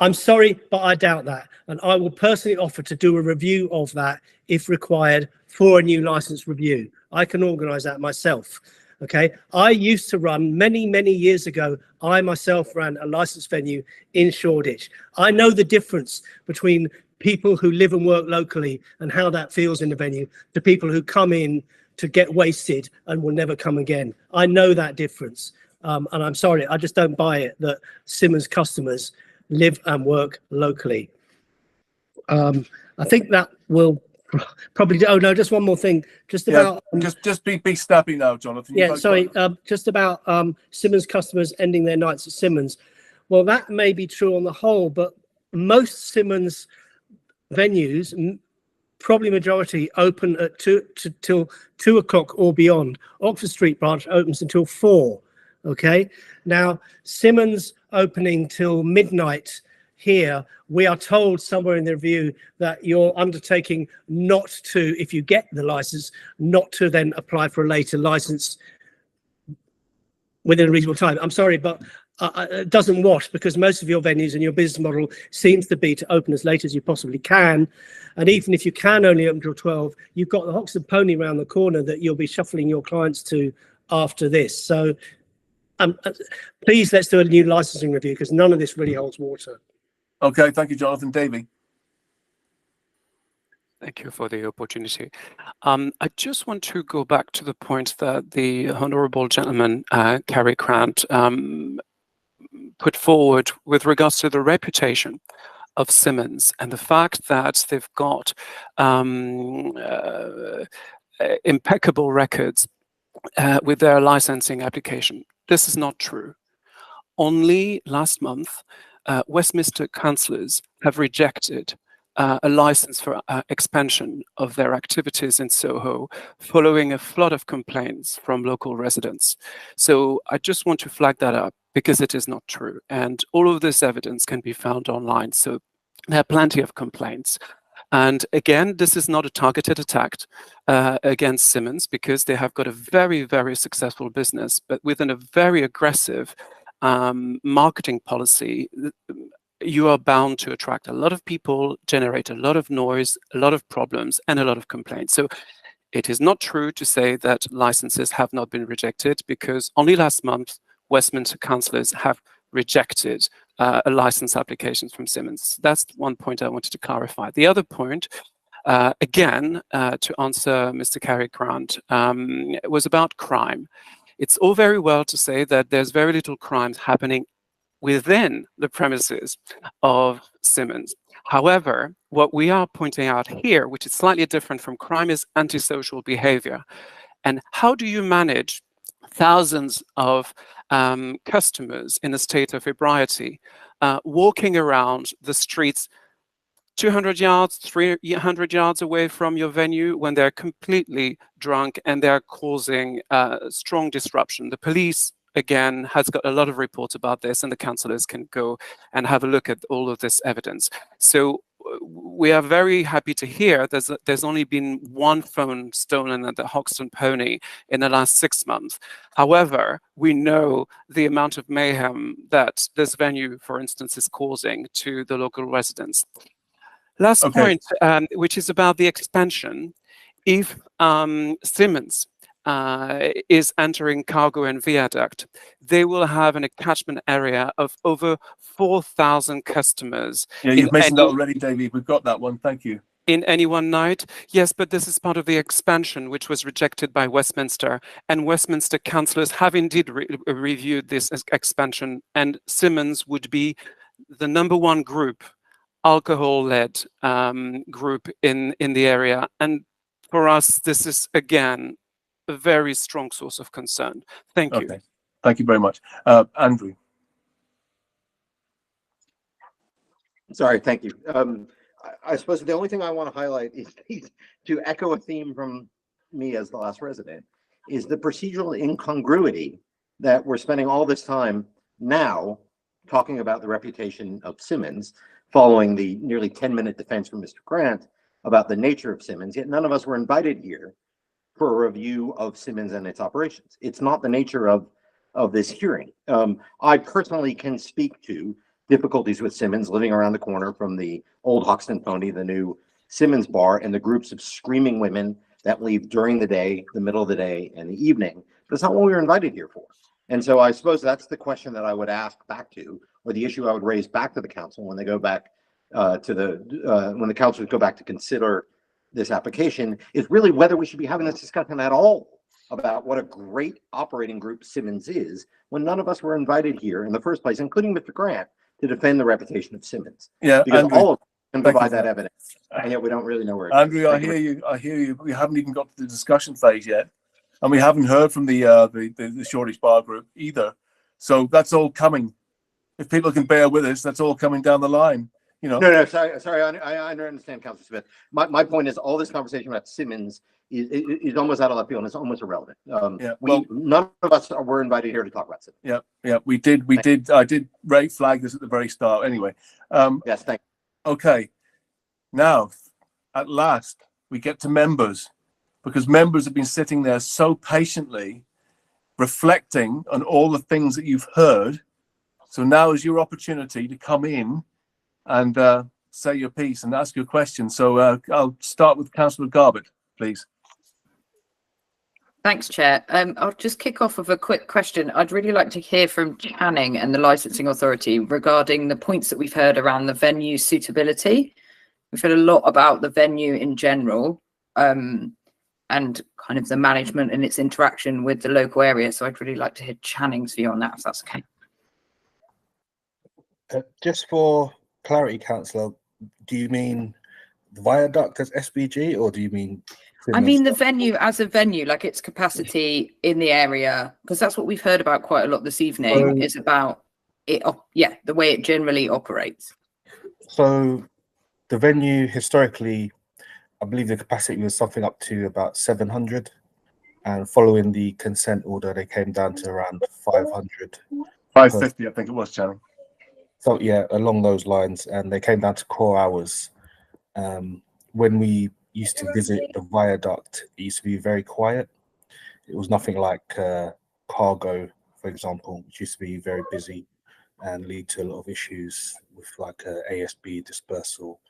I'm sorry, but I doubt that. And I will personally offer to do a review of that if required for a new license review. I can organise that myself. Okay. I used to run many years ago. I myself ran a licensed venue in Shoreditch. I know the difference between people who live and work locally and how that feels in the venue to people who come in to get wasted and will never come again. I know that difference. And I'm sorry, I just don't buy it that Simmons customers live and work locally. I think that will probably, oh no, just one more thing, just about just be snappy now, Jonathan. Yeah, sorry, just about Simmons customers ending their nights at Simmons. Well, that may be true on the whole, but most Simmons venues, probably majority, open at till 2 o'clock or beyond. Oxford Street branch opens until 4. Okay, now Simmons opening till midnight here, we are told somewhere in the review that you're undertaking not to, if you get the license, not to then apply for a later license within a reasonable time. I'm sorry, but it doesn't wash, because most of your venues and your business model seems to be to open as late as you possibly can. And even if you can only open till 12, you've got the Hoxton Pony around the corner that you'll be shuffling your clients to after this. So please, let's do a new licensing review, because none of this really holds water. Okay, thank you, Jonathan. Davey. Thank you for the opportunity. I just want to go back to the point that the honourable gentleman, Cary Grant, put forward with regards to the reputation of Simmons and the fact that they've got impeccable records with their licensing application. This is not true. Only last month, Westminster councillors have rejected a license for expansion of their activities in Soho following a flood of complaints from local residents. So I just want to flag that up, because it is not true. And all of this evidence can be found online. So there are plenty of complaints. And again, this is not a targeted attack against Simmons, because they have got a very successful business, but within a very aggressive marketing policy. You are bound to attract a lot of people, generate a lot of noise, a lot of problems, and a lot of complaints. So it is not true to say that licenses have not been rejected, because only last month, Westminster councillors have rejected a license application from Simmons. That's one point I wanted to clarify. The other point, again, to answer Mr. Cary Grant, was about crime. It's all very well to say that there's very little crimes happening within the premises of Simmons. However, what we are pointing out here, which is slightly different from crime, is antisocial behavior. And how do you manage thousands of customers in a state of ebriety walking around the streets 200 yards, 300 yards away from your venue when they're completely drunk and they're causing strong disruption? The police, again, has got a lot of reports about this, and the councillors can go and have a look at all of this evidence. So we are very happy to hear there's only been one phone stolen at the Hoxton Pony in the last 6 months. However, we know the amount of mayhem that this venue, for instance, is causing to the local residents. Last point, which is about the expansion. If Simmons is entering Cargo and Viaduct, they will have an catchment area of over 4,000 customers. Yeah, you've mentioned that already, David. We've got that one. Thank you. In any one night? Yes, but this is part of the expansion, which was rejected by Westminster. And Westminster councillors have indeed reviewed this expansion, and Simmons would be the #1 group, alcohol-led group in the area. And for us, this is, again, a very strong source of concern. Thank you. Okay. Thank you very much. Andrew. Sorry, thank you. I suppose the only thing I want to highlight is to echo a theme from me as the last resident, is the procedural incongruity that we're spending all this time now talking about the reputation of Simmons following the nearly 10-minute defense from Mr. Grant about the nature of Simmons, yet none of us were invited here for a review of Simmons and its operations. It's not the nature of this hearing. I personally can speak to difficulties with Simmons living around the corner from the old Hoxton Pony, the new Simmons bar, and the groups of screaming women that leave during the day, the middle of the day, and the evening. That's not what we were invited here for. And so I suppose that's the question that I would ask back to, or the issue I would raise back to the council when they go back when the councilors go back to consider this application, is really whether we should be having this discussion at all about what a great operating group Simmons is, when none of us were invited here in the first place, including Mr. Grant, to defend the reputation of Simmons. Yeah, because Andrew, all of us can provide that evidence, and yet we don't really know where it is. Andrew, I hear you. I hear you. We haven't even got to the discussion phase yet, and we haven't heard from the Shoreditch Bar Group either. So that's all coming. If people can bear with us, that's all coming down the line. You know. No, sorry. I understand, Councillor Smith. My point is, all this conversation about Simmons is almost out of left field, and it's almost irrelevant. None of us were invited here to talk about Simmons. Yeah, we did. I did flag this at the very start. Anyway. Yes, thank you. Okay. Now, at last, we get to members, because members have been sitting there so patiently, reflecting on all the things that you've heard. So now is your opportunity to come in and say your piece and ask your question. So I'll start with Councillor Garbutt, please. Thanks, Chair. I'll just kick off with a quick question. I'd really like to hear from Channing and the Licensing Authority regarding the points that we've heard around the venue suitability. We've heard a lot about the venue in general and kind of the management and its interaction with the local area. So I'd really like to hear Channing's view on that, if that's okay. Just for clarity, Councillor, do you mean the viaduct as SBG, or do you mean? I mean the venue as a venue, like its capacity in the area, because that's what we've heard about quite a lot this evening, is about it. Yeah, the way it generally operates. So the venue historically, I believe the capacity was something up to about 700, and following the consent order, they came down to around 500. 550, I think it was, Channing. So yeah, along those lines, and they came down to core hours. When we used to visit the viaduct, it used to be very quiet. It was nothing like Cargo, for example, which used to be very busy and lead to a lot of issues with like ASB dispersal,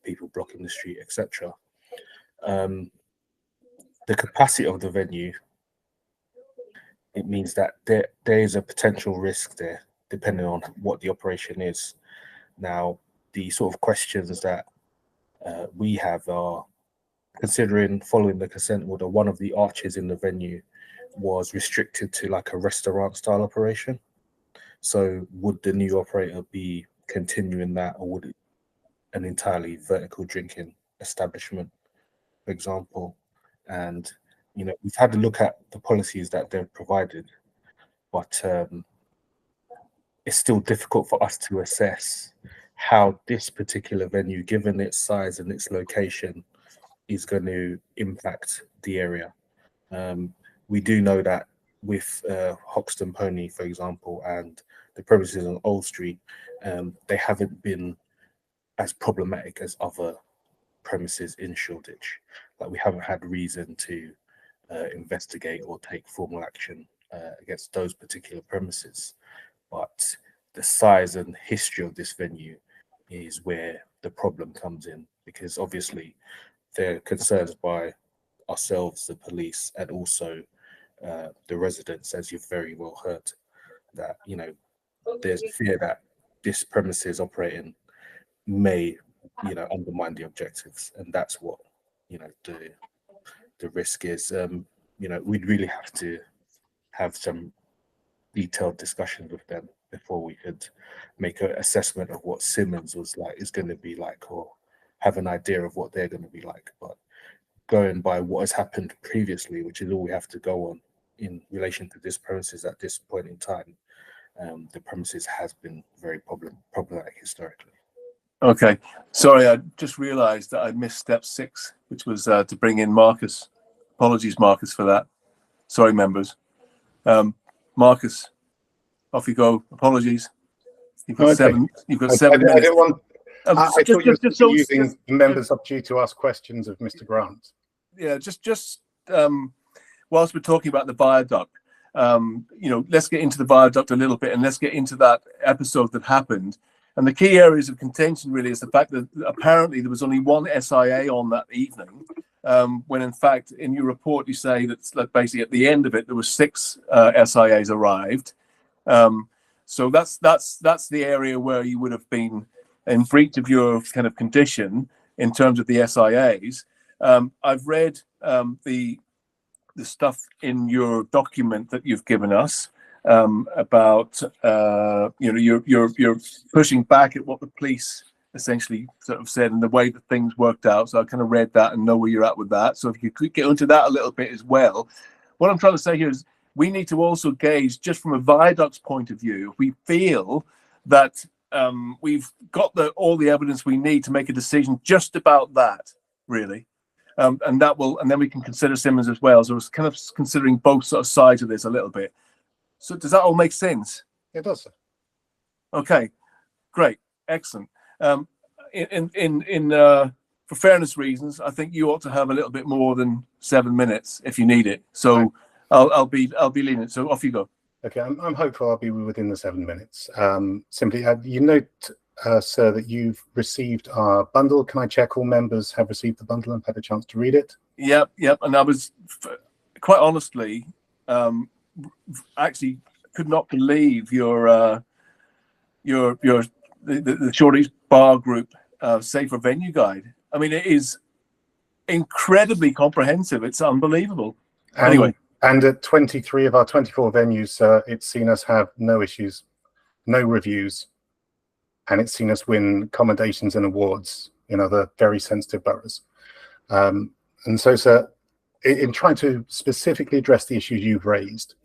people blocking the street, etc. The capacity of the venue, it means that there is a potential risk there, depending on what the operation is. Now, the sort of questions that we have are, considering following the consent order, one of the arches in the venue was restricted to like a restaurant style operation. So would the new operator be continuing that, or would it an entirely vertical drinking establishment, for example? And, you know, we've had to look at the policies that they've provided, but it's still difficult for us to assess how this particular venue, given its size and its location, is going to impact the area. We do know that with Hoxton Pony, for example, and the premises on Old Street, they haven't been as problematic as other premises in Shoreditch. Like, we haven't had reason to investigate or take formal action against those particular premises. But the size and history of this venue is where the problem comes in, because obviously there are concerns by ourselves, the police, and also the residents, as you've very well heard, that, you know, there's fear that this premises operating may, you know, undermine the objectives, and that's what, you know, the risk is. You know, we'd really have to have some detailed discussions with them before we could make an assessment of what Simmons is going to be like, or have an idea of what they're going to be like. But going by what has happened previously, which is all we have to go on in relation to this premises at this point in time, the premises has been very problematic historically. Okay, sorry, I just realised that I missed step 6, which was to bring in Marcus. Apologies, Marcus, for that. Sorry, members. Marcus, off you go. Apologies. You've got Okay. You've got 7 minutes. I didn't want. I thought you were just using the members' opportunity to ask questions of Mr. Grant. Yeah, just whilst we're talking about the viaduct, you know, let's get into the viaduct a little bit, and let's get into that episode that happened. And the key areas of contention really is the fact that apparently there was only one SIA on that evening, when in fact in your report you say that basically at the end of it there were 6 SIAs arrived. So that's the area where you would have been in breach of your kind of condition in terms of the SIAs. I've read the stuff in your document that you've given us about you know, you're pushing back at what the police essentially sort of said and the way that things worked out. So I kind of read that and know where you're at with that. So if you could get into that a little bit as well. What I'm trying to say here is we need to also gauge, just from a viaduct's point of view, if we feel that we've got all the evidence we need to make a decision just about that, really. And then we can consider Simmons as well. So it's kind of considering both sort of sides of this a little bit. So does that all make sense? It does, sir. Okay, great, excellent. For fairness reasons, I think you ought to have a little bit more than 7 minutes if you need it. So I'll be lenient. So off you go. Okay, I'm hopeful I'll be within the 7 minutes. Simply, you note, sir, that you've received our bundle. Can I check all members have received the bundle and had a chance to read it? Yep. And I was quite honestly, actually could not believe the Shoreditch Bar Group Safer Venue Guide. I mean, it is incredibly comprehensive. It's unbelievable. Anyway. And at 23 of our 24 venues, it's seen us have no issues, no reviews, and it's seen us win commendations and awards in other very sensitive boroughs. And so, sir, in trying to specifically address the issues you've raised,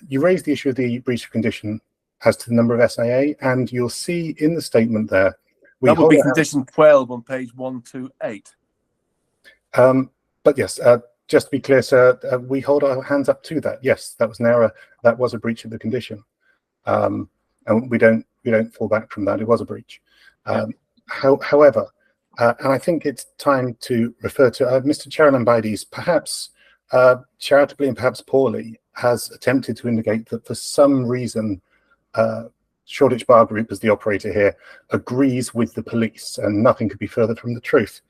you raised the issue of the breach of condition as to the number of SIA, and you'll see in the statement there. That would be condition 12 on page 128. But yes, just to be clear, sir, we hold our hands up to that. Yes, that was an error. That was a breach of the condition, and we don't fall back from that. It was a breach. However, and I think it's time to refer to Mr. Charalambides, perhaps charitably and perhaps poorly, has attempted to indicate that for some reason Shoreditch Bar Group, as the operator here, agrees with the police, and nothing could be further from the truth.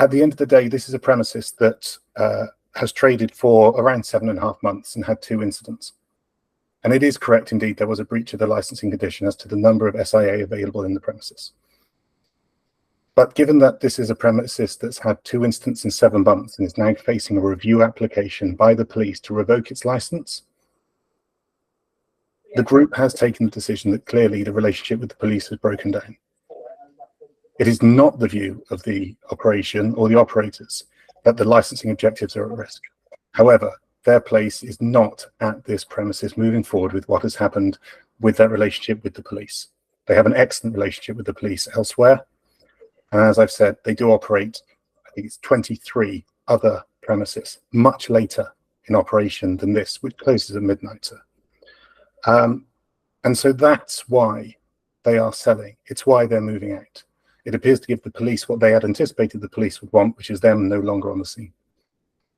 At the end of the day, this is a premises that has traded for around 7.5 months and had 2 incidents. And it is correct, indeed, there was a breach of the licensing condition as to the number of SIA available in the premises. But given that this is a premises that's had 2 incidents in 7 months and is now facing a review application by the police to revoke its license, the group has taken the decision that clearly the relationship with the police has broken down. It is not the view of the operation or the operators that the licensing objectives are at risk. However, their place is not at this premises moving forward with what has happened with their relationship with the police. They have an excellent relationship with the police elsewhere. And as I've said, they do operate, I think it's 23 other premises much later in operation than this, which closes at midnight, sir. And so that's why they are selling. It's why they're moving out. It appears to give the police what they had anticipated the police would want, which is them no longer on the scene.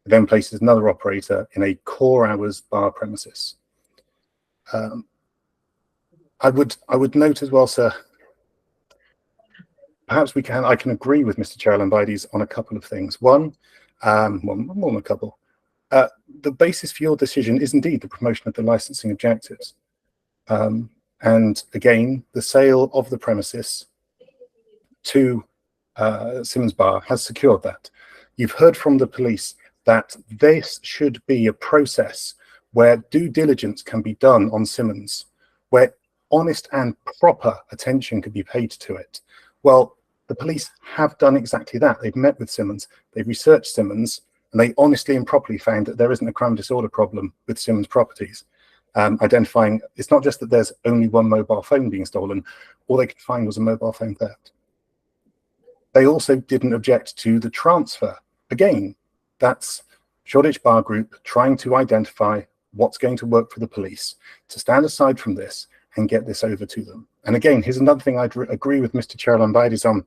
It then places another operator in a core hours bar premises. I would note as well, sir, perhaps I can agree with Mr. Charalambidis on a couple of things. One, more than a couple. The basis for your decision is indeed the promotion of the licensing objectives. And again, the sale of the premises to Simmons Bar has secured that. You've heard from the police that this should be a process where due diligence can be done on Simmons, where honest and proper attention could be paid to it. Well, the police have done exactly that. They've met with Simmons, they've researched Simmons, and they honestly and properly found that there isn't a crime disorder problem with Simmons properties. Identifying, it's not just that there's only one mobile phone being stolen, all they could find was a mobile phone theft. They also didn't object to the transfer. Again, that's Shoreditch Bar Group trying to identify what's going to work for the police, to stand aside from this and get this over to them. And again, here's another thing I'd agree with Mr. Charalambidis on.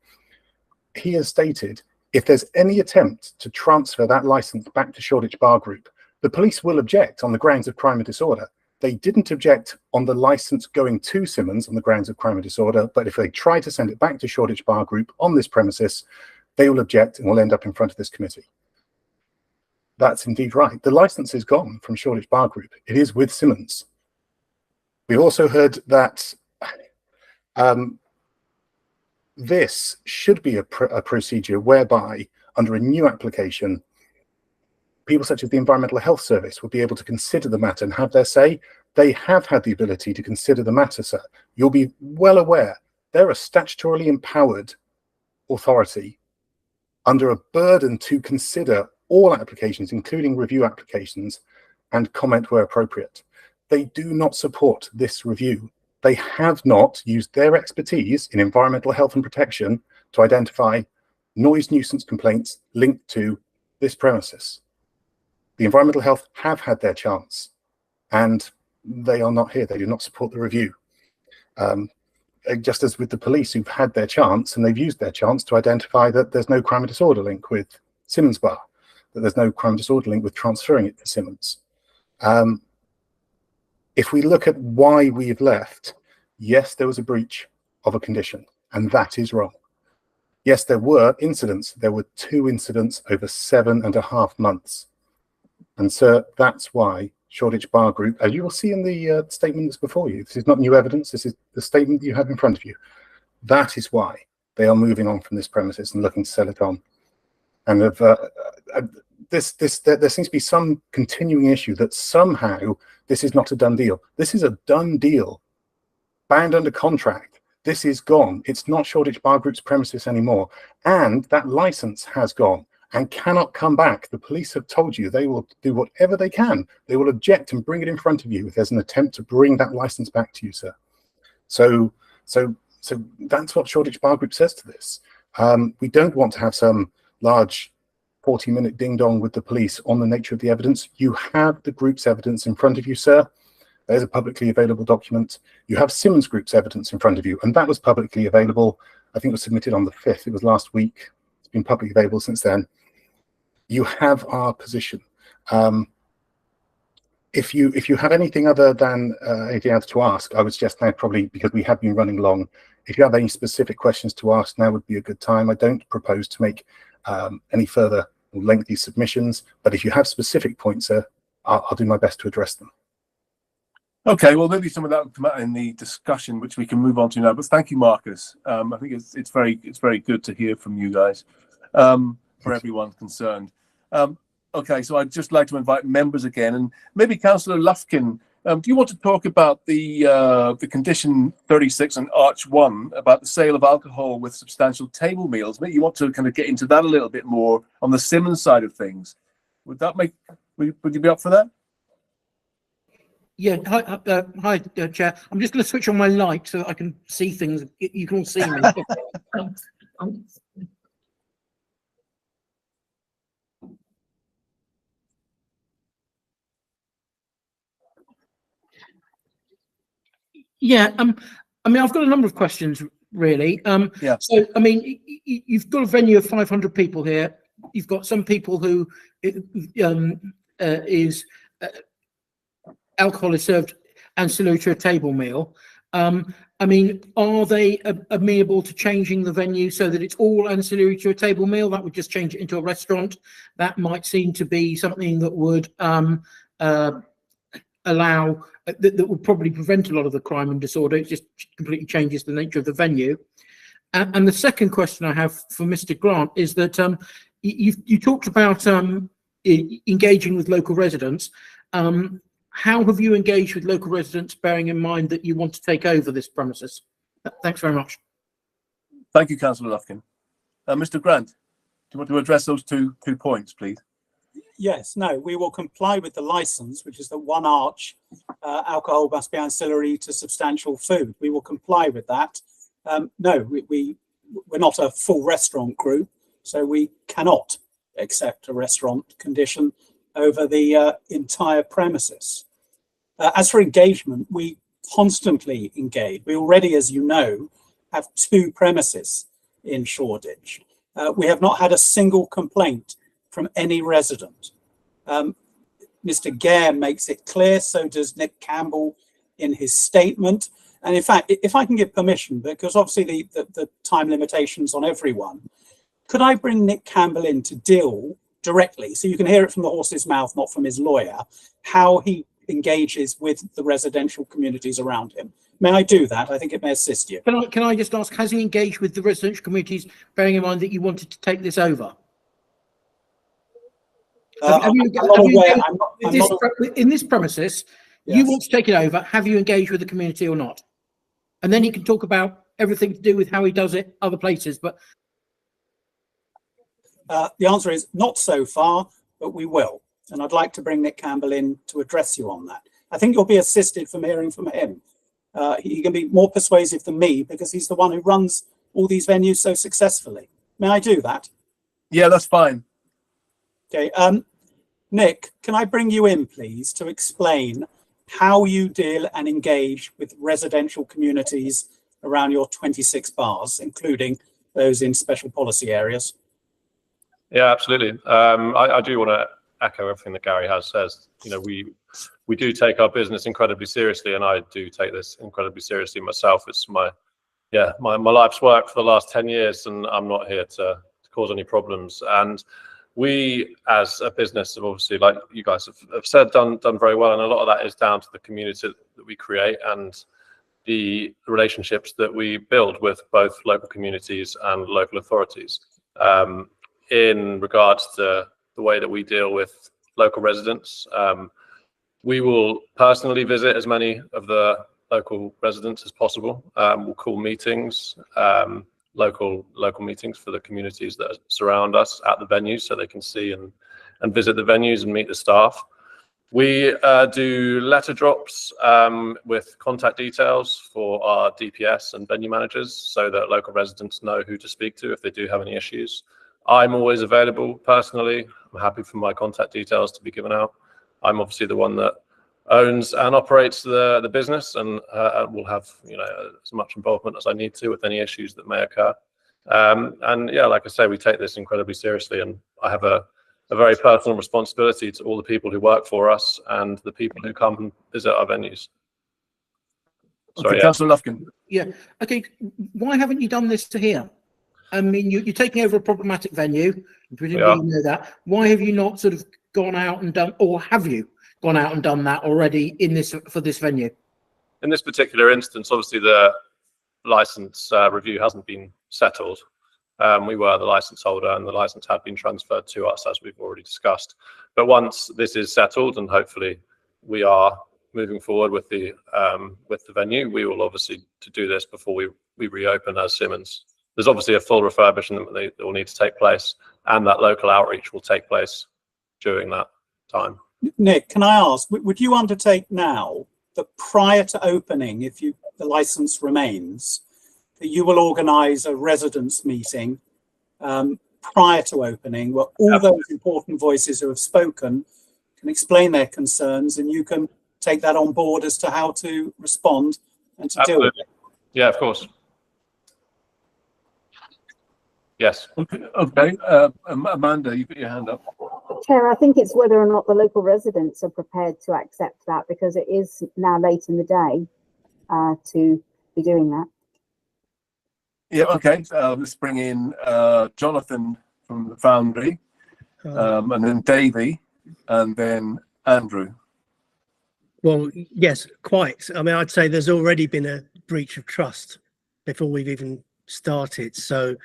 He has stated, if there's any attempt to transfer that license back to Shoreditch Bar Group, the police will object on the grounds of crime and disorder. They didn't object on the license going to Simmons on the grounds of crime and disorder, but if they try to send it back to Shoreditch Bar Group on this premises, they will object and will end up in front of this committee. That's indeed right. The license is gone from Shoreditch Bar Group. It is with Simmons. We also heard that this should be a procedure whereby, under a new application, people such as the Environmental Health Service will be able to consider the matter and have their say. They have had the ability to consider the matter, sir. You'll be well aware they're a statutorily empowered authority under a burden to consider all applications, including review applications, and comment where appropriate. They do not support this review. They have not used their expertise in environmental health and protection to identify noise nuisance complaints linked to this premises. The environmental health have had their chance, and they are not here. They do not support the review. Just as with the police, who've had their chance and they've used their chance to identify that there's no crime and disorder link with Simmons Bar, that there's no crime and disorder link with transferring it to Simmons. If we look at why we've left, yes, there was a breach of a condition, and that is wrong. Yes, there were incidents. There were 2 incidents over 7.5 months. And sir, that's why Shoreditch Bar Group, as you will see in the statement that's before you, this is not new evidence, this is the statement that you have in front of you. That is why they are moving on from this premises and looking to sell it on. And there seems to be some continuing issue that somehow this is not a done deal. This is a done deal, bound under contract. This is gone. It's not Shoreditch Bar Group's premises anymore. And that license has gone and cannot come back. The police have told you they will do whatever they can. They will object and bring it in front of you if there's an attempt to bring that license back to you, sir. So that's what Shoreditch Bar Group says to this. We don't want to have some large 40-minute ding-dong with the police on the nature of the evidence. You have the group's evidence in front of you, sir. There's a publicly available document. You have Simmons Group's evidence in front of you, and that was publicly available. I think it was submitted on the 5th. It was last week. It's been publicly available since then. You have our position. If you have anything other than anything else to ask, I would suggest now, probably because we have been running long, if you have any specific questions to ask, now would be a good time. I don't propose to make any further lengthy submissions, but if you have specific points, sir, I'll do my best to address them. Okay, well, maybe some of that will come out in the discussion, which we can move on to now. But thank you, Marcus. I think it's very good to hear from you guys, for everyone concerned. Okay, so I'd just like to invite members again, and maybe Councillor Lufkin. Do you want to talk about the condition 36 and Arch 1 about the sale of alcohol with substantial table meals? Maybe you want to kind of get into that a little bit more on the Simmons side of things. Would you be up for that? Yeah, hi, Chair. I'm just going to switch on my light so that I can see things. You can all see me. Yeah, I mean, I've got a number of questions, really. Yeah. So, I mean, you've got a venue of 500 people here. You've got some people who alcohol is served ancillary to a table meal. I mean, are they amenable to changing the venue so that it's all ancillary to a table meal? That would just change it into a restaurant. That might seem to be something that would allow, that would probably prevent a lot of the crime and disorder. It just completely changes the nature of the venue. And the second question I have for Mr. Grant is that you talked about engaging with local residents. How have you engaged with local residents, bearing in mind that you want to take over this premises? Thanks very much. Thank you, Councillor Lufkin. Mr. Grant, do you want to address those two points, please? Yes, no, we will comply with the license, which is that one arch alcohol must be ancillary to substantial food. We will comply with that. No, we're not a full restaurant group, so we cannot accept a restaurant condition over the entire premises. As for engagement, we constantly engage. We already, as you know, have 2 premises in Shoreditch. We have not had a single complaint from any resident. Mr. Gare makes it clear, so does Nick Campbell in his statement. And in fact, if I can give permission, because obviously the time limitations on everyone, could I bring Nick Campbell in to deal directly, so you can hear it from the horse's mouth, not from his lawyer, how he engages with the residential communities around him? May I do that? I think it may assist you. Can I just ask, has he engaged with the residential communities, bearing in mind that you wanted to take this over? In this premises, yes. You want to take it over. Have you engaged with the community or not? And then he can talk about everything to do with how he does it other places. But the answer is not so far, but we will. And I'd like to bring Nick Campbell in to address you on that. I think you'll be assisted from hearing from him. He can be more persuasive than me because he's the one who runs all these venues so successfully. May I do that? Yeah, that's fine. Okay. Nick, can I bring you in, please, to explain how you deal and engage with residential communities around your 26 bars, including those in special policy areas? Yeah, absolutely. I do want to echo everything that Gary has says. You know, we do take our business incredibly seriously, and I do take this incredibly seriously myself. It's my life's work for the last 10 years, and I'm not here to cause any problems. And we, as a business, have obviously, like you guys have said, done very well, and a lot of that is down to the community that we create and the relationships that we build with both local communities and local authorities. In regards to the way that we deal with local residents, we will personally visit as many of the local residents as possible. We'll call meetings, local meetings for the communities that surround us at the venues, so they can see and visit the venues and meet the staff. We do letter drops with contact details for our DPS and venue managers, so that local residents know who to speak to if they do have any issues. I'm always available personally. I'm happy for my contact details to be given out. I'm obviously the one that owns and operates the business, and will have, you know, as much involvement as I need to with any issues that may occur. And yeah, like I say, we take this incredibly seriously, and I have a very personal responsibility to all the people who work for us and the people who come and visit our venues. Sorry, Councillor Lufkin. Yeah. Okay. Why haven't you done this to here? I mean, you're taking over a problematic venue. Presumably you know that. Why have you not sort of gone out and done, or have you gone out and done that already in this for this venue? In this particular instance, obviously the license review hasn't been settled. We were the license holder, and the license had been transferred to us, as we've already discussed. But once this is settled, and hopefully we are moving forward with the venue, we will obviously to do this before we reopen as Simmons. There's obviously a full refurbishment that will need to take place, and that local outreach will take place during that time. Nick, can I ask, would you undertake now that prior to opening, if the license remains, that you will organise a residents meeting prior to opening, where all those important voices who have spoken can explain their concerns, and you can take that on board as to how to respond and to deal with it. Yeah, of course. Yes. Okay. Amanda, you put your hand up. Chair, I think it's whether or not the local residents are prepared to accept that, because it is now late in the day to be doing that. Yeah, okay. Let's bring in Jonathan from the Foundry, and then Davey, and then Andrew. Well, yes, quite. I mean, I'd say there's already been a breach of trust before we've even started. So,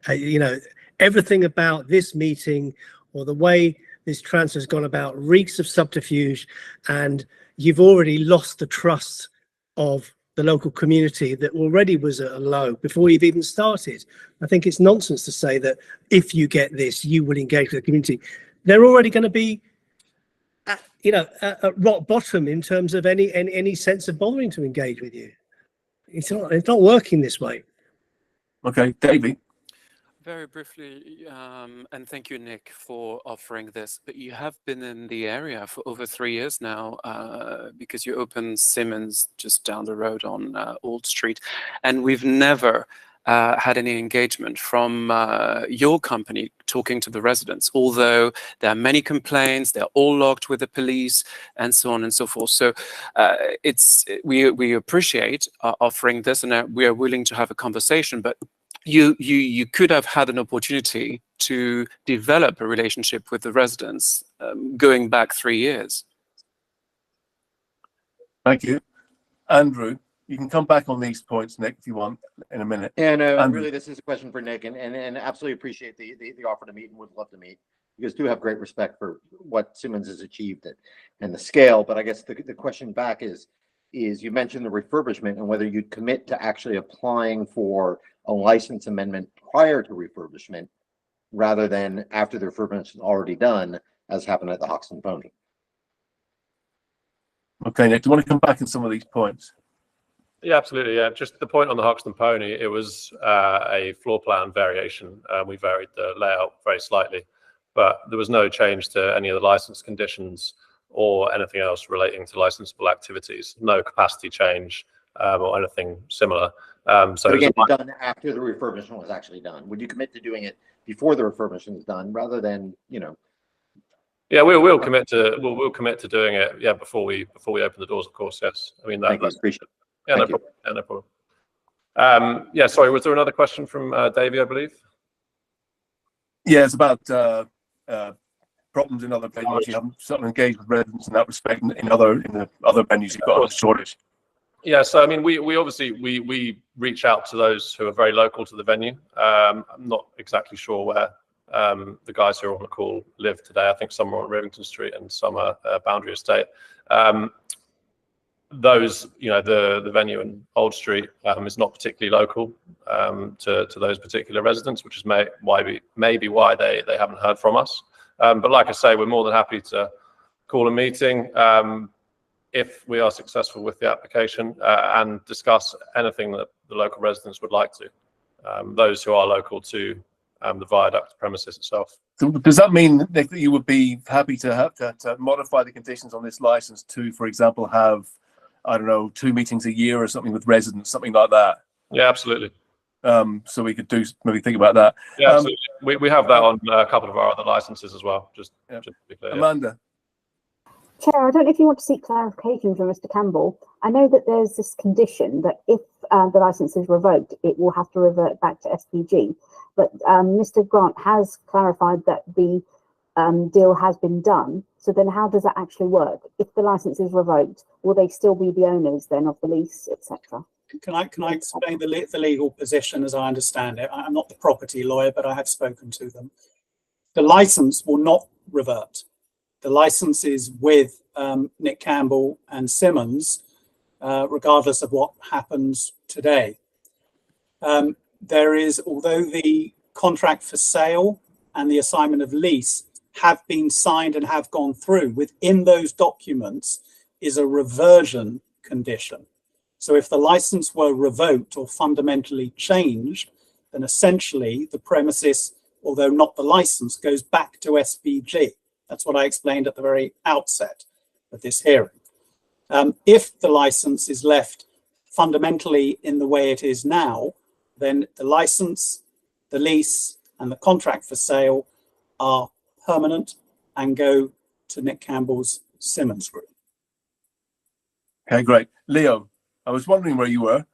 you know, everything about this meeting or the way this transfer has gone about reeks of subterfuge, and you've already lost the trust of the local community that already was at a low before you've even started. I think it's nonsense to say that if you get this, you will engage with the community. They're already going to be, at rock bottom in terms of any sense of bothering to engage with you. It's not working this way. Okay, Davey. Very briefly, and thank you, Nick, for offering this, but you have been in the area for over 3 years now, because you opened Simmons just down the road on Old Street, and we've never had any engagement from your company talking to the residents, although there are many complaints, they're all logged with the police, and so on and so forth. So we appreciate offering this, and we are willing to have a conversation, but you could have had an opportunity to develop a relationship with the residents going back 3 years. Thank you. Andrew, you can come back on these points, Nick, if you want, in a minute. Yeah, no, Andrew. really, this is a question for Nick, and absolutely appreciate the offer to meet and would love to meet. You guys do have great respect for what Simmons has achieved and the scale, but I guess the question back is you mentioned the refurbishment and whether you'd commit to actually applying for a license amendment prior to refurbishment rather than after the refurbishment is already done, as happened at the Hoxton Pony. Okay, Nick, do you want to come back on some of these points? Yeah, absolutely. Yeah, just the point on the Hoxton Pony, it was a floor plan variation. We varied the layout very slightly, but there was no change to any of the license conditions or anything else relating to licensable activities. No capacity change or anything similar. So again, done after the refurbishment was actually done. Would you commit to doing it before the refurbishment is done, rather than Yeah, we'll commit to doing it. Yeah, before we open the doors, of course. Yes, I mean that's appreciate it. Yeah, no problem. Yeah, no problem. Yeah, sorry. Was there another question from Davey, I believe? Yeah, it's about problems in other venues. You haven't certainly engaged with residents in that respect in the other venues you've got on the shortage. Yeah, so I mean, we obviously we reach out to those who are very local to the venue. I'm not exactly sure where the guys who are on the call live today. I think some are on Rivington Street and some are Boundary Estate. Those, the venue in Old Street is not particularly local to those particular residents, which is maybe why they haven't heard from us. But like I say, we're more than happy to call a meeting if we are successful with the application and discuss anything that the local residents would like to, those who are local to the viaduct premises itself. So does that mean, Nick, that you would be happy to modify the conditions on this license to, for example, have, I don't know, 2 meetings a year or something with residents, something like that? Yeah, absolutely. So we could maybe think about that. Yeah, absolutely. We have that on a couple of our other licenses as well, just to be clear. Amanda. Chair, I don't know if you want to seek clarification from Mr. Campbell. I know that there's this condition that if the license is revoked, it will have to revert back to SPG. But Mr. Grant has clarified that the deal has been done. So then how does that actually work? If the license is revoked, will they still be the owners then of the lease, etc.? Can I explain the legal position as I understand it? I'm not the property lawyer, but I have spoken to them. The license will not revert. The license is with Nick Campbell and Simmons, regardless of what happens today. Although the contract for sale and the assignment of lease have been signed and have gone through, within those documents is a reversion condition. So if the license were revoked or fundamentally changed, then essentially the premises, although not the license, goes back to SPG. That's what I explained at the very outset of this hearing. If the license is left fundamentally in the way it is now, then the license, the lease, and the contract for sale are permanent and go to Nick Campbell's Simmons Group. Okay, great. Leo, I was wondering where you were.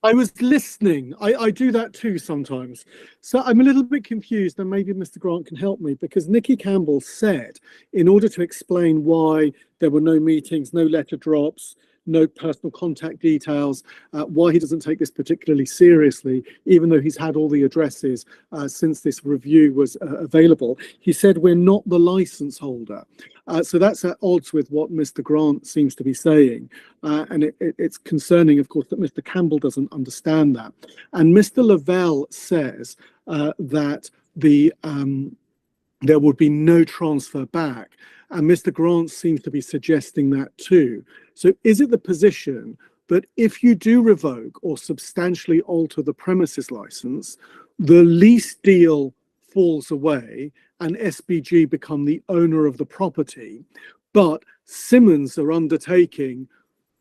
I was listening. I do that too sometimes. So I'm a little bit confused, and maybe Mr. Grant can help me, because Nicky Campbell said, in order to explain why there were no meetings, no letter drops, no personal contact details, why he doesn't take this particularly seriously, even though he's had all the addresses since this review was available. He said, we're not the license holder. So that's at odds with what Mr. Grant seems to be saying. And it's concerning, of course, that Mr. Campbell doesn't understand that. And Mr. Lavelle says that there would be no transfer back. And Mr. Grant seems to be suggesting that too. So is it the position that if you do revoke or substantially alter the premises license, the lease deal falls away and SBG become the owner of the property, but Simmons are undertaking,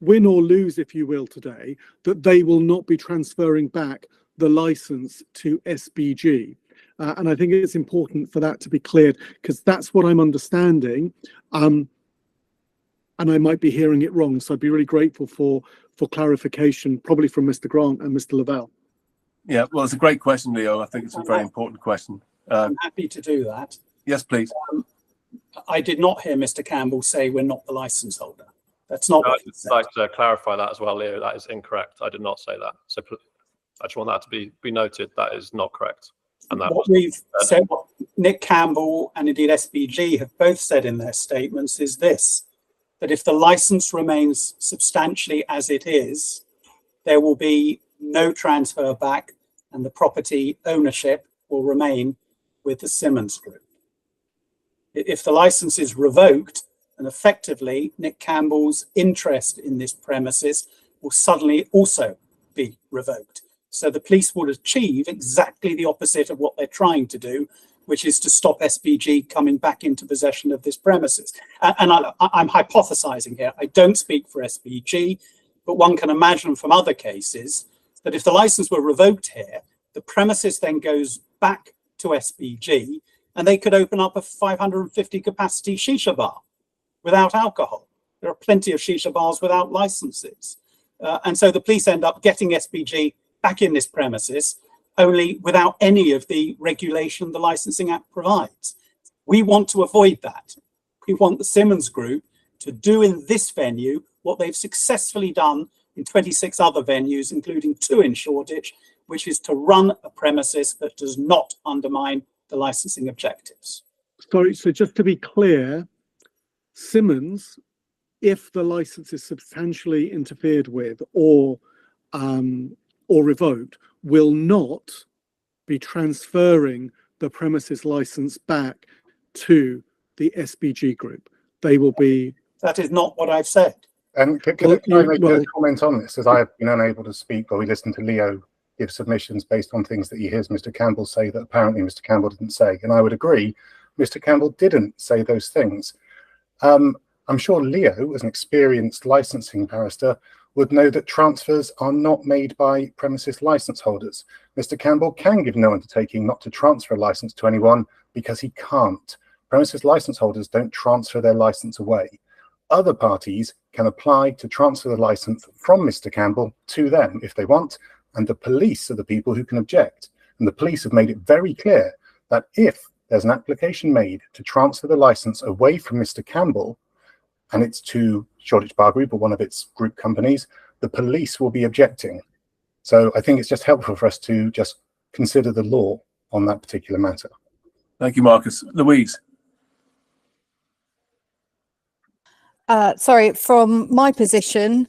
win or lose, if you will, today, that they will not be transferring back the license to SBG? And I think it's important for that to be cleared, because that's what I'm understanding. And I might be hearing it wrong. So I'd be really grateful for clarification, probably from Mr. Grant and Mr. Lavelle. Yeah, well, it's a great question, Leo. I think it's a very important question. I'm happy to do that. Yes, please. I did not hear Mr. Campbell say we're not the license holder. That's not what he said. I'd like to clarify that as well, Leo. That is incorrect. I did not say that. So I just want that to be noted. That is not correct. And that what we've said, what Nick Campbell and indeed SBG have both said in their statements is this, that if the license remains substantially as it is, there will be no transfer back and the property ownership will remain with the Simmons Group. If the license is revoked, and effectively Nick Campbell's interest in this premises will suddenly also be revoked. So the police would achieve exactly the opposite of what they're trying to do, which is to stop SBG coming back into possession of this premises. And I'm hypothesizing here. I don't speak for SBG, but one can imagine from other cases that if the license were revoked here, the premises then goes back to SBG and they could open up a 550 capacity shisha bar without alcohol. There are plenty of shisha bars without licenses. And so the police end up getting SBG back in this premises, only without any of the regulation the Licensing Act provides. We want to avoid that. We want the Simmons Group to do in this venue what they've successfully done in 26 other venues, including 2 in Shoreditch, which is to run a premises that does not undermine the licensing objectives. Sorry, so just to be clear, Simmons, if the license is substantially interfered with or revoked, will not be transferring the premises license back to the SBG Group. They will be... That is not what I've said. And can I make a comment on this, as I have been unable to speak while we listen to Leo give submissions based on things that he hears Mr. Campbell say that apparently Mr. Campbell didn't say. And I would agree, Mr. Campbell didn't say those things. I'm sure Leo, as an experienced licensing barrister, would know that transfers are not made by premises license holders. Mr. Campbell can give no undertaking not to transfer a license to anyone because he can't. Premises license holders don't transfer their license away. Other parties can apply to transfer the license from Mr. Campbell to them if they want, and the police are the people who can object. And the police have made it very clear that if there's an application made to transfer the license away from Mr. Campbell, and it's to Shoreditch Bar Group or one of its group companies, the police will be objecting. So I think it's just helpful for us to just consider the law on that particular matter. Thank you, Marcus. Louise. Sorry, from my position,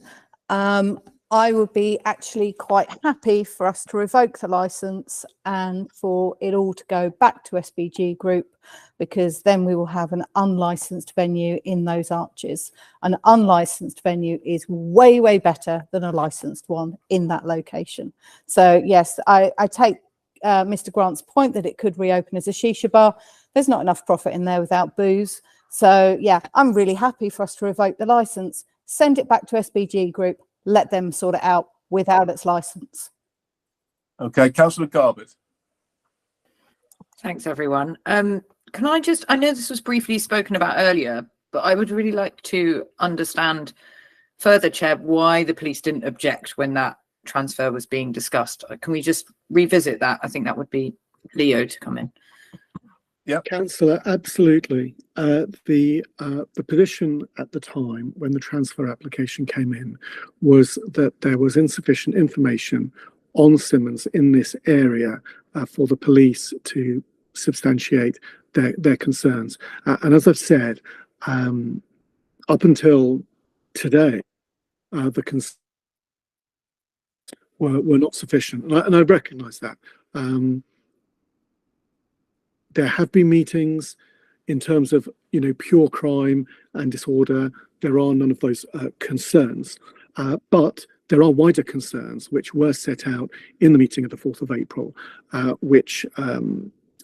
I would be actually quite happy for us to revoke the license and for it all to go back to SBG Group, because then we will have an unlicensed venue in those arches. An unlicensed venue is way, way better than a licensed one in that location. So yes, I take Mr. Grant's point that it could reopen as a shisha bar. There's not enough profit in there without booze. So yeah, I'm really happy for us to revoke the license, send it back to SBG Group, let them sort it out without its license. Okay, Councillor Garbett. Thanks, everyone. Can I just, I know this was briefly spoken about earlier, but I would really like to understand further, Chair, why the police didn't object when that transfer was being discussed. Can we just revisit that? I think that would be Leo to come in. Yeah, Councillor, absolutely. The position at the time when the transfer application came in was that there was insufficient information on Simmons in this area for the police to substantiate their concerns. And as I've said, up until today, the concerns were not sufficient, and I recognise that. There have been meetings in terms of, you know, pure crime and disorder. There are none of those concerns, but there are wider concerns which were set out in the meeting of the 4th of April, which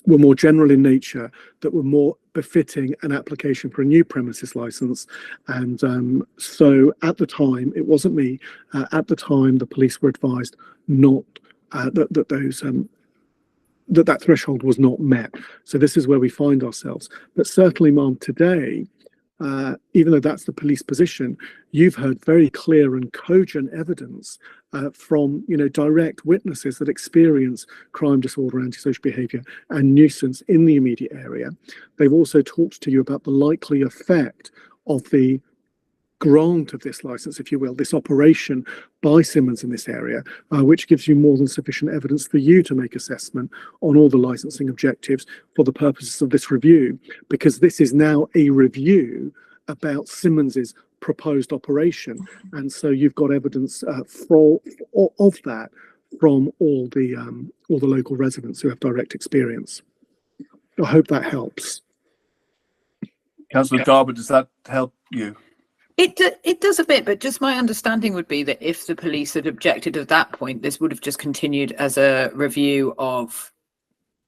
were more general in nature, that were more befitting an application for a new premises license. And so at the time, it wasn't me, at the time the police were advised not that threshold was not met. So this is where we find ourselves. But certainly, ma'am, today, even though that's the police position, you've heard very clear and cogent evidence from, you know, direct witnesses that experience crime, disorder, antisocial behaviour and nuisance in the immediate area. They've also talked to you about the likely effect of the grant of this license, if you will, this operation by Simmons in this area, which gives you more than sufficient evidence for you to make assessment on all the licensing objectives for the purposes of this review, because this is now a review about Simmons's proposed operation, and so you've got evidence of that from all the local residents who have direct experience. I hope that helps. Councillor Garber, does that help you? It does a bit, but just my understanding would be that if the police had objected at that point, this would have just continued as a review of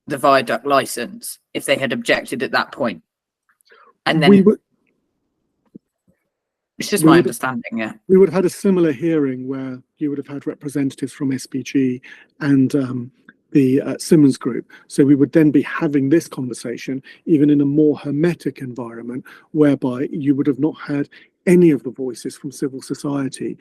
the viaduct license if they had objected at that point. And then it's just my understanding, yeah. We would have had a similar hearing where you would have had representatives from SPG and the Simmons Group. So we would then be having this conversation, even in a more hermetic environment, whereby you would have not had any of the voices from civil society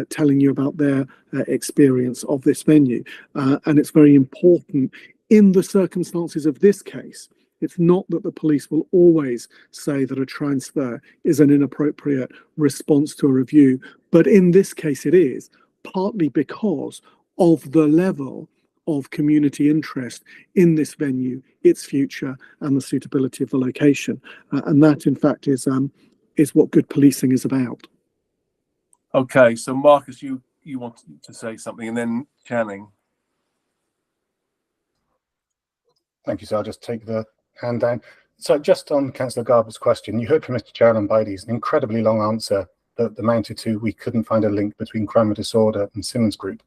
telling you about their experience of this venue. And it's very important in the circumstances of this case. It's not that the police will always say that a transfer is an inappropriate response to a review, but in this case it is, partly because of the level of community interest in this venue, its future, and the suitability of the location. And that, in fact, is what good policing is about. Okay, so Marcus, you want to say something, and then Channing. Thank you, sir. I'll just take the hand down. So just on Councillor Garber's question, you heard from Mr. Chair-Lambaides an incredibly long answer that amounted to we couldn't find a link between crime and disorder and Simmons Group.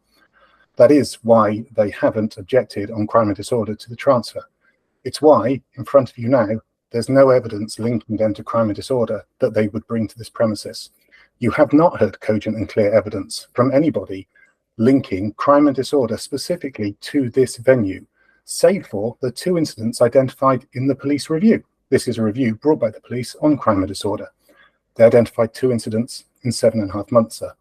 That is why they haven't objected on crime and disorder to the transfer. It's why, in front of you now, there's no evidence linking them to crime and disorder that they would bring to this premises. You have not heard cogent and clear evidence from anybody linking crime and disorder specifically to this venue, save for the 2 incidents identified in the police review. This is a review brought by the police on crime and disorder. They identified 2 incidents in 7.5 months, sir.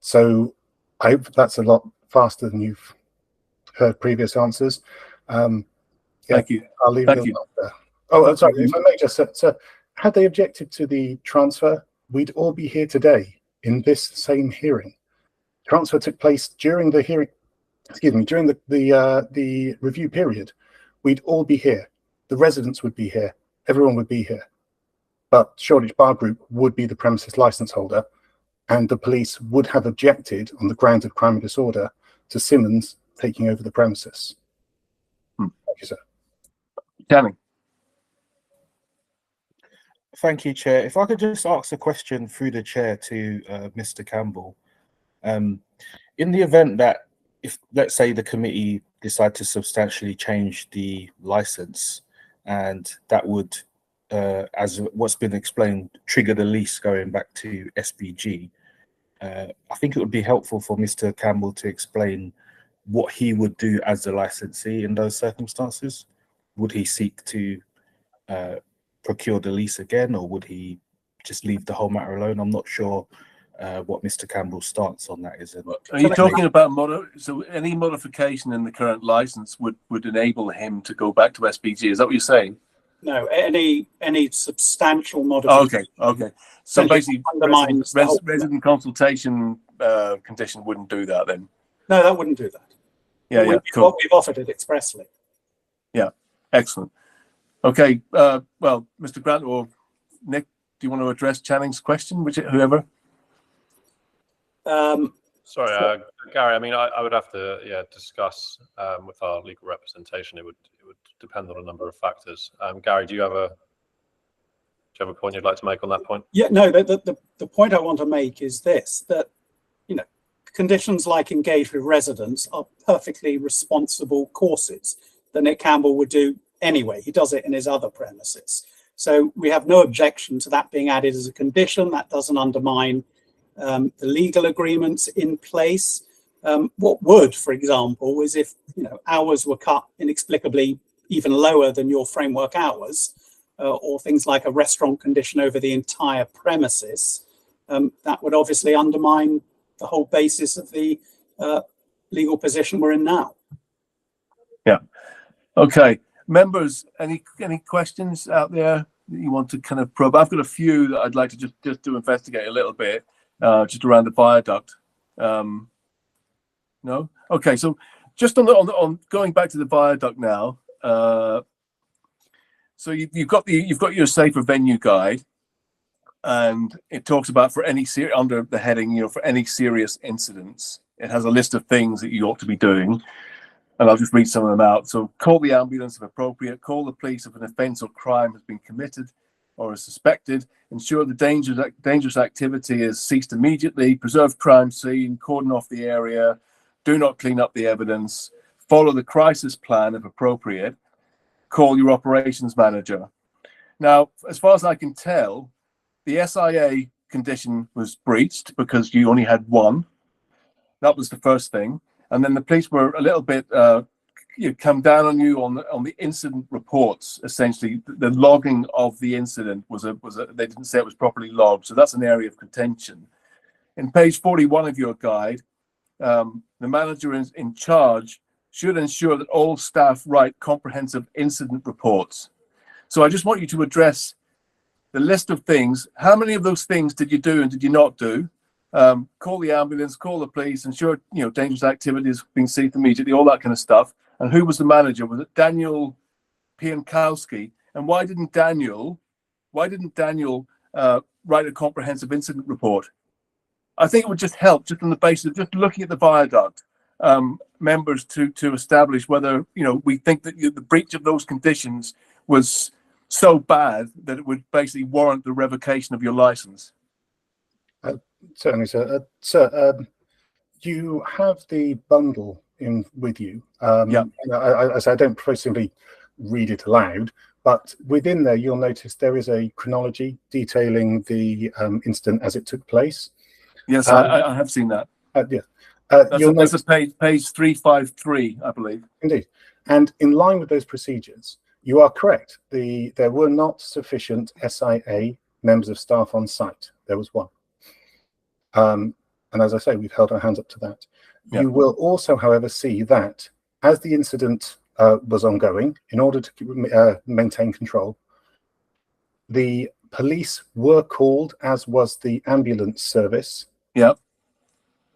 So I hope that's a lot faster than you've heard previous answers. Thank you. I'll leave it there. Oh, sorry, if I may just say, sir, had they objected to the transfer, we'd all be here today in this same hearing. Transfer took place during the hearing, excuse me, during the review period. We'd all be here. The residents would be here. Everyone would be here. But Shoreditch Bar Group would be the premises license holder, and the police would have objected on the grounds of crime and disorder to Simmons taking over the premises. Thank you, sir. Channing. Thank you, Chair. If I could just ask a question through the chair to Mr. Campbell. In the event that, if let's say the committee decide to substantially change the license, and that would, as what's been explained, trigger the lease going back to SPG, I think it would be helpful for Mr. Campbell to explain what he would do as the licensee in those circumstances. Would he seek to procure the lease again, or would he just leave the whole matter alone? I'm not sure what Mr. Campbell's stance on that is. Are you talking about so any modification in the current license would enable him to go back to SPG? Is that what you're saying? No, any substantial modification. Okay. So basically, resident consultation condition wouldn't do that then? No, that wouldn't do that. Yeah, cool. We've offered it expressly. Yeah, excellent. Okay, well, Mr. Grant or Nick, do you want to address Channing's question, whoever? Sorry, Gary. I mean, I would have to discuss with our legal representation. It would depend on a number of factors. Gary, do you have a point you'd like to make on that point? Yeah, no. The point I want to make is this: that conditions like engage with residents are perfectly responsible courses that Nick Campbell would do anyway. He does it in his other premises. So we have no objection to that being added as a condition. That doesn't undermine the legal agreements in place. What would, for example, is if hours were cut inexplicably even lower than your framework hours, or things like a restaurant condition over the entire premises, that would obviously undermine the whole basis of the legal position we're in now. Yeah. Okay. Members, any questions out there that you want to kind of probe? I've got a few that I'd like to just to investigate a little bit, just around the viaduct. No? Okay. So just on going back to the viaduct now. So you've got your safer venue guide, and it talks about for any under the heading, for any serious incidents. It has a list of things that you ought to be doing, and I'll just read some of them out. So call the ambulance if appropriate, call the police if an offence or crime has been committed or is suspected, ensure the dangerous activity is ceased immediately, preserve crime scene, cordon off the area, do not clean up the evidence, follow the crisis plan if appropriate, call your operations manager. Now, as far as I can tell, the SIA condition was breached because you only had one. That was the first thing. And then the police were a little bit come down on you on the incident reports. Essentially, the logging of the incident was they didn't say it was properly logged, so that's an area of contention. In page 41 of your guide, the manager in charge should ensure that all staff write comprehensive incident reports. So I just want you to address the list of things. How many of those things did you do and did you not do? Call the ambulance, call the police, ensure dangerous activities being ceased immediately, all that kind of stuff. And who was the manager? Was it Daniel Piankowski? And why didn't Daniel write a comprehensive incident report? I think it would just help, just on the basis of just looking at the viaduct, members to establish whether we think that the breach of those conditions was so bad that it would basically warrant the revocation of your license. Certainly, sir. Sir, you have the bundle in with you. Yeah. I don't personally read it aloud, but within there, you'll notice there is a chronology detailing the incident as it took place. Yes, I have seen that. Yeah. That's page 353, I believe. Indeed. And in line with those procedures, you are correct. There were not sufficient SIA members of staff on site. There was one. And as I say, we've held our hands up to that. Yeah. You will also, however, see that as the incident was ongoing, in order to maintain control, the police were called, as was the ambulance service. Yeah.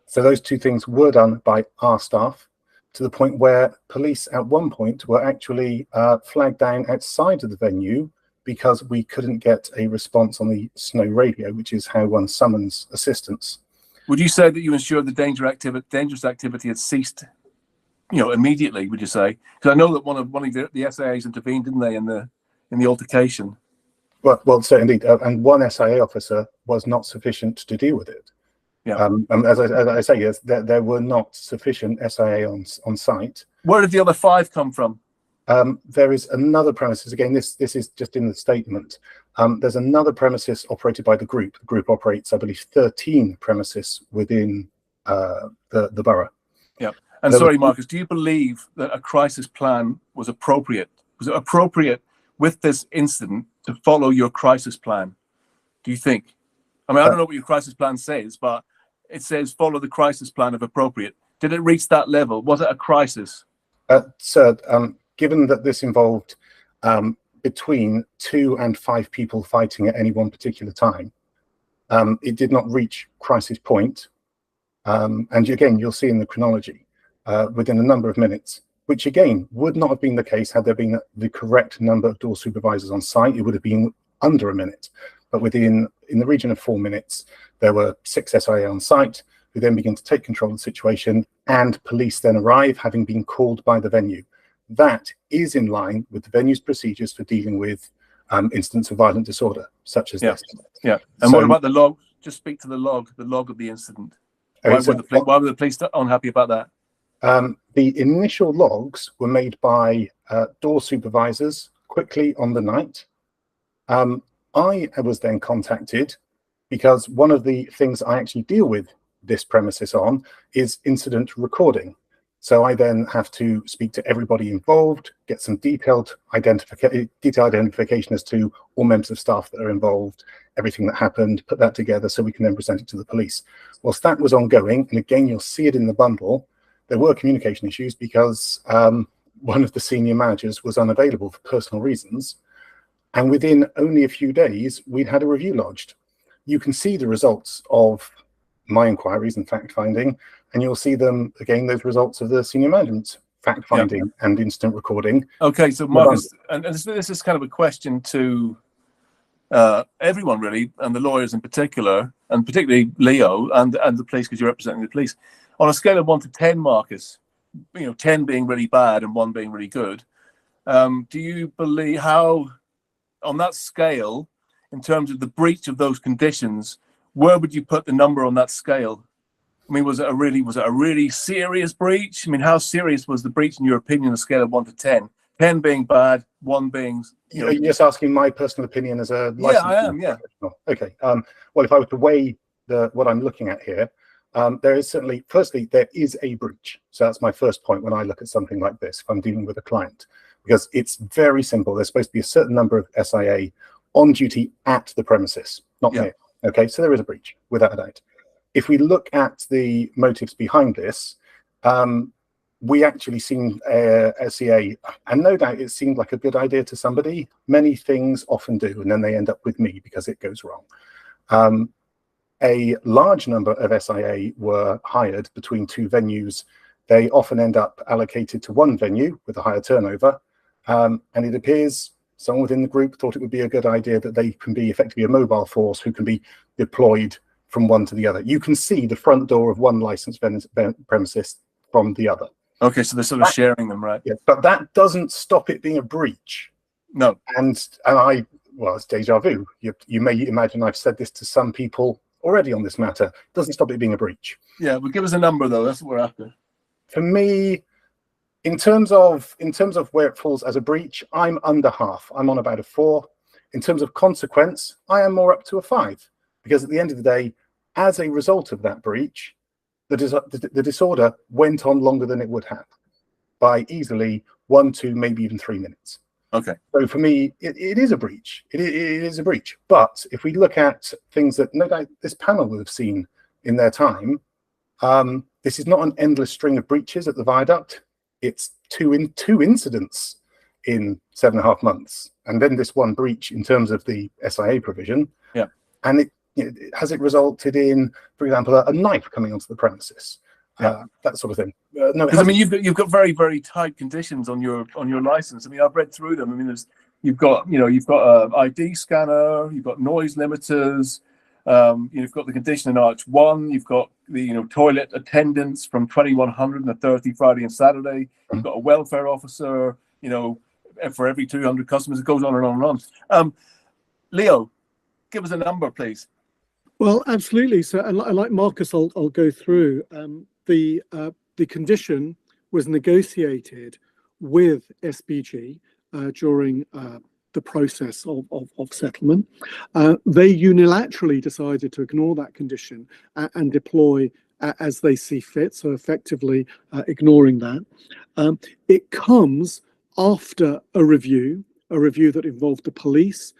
So those two things were done by our staff, to the point where police at one point were actually flagged down outside of the venue because we couldn't get a response on the snow radio, which is how one summons assistance. Would you say that you ensured the dangerous activity had ceased, immediately? Would you say? Because I know that one of the SIAs intervened, didn't they, in the altercation? Well, so indeed, and one SIA officer was not sufficient to deal with it. Yeah. And as I say, yes, there were not sufficient SIA on site. Where did the other 5 come from? There is another premises, again, this is just in the statement. There's another premises operated by the group. The group operates, I believe, 13 premises within the borough. Yeah. And sorry, Marcus, do you believe that a crisis plan was appropriate? Was it appropriate with this incident to follow your crisis plan? Do you think? I mean, I don't know what your crisis plan says, but it says follow the crisis plan if appropriate. Did it reach that level? Was it a crisis? Sir, given that this involved between 2 and 5 people fighting at any one particular time, it did not reach crisis point. And again, you'll see in the chronology, within a number of minutes, which again would not have been the case had there been the correct number of door supervisors on site. It would have been under a minute. But in the region of 4 minutes, there were 6 SIA on site, who then begin to take control of the situation, and police then arrive, having been called by the venue. That is in line with the venue's procedures for dealing with incidents of violent disorder, such as this. Yeah. And what about the log? Just speak to the log of the incident. Why were the police unhappy about that? The initial logs were made by door supervisors quickly on the night. I was then contacted because one of the things I actually deal with this premises on is incident recording. So I then have to speak to everybody involved, get some detailed identification as to all members of staff that are involved, everything that happened, put that together so we can then present it to the police. Whilst that was ongoing, and again, you'll see it in the bundle, there were communication issues because one of the senior managers was unavailable for personal reasons. And within only a few days, we'd had a review lodged. You can see the results of my inquiries and fact-finding, and you'll see them, again, those results of the senior management's fact-finding and incident recording. Okay, so Marcus, and this is kind of a question to everyone really, and the lawyers in particular, and particularly Leo and the police, because you're representing the police. On a scale of 1 to 10, Marcus, 10 being really bad and 1 being really good, do you believe on that scale, in terms of the breach of those conditions, where would you put the number on that scale? I mean, was it a really serious breach? I mean, how serious was the breach in your opinion on a scale of 1 to 10? 10 being bad, 1 being... You're just asking my personal opinion as a licensed... Yeah, I am, yeah. Okay. Well, if I were to weigh what I'm looking at here, there is certainly, firstly, there is a breach. So that's my first point when I look at something like this, if I'm dealing with a client, because it's very simple. There's supposed to be a certain number of SIA on duty at the premises, not here. Okay, so there is a breach, without a doubt. If we look at the motives behind this, we actually seen SEA, and no doubt it seemed like a good idea to somebody. Many things often do, and then they end up with me because it goes wrong. A large number of SIA were hired between 2 venues. They often end up allocated to 1 venue with a higher turnover, and it appears someone within the group thought it would be a good idea that they can be effectively a mobile force who can be deployed from one to the other. You can see the front door of one licensed premises from the other. Okay, so they're sort of sharing them, right? Yeah, but that doesn't stop it being a breach. No. And well, it's deja vu. You may imagine I've said this to some people already on this matter. It doesn't stop it being a breach. Yeah, well, give us a number though. That's what we're after. For me, in terms of where it falls as a breach, I'm under half. I'm on about a 4. In terms of consequence, I am more up to a 5, because at the end of the day, as a result of that breach, the disorder went on longer than it would have by easily 1, 2, maybe even 3 minutes. Okay. So for me, it is a breach. It is a breach. But if we look at things that no doubt this panel would have seen in their time, this is not an endless string of breaches at the viaduct. It's two incidents in 7.5 months, and then this one breach in terms of the SIA provision. Yeah. And has it resulted in, for example, a knife coming onto the premises? Yeah. That sort of thing. No, because I mean, you've got very, very tight conditions on your license. I mean, I've read through them. I mean, you've got a ID scanner, you've got noise limiters, you've got the condition in Arch 1, you've got the toilet attendance from 2100 on a Thursday, Friday, and Saturday. You've got a welfare officer, for every 200 customers. It goes on and on and on. Leo, give us a number, please. Well, absolutely. So, and like Marcus, I'll go through. The condition was negotiated with SBG during the process of settlement. They unilaterally decided to ignore that condition and deploy as they see fit, so effectively ignoring that. It comes after a review that involved the police,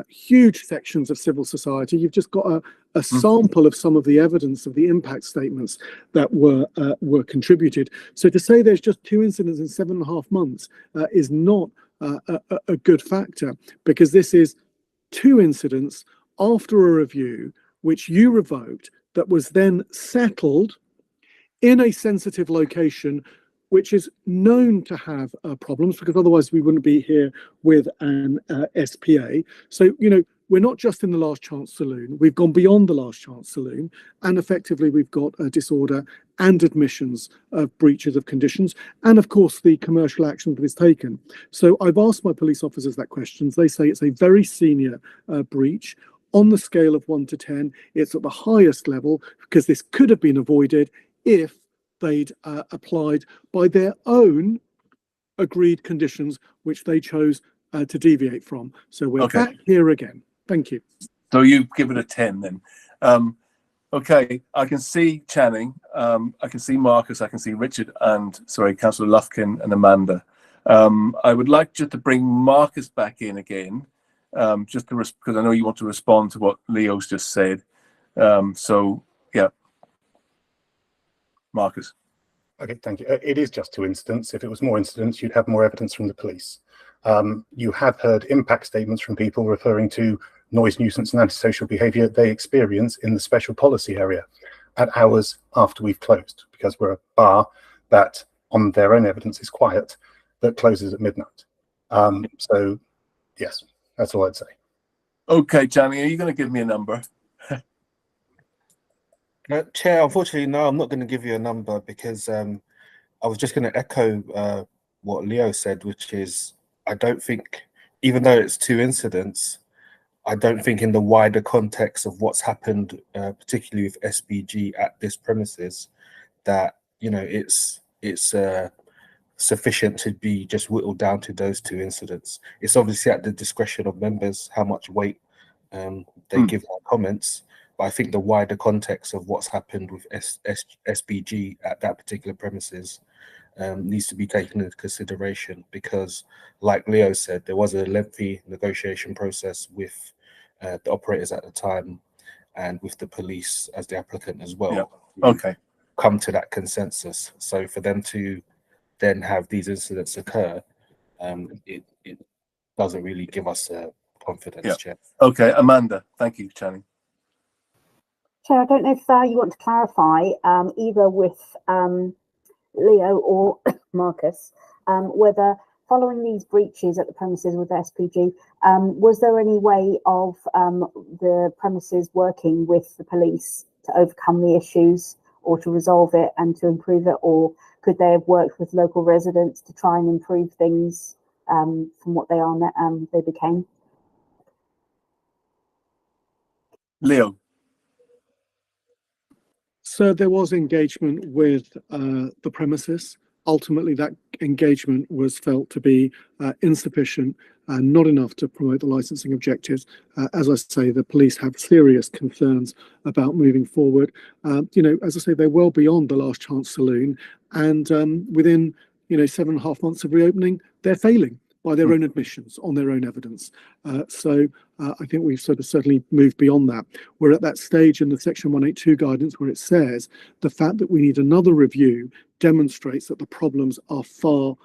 huge sections of civil society. You've just got a sample of some of the evidence of the impact statements that were contributed. So to say there's just 2 incidents in 7.5 months is not a good factor, because this is 2 incidents after a review which you revoked, that was then settled in a sensitive location which is known to have problems, because otherwise we wouldn't be here with an SPA. So, you know, we're not just in the last chance saloon, we've gone beyond the last chance saloon, and effectively we've got a disorder and admissions of breaches of conditions, and of course the commercial action that is taken. So I've asked my police officers that question. They say it's a very senior breach. On the scale of 1 to 10, it's at the highest level, because this could have been avoided if they'd applied by their own agreed conditions, which they chose to deviate from. So we're back here again. Thank you. So you give it a 10 then. Okay, I can see Channing, I can see Marcus, I can see Richard, and sorry, Councillor Lufkin and Amanda. I would like just to bring Marcus back in again, just to because I know you want to respond to what Leo's just said. So yeah, Marcus. Okay, thank you. It is just 2 incidents. If it was more incidents, you'd have more evidence from the police. You have heard impact statements from people referring to noise, nuisance and antisocial behaviour they experience in the special policy area at hours after we've closed, because we're a bar that on their own evidence is quiet, that closes at midnight. So yes, that's all I'd say. Okay, Channing, are you going to give me a number? Chair, unfortunately, no, I'm not going to give you a number, because I was just going to echo what Leo said, which is I don't think, even though it's 2 incidents, I don't think in the wider context of what's happened, particularly with SBG at this premises, that, you know, it's sufficient to be just whittled down to those 2 incidents. It's obviously at the discretion of members how much weight they give their comments. But I think the wider context of what's happened with SBG at that particular premises needs to be taken into consideration, because, like Leo said, there was a lengthy negotiation process with the operators at the time and with the police as the applicant as well. Yeah. Okay. Come to that consensus. So for them to then have these incidents occur, it doesn't really give us confidence. Chair. Okay, Amanda. Thank you, Channing. Chair, I don't know if you want to clarify, either with Leo or Marcus, whether following these breaches at the premises with SPG, was there any way of the premises working with the police to overcome the issues or to resolve it and to improve it, or could they have worked with local residents to try and improve things from what they are they became? Leo. So there was engagement with the premises. Ultimately, that engagement was felt to be insufficient and not enough to promote the licensing objectives. As I say, the police have serious concerns about moving forward. You know, as I say, they're well beyond the last chance saloon, and within 7.5 months of reopening, they're failing by their own admissions, on their own evidence. So I think we've sort of certainly moved beyond that. We're at that stage in the Section 182 guidance where it says the fact that we need another review demonstrates that the problems are far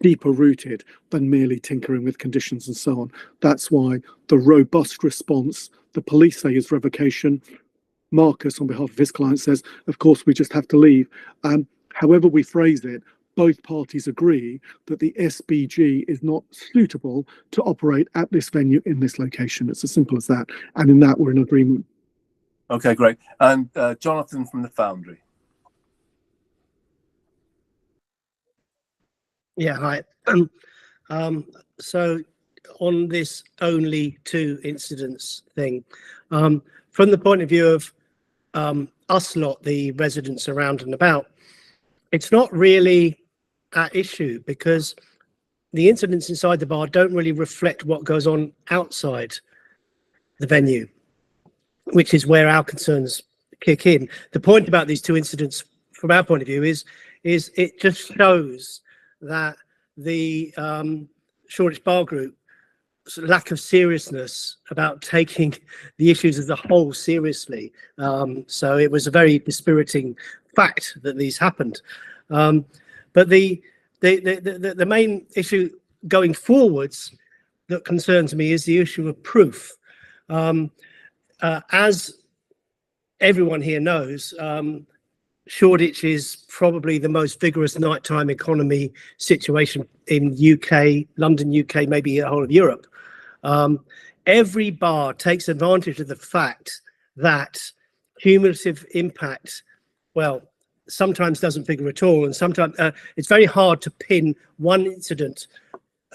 deeper rooted than merely tinkering with conditions and so on. That's why the robust response, the police say, is revocation. Marcus, on behalf of his client, says, of course, we just have to leave. However we phrase it, both parties agree that the SBG is not suitable to operate at this venue in this location. It's as simple as that. And in that, we're in agreement. Okay, great. And Jonathan from the Foundry. Yeah, hi. So on this only 2 incidents thing, from the point of view of us lot, the residents around and about, it's not really at issue, because the incidents inside the bar don't really reflect what goes on outside the venue, which is where our concerns kick in. The point about these two incidents, from our point of view, is it just shows that the Shoreditch Bar Group lack of seriousness about taking the issues as a whole seriously. So it was a very dispiriting fact that these happened. But the main issue going forwards that concerns me is the issue of proof. As everyone here knows, Shoreditch is probably the most vigorous nighttime economy situation in UK, London, UK, maybe the whole of Europe. Every bar takes advantage of the fact that cumulative impact, well, sometimes doesn't figure at all, and sometimes it's very hard to pin one incident.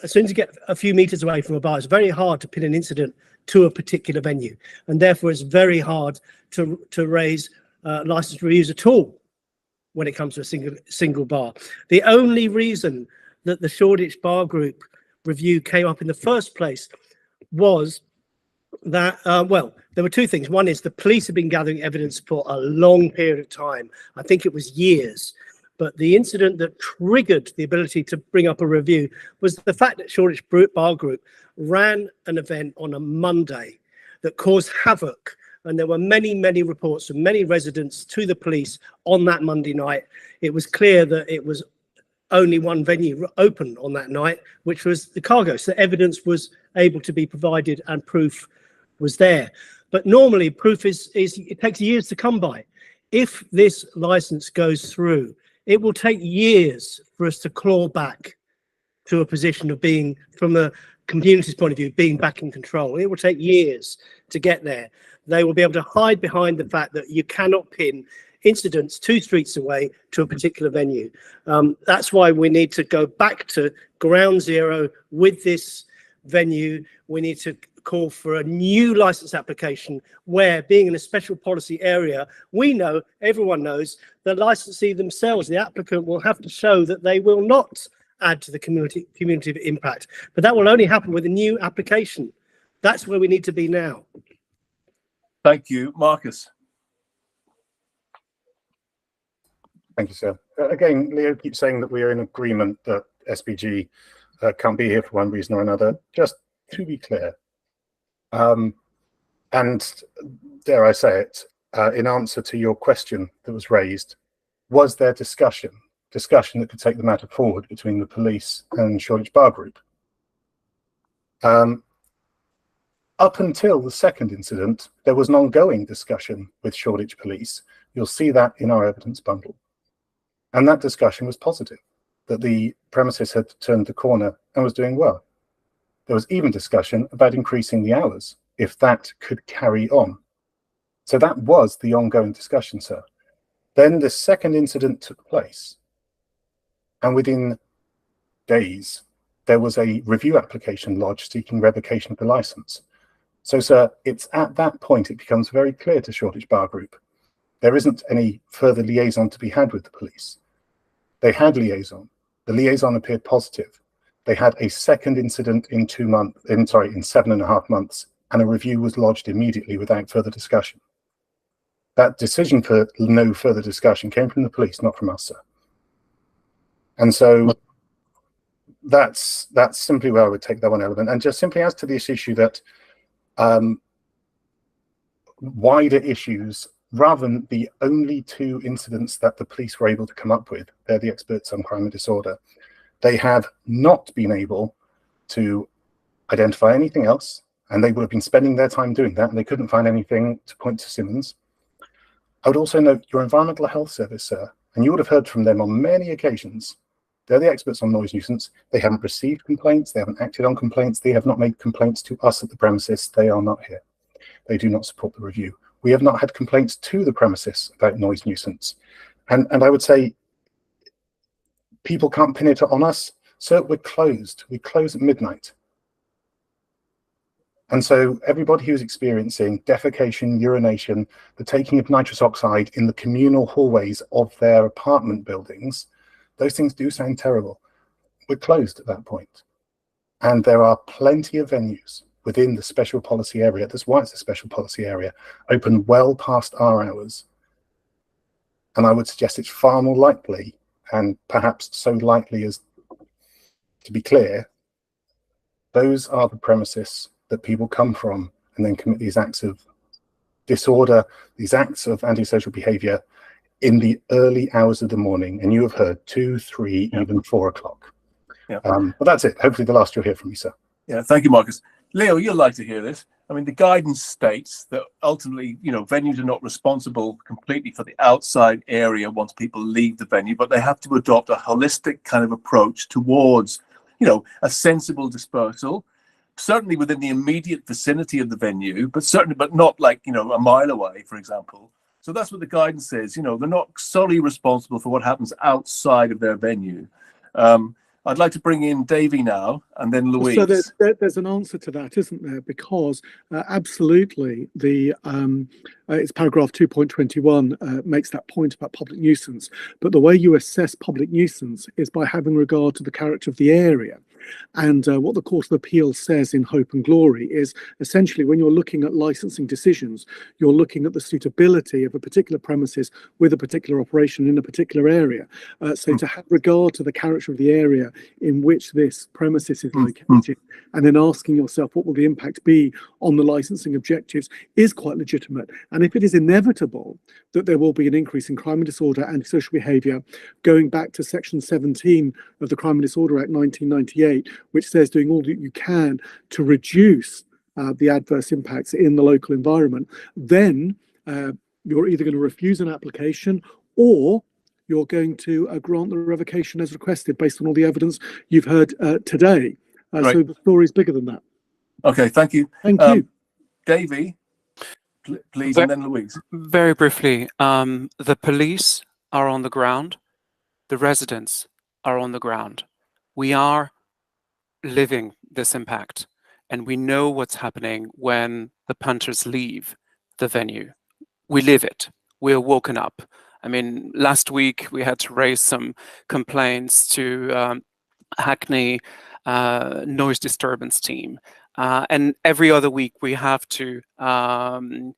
As soon as you get a few meters away from a bar, it's very hard to pin an incident to a particular venue, and therefore it's very hard to raise license reviews at all when it comes to a single bar. The only reason that the Shoreditch Bar Group review came up in the first place was that, well, there were two things. One is the police have been gathering evidence for a long period of time. I think it was years. But the incident that triggered the ability to bring up a review was the fact that Shoreditch Bar Group ran an event on a Monday that caused havoc. And there were many, many reports from many residents to the police on that Monday night. It was clear that it was only one venue open on that night, which was the Cargo. So evidence was able to be provided and proof was there. But normally proof is it takes years to come by. If this license goes through, it will take years for us to claw back to a position of being, from the community's point of view, being back in control. It will take years to get there. They will be able to hide behind the fact that you cannot pin incidents 2 streets away to a particular venue. That's why we need to go back to ground zero with this venue. We need to call for a new license application where, being in a special policy area, we know, everyone knows, the licensee themselves, the applicant, will have to show that they will not add to the community impact. But that will only happen with a new application. That's where we need to be now. Thank you. Marcus. Thank you, sir. Again, Leo keeps saying that we are in agreement that SBG can't be here for one reason or another. Just to be clear, and dare I say it, in answer to your question that was raised, was there discussion that could take the matter forward between the police and Shoreditch Bar Group? Up until the second incident, there was an ongoing discussion with Shoreditch Police. You'll see that in our evidence bundle. And that discussion was positive, that the premises had turned the corner and was doing well. There was even discussion about increasing the hours, if that could carry on. So that was the ongoing discussion, sir. Then the second incident took place. And within days, there was a review application lodged seeking revocation of the license. So, sir, it's at that point it becomes very clear to Shoreditch Bar Group there isn't any further liaison to be had with the police. They had liaison. The liaison appeared positive. They had a second incident in 7.5 months, and a review was lodged immediately without further discussion. That decision for no further discussion came from the police, not from us, sir. And so that's simply where I would take that one element. And just simply as to this issue that wider issues, rather than the only 2 incidents that the police were able to come up with, they're the experts on crime and disorder, they have not been able to identify anything else, and they would have been spending their time doing that, and they couldn't find anything to point to Simmons. I would also note your Environmental Health Service, sir, and you would have heard from them on many occasions. They're the experts on noise nuisance. They haven't received complaints. They haven't acted on complaints. They have not made complaints to us at the premises. They are not here. They do not support the review. We have not had complaints to the premises about noise nuisance. And I would say people can't pin it on us. Sir, we're closed. We close at midnight. And so everybody who's experiencing defecation, urination, the taking of nitrous oxide in the communal hallways of their apartment buildings, those things do sound terrible. were closed at that point. And there are plenty of venues within the special policy area, that's why it's a special policy area, open well past our hours. And I would suggest it's far more likely, and perhaps so likely as to be clear, those are the premises that people come from and then commit these acts of disorder, these acts of antisocial behavior in the early hours of the morning. And you have heard 2, 3, even 4 o'clock. Yeah. But that's it. Hopefully the last you'll hear from me, sir. Yeah, thank you, Marcus. Leo, you'll like to hear this. I mean, the guidance states that ultimately, venues are not responsible completely for the outside area once people leave the venue, but they have to adopt a holistic kind of approach towards, a sensible dispersal, certainly within the immediate vicinity of the venue, but not like, a mile away, for example. So that's what the guidance says. They're not solely responsible for what happens outside of their venue. I'd like to bring in Davey now, and then Louise. So there's an answer to that, isn't there? Because absolutely, it's paragraph 2.21 makes that point about public nuisance. But the way you assess public nuisance is by having regard to the character of the area. And what the Court of Appeal says in Hope and Glory is essentially when you're looking at licensing decisions, you're looking at the suitability of a particular premises with a particular operation in a particular area. So to have regard to the character of the area in which this premises is located, and then asking yourself what will the impact be on the licensing objectives is quite legitimate. And if it is inevitable that there will be an increase in crime and disorder, antisocial behaviour, going back to section 17 of the Crime and Disorder Act 1998, which says doing all that you can to reduce the adverse impacts in the local environment, then you're either going to refuse an application or you're going to grant the revocation as requested based on all the evidence you've heard today. Right. So the story is bigger than that. Okay, thank you. Thank you. Davey, please, and then Louise. Very briefly, the police are on the ground. The residents are on the ground. We are living this impact, and we know what's happening when the punters leave the venue. We live it. We're woken up. I mean, last week we had to raise some complaints to Hackney noise disturbance team, and every other week we have to log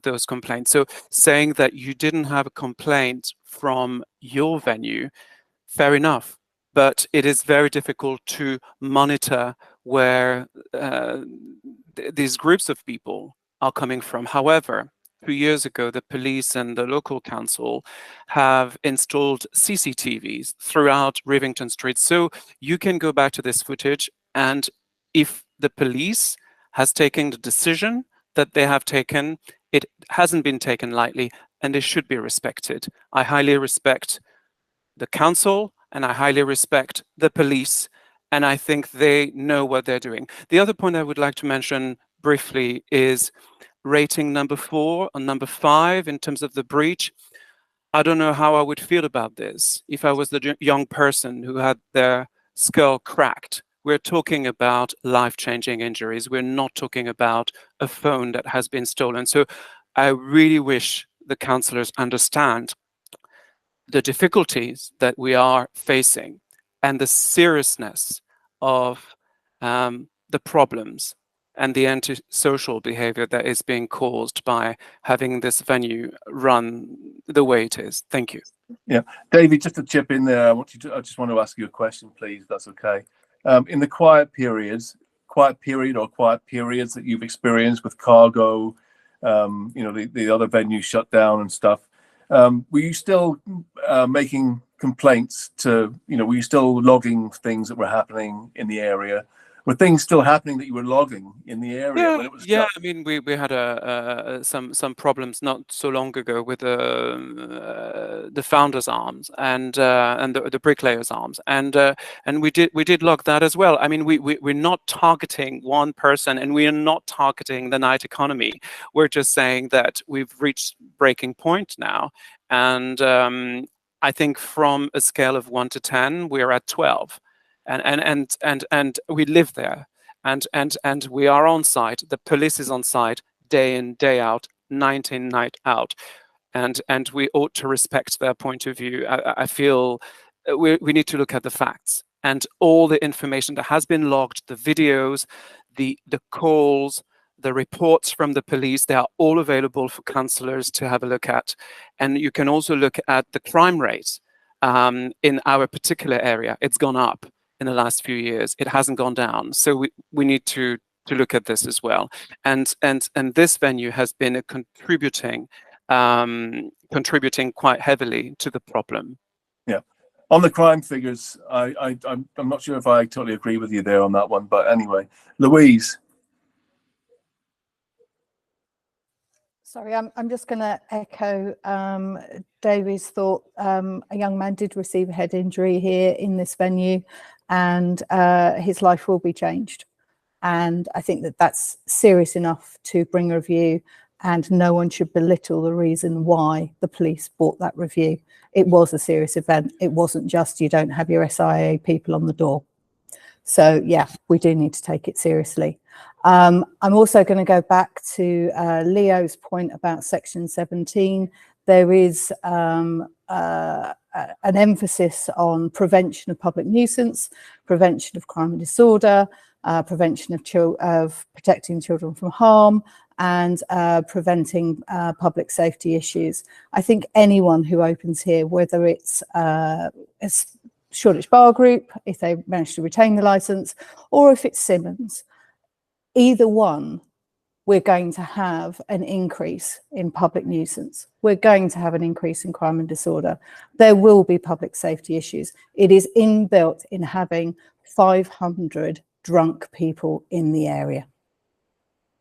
those complaints. So saying that you didn't have a complaint from your venue, fair enough. But it is very difficult to monitor where these groups of people are coming from. However, 2 years ago, the police and the local council have installed CCTVs throughout Rivington Street. So you can go back to this footage, and if the police has taken the decision that they have taken, it hasn't been taken lightly, and it should be respected. I highly respect the council, and I highly respect the police, and I think they know what they're doing. The other point I would like to mention briefly is rating number 4 and number 5 in terms of the breach. I don't know how I would feel about this if I was the young person who had their skull cracked. We're talking about life-changing injuries. We're not talking about a phone that has been stolen. So I really wish the councillors understand the difficulties that we are facing and the seriousness of the problems and the antisocial behavior that is being caused by having this venue run the way it is. Thank you. Yeah, David, just to chip in there, I just want to ask you a question, please, if that's okay. In the quiet period or quiet periods that you've experienced with Cargo, the other venues shut down and stuff, were you still making complaints to, were you still logging things that were happening in the area? Were things still happening that you were logging in the area when it was I mean, we had some problems not so long ago with the Founders Arms and the Bricklayers Arms, and we did log that as well. I mean, we're not targeting one person, and we are not targeting the night economy. We're just saying that we've reached breaking point now, and I think from a scale of 1 to 10, we're at 12. And we live there, and we are on site. The police is on site day in, day out, night in, night out, and we ought to respect their point of view. I feel we need to look at the facts and all the information that has been logged, the videos, the calls, the reports from the police. They are all available for councillors to have a look at. And you can also look at the crime rate in our particular area. It's gone up in the last few years. It hasn't gone down. So we need to look at this as well. And this venue has been contributing quite heavily to the problem. Yeah. On the crime figures, I'm not sure if I totally agree with you there on that one, but anyway, Louise. Sorry, I'm just going to echo Davy's thought. A young man did receive a head injury here in this venue, and his life will be changed. And I think that that's serious enough to bring a review, and no one should belittle the reason why the police brought that review. It was a serious event. It wasn't just you don't have your SIA people on the door. So yeah, we do need to take it seriously. I'm also going to go back to Leo's point about Section 17. There is an emphasis on prevention of public nuisance, prevention of crime and disorder, prevention of protecting children from harm, and preventing public safety issues. I think anyone who opens here, whether it's Shoreditch Bar Group, if they manage to retain the licence, or if it's Simmons, either one, we're going to have an increase in public nuisance. We're going to have an increase in crime and disorder. There will be public safety issues. It is inbuilt in having 500 drunk people in the area.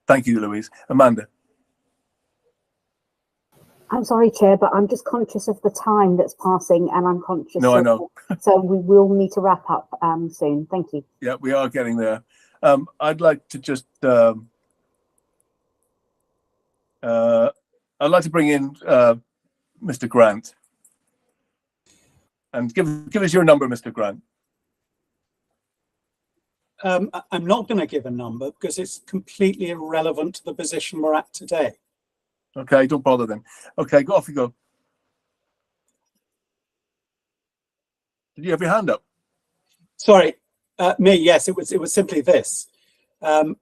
Thank you, Louise. Amanda. I'm sorry, Chair, but I'm just conscious of the time that's passing, and I'm conscious. No, I know. So we will need to wrap up soon. Thank you. Yeah, we are getting there. I'd like to just I'd like to bring in Mr. Grant and give us your number, Mr. Grant. I'm not going to give a number because it's completely irrelevant to the position we're at today. Okay, don't bother then. Okay, go off you go. Did you have your hand up? Sorry, me. Yes, it was simply this. I'm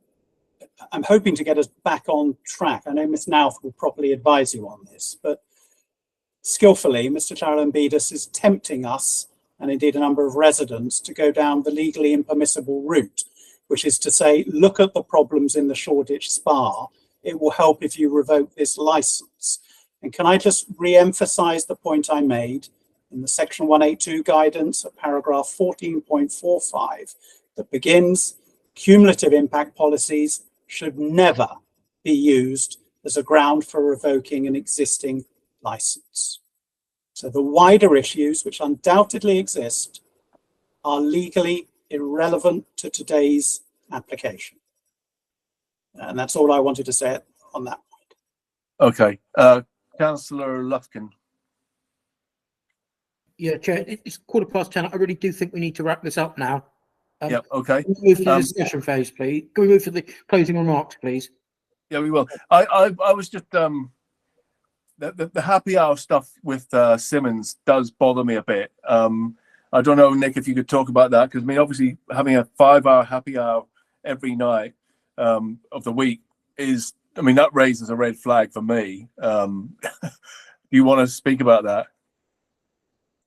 hoping to get us back on track. I know Ms. Nouth will properly advise you on this, but skillfully, Mr. Charalambidis is tempting us, and indeed a number of residents, to go down the legally impermissible route, which is to say, look at the problems in the Shoreditch Spa. It will help if you revoke this licence. And can I just re-emphasise the point I made in the Section 182 guidance at paragraph 14.45 that begins, cumulative impact policies should never be used as a ground for revoking an existing licence. So the wider issues, which undoubtedly exist, are legally irrelevant to today's application. And that's all I wanted to say on that point. Okay. Councillor Lufkin. Yeah, Chair, it's 10:15. I really do think we need to wrap this up now. Yeah, okay. Can we move to the discussion phase, please? Can we move to the closing remarks, please? Yeah, we will. I was just the happy hour stuff with Simmons does bother me a bit. I don't know, Nick, if you could talk about that, because I mean, obviously having a 5-hour happy hour every night of the week is, I mean, that raises a red flag for me. Do you want to speak about that?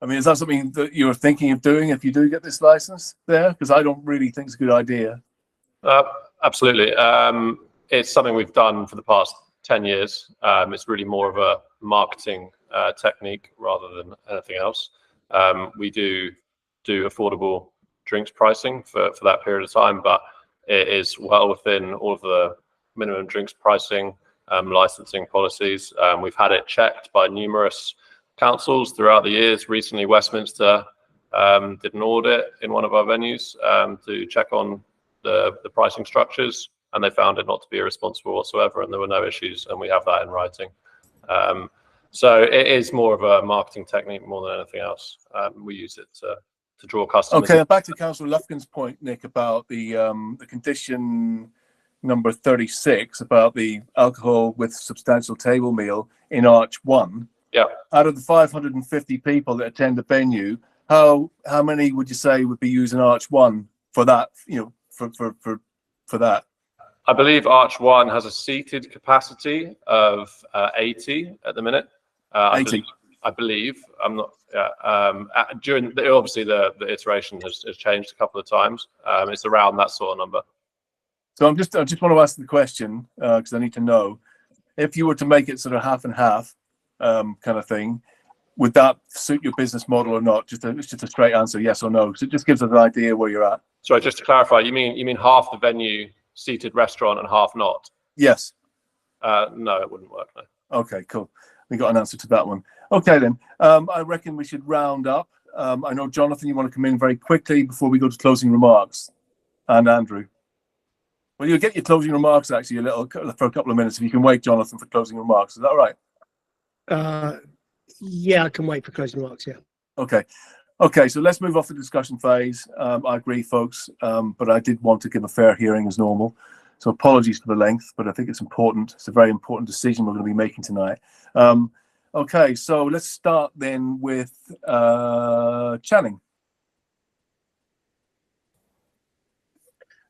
I mean, is that something that you're thinking of doing if you do get this license there? Because I don't really think it's a good idea. Absolutely. It's something we've done for the past 10 years. It's really more of a marketing technique rather than anything else. We do affordable drinks pricing for that period of time, but it is well within all of the minimum drinks pricing licensing policies. We've had it checked by numerous councils throughout the years. Recently, Westminster did an audit in one of our venues to check on the pricing structures, and they found it not to be irresponsible whatsoever, and there were no issues, and we have that in writing. So it is more of a marketing technique more than anything else. We use it to draw customers. Okay, back to Councillor Lufkin's point, Nick, about the condition number 36 about the alcohol with substantial table meal in Arch 1. Yeah. Out of the 550 people that attend the venue, how many would you say would be using Arch 1 for that, you know, for that? I believe Arch 1 has a seated capacity of 80 at the minute. 80. I believe. I'm not. During obviously the iteration has changed a couple of times. It's around that sort of number. So I just want to ask the question because I need to know if you were to make it sort of half and half kind of thing, would that suit your business model or not? It's just a straight answer, yes or no, because it just gives us an idea where you're at. Sorry, just to clarify, you mean half the venue seated restaurant and half not? Yes. No, it wouldn't work. No. Okay, cool. We got an answer to that one. Okay, then. I reckon we should round up. I know, Jonathan, you want to come in very quickly before we go to closing remarks. And Andrew. Well, you'll get your closing remarks, actually, for a couple of minutes. If you can wait, Jonathan, for closing remarks. Is that all right? Yeah, I can wait for closing remarks, yeah. Okay. Okay, so let's move off the discussion phase. I agree, folks, but I did want to give a fair hearing as normal. So apologies for the length, but I think it's important. It's a very important decision we're going to be making tonight. Okay, so let's start then with Channing.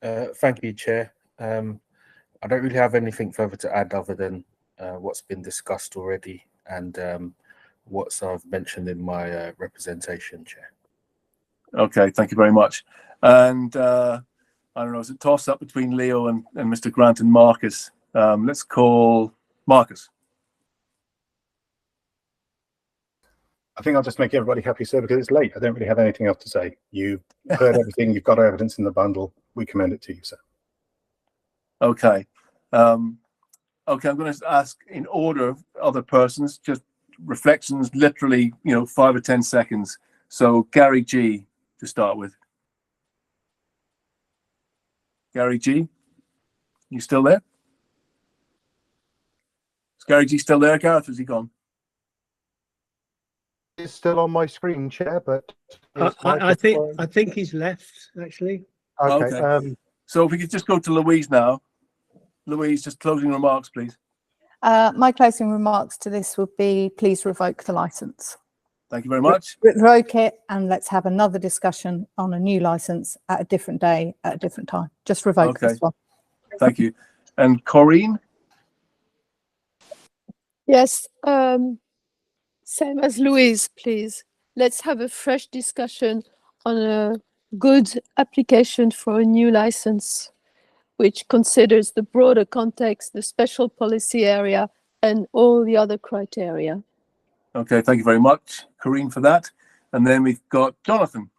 Thank you, Chair. I don't really have anything further to add other than what's been discussed already and what I've mentioned in my representation, Chair. Okay, thank you very much. And I don't know, is it tossed up between Leo and Mr. Grant and Marcus? Let's call Marcus. I think I'll just make everybody happy, sir, because it's late. I don't really have anything else to say. You've heard everything. You've got evidence in the bundle. We commend it to you, sir. Okay. Okay, I'm going to ask in order of other persons, just reflections, literally, 5 or 10 seconds. So Gary G, to start with. Gary G, you still there? Is Gary G still there, Gareth? Has he gone? It's still on my screen, Chair, but I think he's left, actually. Okay. So if we could just go to Louise now. Louise, just closing remarks, please. My closing remarks to this would be, please revoke the licence. Thank you very much. Revoke it, and let's have another discussion on a new licence at a different day, at a different time. Just revoke this one. Thank you. And Corinne? Yes, same as Louise, please. Let's have a fresh discussion on a good application for a new license, which considers the broader context, the special policy area, and all the other criteria. Okay, thank you very much, Corinne, for that. And then we've got Jonathan.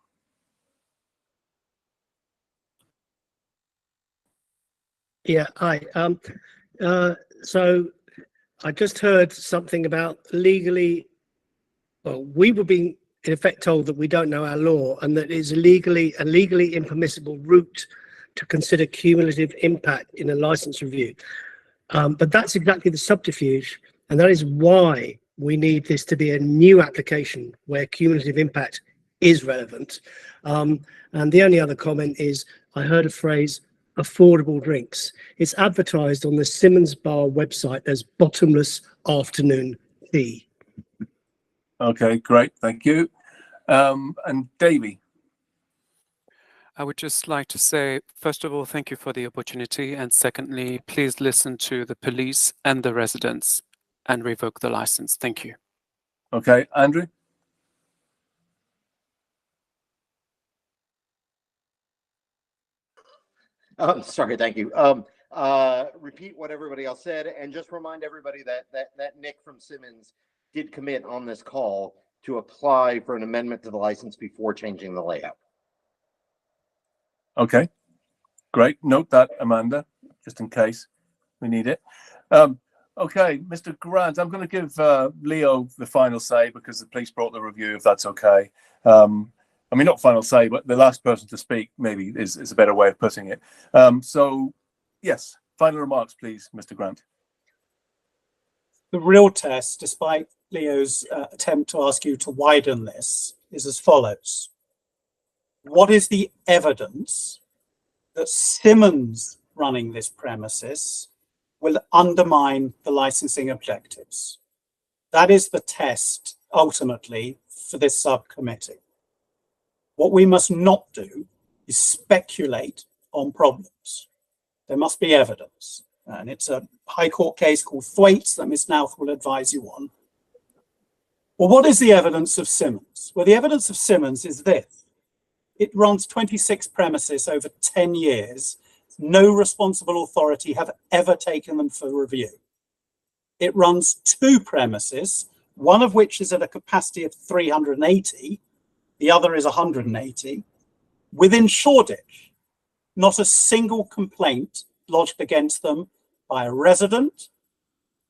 Yeah, hi. So I just heard something about legally. Well, we were being in effect told that we don't know our law and that it is a legally impermissible route to consider cumulative impact in a license review. But that's exactly the subterfuge, and that is why we need this to be a new application where cumulative impact is relevant. And the only other comment is I heard a phrase, affordable drinks. It's advertised on the Simmons Bar website as bottomless afternoon tea. Okay, great, thank you. And Davey. I would just like to say, first of all, thank you for the opportunity. And secondly, please listen to the police and the residents and revoke the license. Thank you. Okay, Andrew. Sorry, thank you. Repeat what everybody else said, and just remind everybody that Nick from Simmons did commit on this call to apply for an amendment to the license before changing the layout. Okay, great. Note that, Amanda, just in case we need it. Okay, Mr. Grant, I'm going to give Leo the final say because the police brought the review, if that's okay. I mean, not final say, but the last person to speak maybe is a better way of putting it. So, yes, final remarks, please, Mr. Grant. The real test, despite Leo's attempt to ask you to widen this, is as follows. What is the evidence that Simmons running this premises will undermine the licensing objectives? That is the test, ultimately, for this subcommittee. What we must not do is speculate on problems. There must be evidence. And it's a High Court case called Thwaites that Ms. Nouth will advise you on. Well, what is the evidence of Simmons? Well, the evidence of Simmons is this. It runs 26 premises over 10 years. No responsible authority have ever taken them for review. It runs 2 premises, one of which is at a capacity of 380, the other is 180, within Shoreditch. Not a single complaint lodged against them by a resident,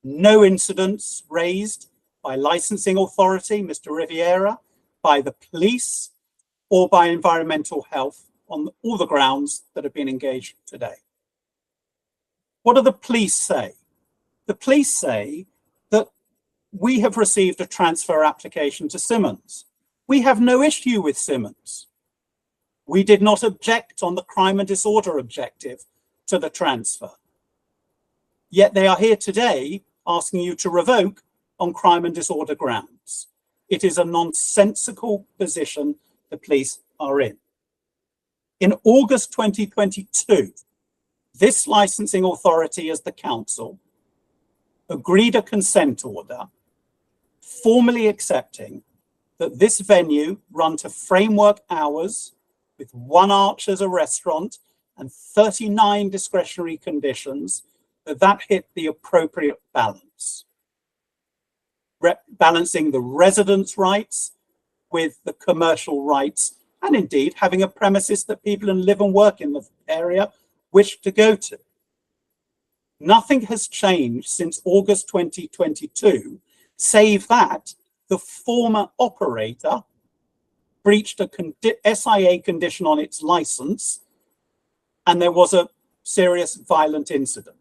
no incidents raised by licensing authority, Mr. Riviera, by the police, or by environmental health on all the grounds that have been engaged today. What do the police say? The police say that we have received a transfer application to Simmons. We have no issue with Simmons. We did not object on the crime and disorder objective to the transfer. Yet they are here today asking you to revoke on crime and disorder grounds. It is a nonsensical position the police are in. In August 2022, this licensing authority as the council agreed a consent order formally accepting that this venue run to framework hours with 1 arch as a restaurant and 39 discretionary conditions, that hit the appropriate balance. Balancing the residents' rights with the commercial rights, and indeed having a premises that people who live and work in the area wish to go to. Nothing has changed since August 2022, save that the former operator breached a SIA condition on its license, and there was a serious violent incident.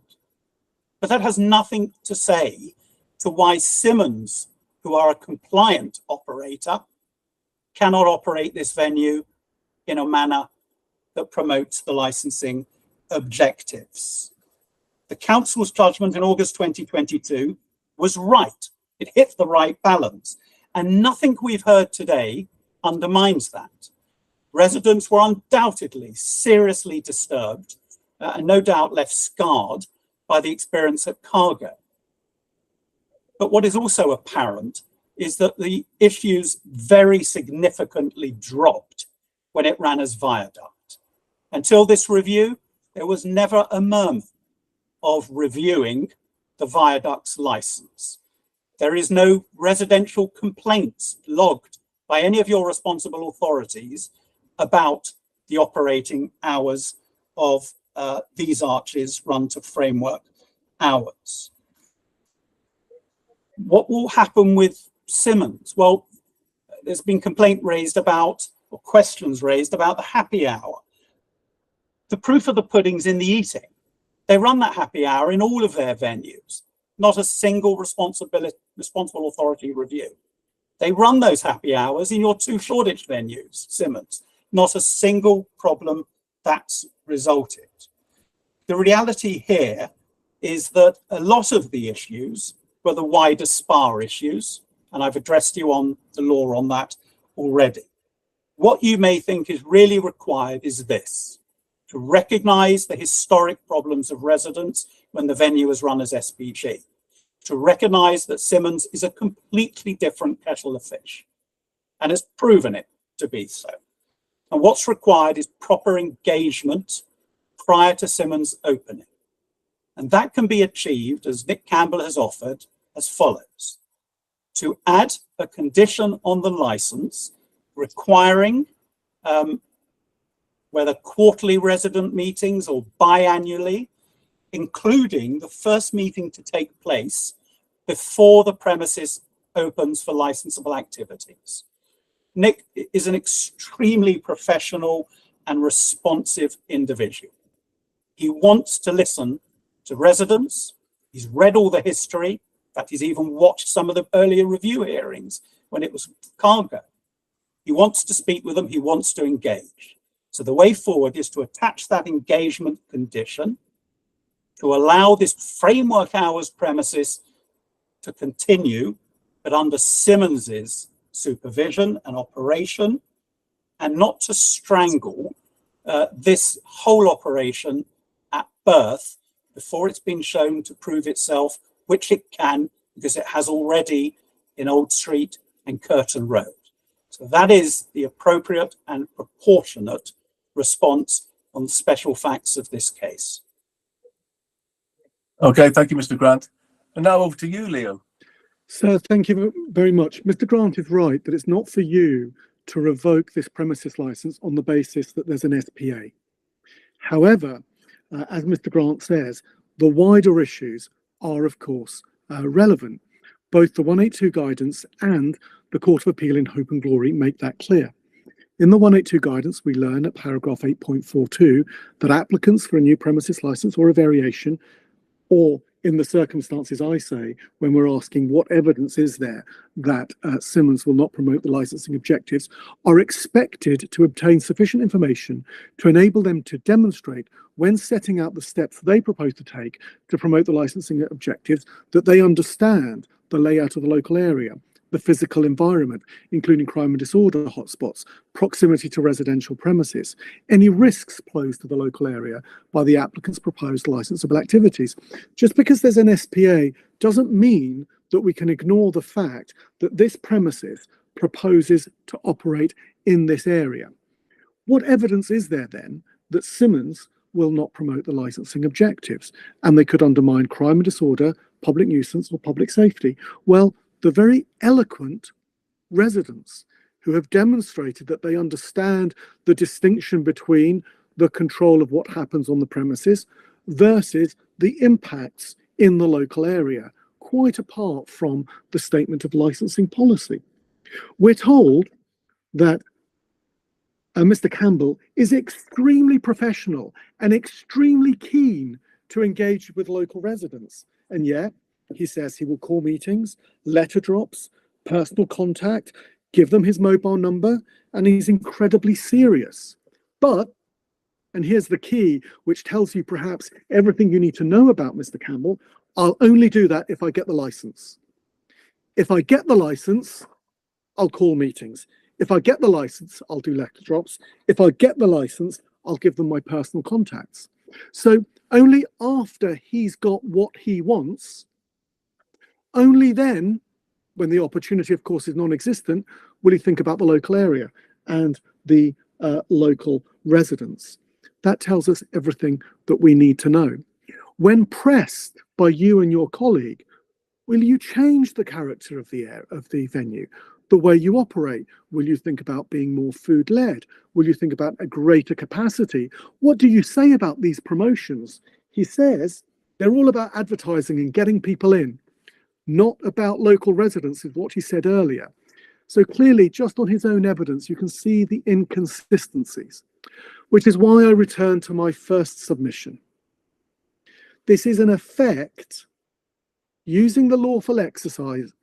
But that has nothing to say to why Simmons, who are a compliant operator, cannot operate this venue in a manner that promotes the licensing objectives. The council's judgment in August 2022 was right. It hit the right balance. And nothing we've heard today undermines that. Residents were undoubtedly seriously disturbed and no doubt left scarred by the experience at Cargo. But what is also apparent is that the issues very significantly dropped when it ran as Viaduct. Until this review, there was never a murmur of reviewing the Viaduct's license. There is no residential complaints logged by any of your responsible authorities about the operating hours of these arches run to framework hours. What will happen with Simmons? Well, there's been complaint raised about, or questions raised about the happy hour. The proof of the pudding's in the eating. They run that happy hour in all of their venues, not a single responsible authority review. They run those happy hours in your 2 Shoreditch venues, Simmons, not a single problem that's resulted. The reality here is that a lot of the issues were the wider SPA issues, and I've addressed you on the law on that already. What you may think is really required is this: to recognise the historic problems of residents when the venue was run as SPG, to recognise that Simmons is a completely different kettle of fish, and has proven it to be so. And what's required is proper engagement prior to Simmons opening. And that can be achieved, as Nick Campbell has offered, as follows: to add a condition on the license requiring whether quarterly resident meetings or biannually, including the first meeting to take place before the premises opens for licensable activities. Nick is an extremely professional and responsive individual. He wants to listen to residents. He's read all the history. In fact, he's even watched some of the earlier review hearings when it was Cargo. He wants to speak with them. He wants to engage. So the way forward is to attach that engagement condition to allow this framework hours premises to continue, but under Simmons's supervision and operation, and not to strangle this whole operation at birth before it's been shown to prove itself, which it can, because it has already in Old Street and Curtain Road. So that is the appropriate and proportionate response on the special facts of this case. Okay, thank you, Mr. Grant. And now over to you, Leo. Sir, thank you very much. Mr. Grant is right that it's not for you to revoke this premises license on the basis that there's an SPA. However, as Mr. Grant says, the wider issues are, of course, relevant. Both the 182 guidance and the Court of Appeal in Hope and Glory make that clear. In the 182 guidance, we learn at paragraph 8.42 that applicants for a new premises license or a variation, or in the circumstances I say, when we're asking what evidence is there that Simmons will not promote the licensing objectives, are expected to obtain sufficient information to enable them to demonstrate, when setting out the steps they propose to take to promote the licensing objectives, that they understand the layout of the local area, the physical environment, including crime and disorder hotspots, proximity to residential premises, any risks posed to the local area by the applicant's proposed licensable activities. Just because there's an SPA doesn't mean that we can ignore the fact that this premises proposes to operate in this area. What evidence is there then that Simmons will not promote the licensing objectives and they could undermine crime and disorder, public nuisance, or public safety? Well, the very eloquent residents who have demonstrated that they understand the distinction between the control of what happens on the premises versus the impacts in the local area, quite apart from the statement of licensing policy. We're told that Mr. Campbell is extremely professional and extremely keen to engage with local residents, and yet he says he will call meetings, letter drops, personal contact, give them his mobile number, and he's incredibly serious. But, and here's the key, which tells you perhaps everything you need to know about Mr. Campbell, I'll only do that if I get the license. If I get the license, I'll call meetings. If I get the license, I'll do letter drops. If I get the license, I'll give them my personal contacts. So only after he's got what he wants, only then, when the opportunity, of course, is non-existent, will he think about the local area and the local residents. That tells us everything that we need to know. When pressed by you and your colleague, will you change the character of the venue, the way you operate? Will you think about being more food-led? Will you think about a greater capacity? What do you say about these promotions? He says they're all about advertising and getting people in, not about local residents, is what he said earlier. So clearly, just on his own evidence, you can see the inconsistencies, which is why I return to my first submission. This is in effect using the lawful exercise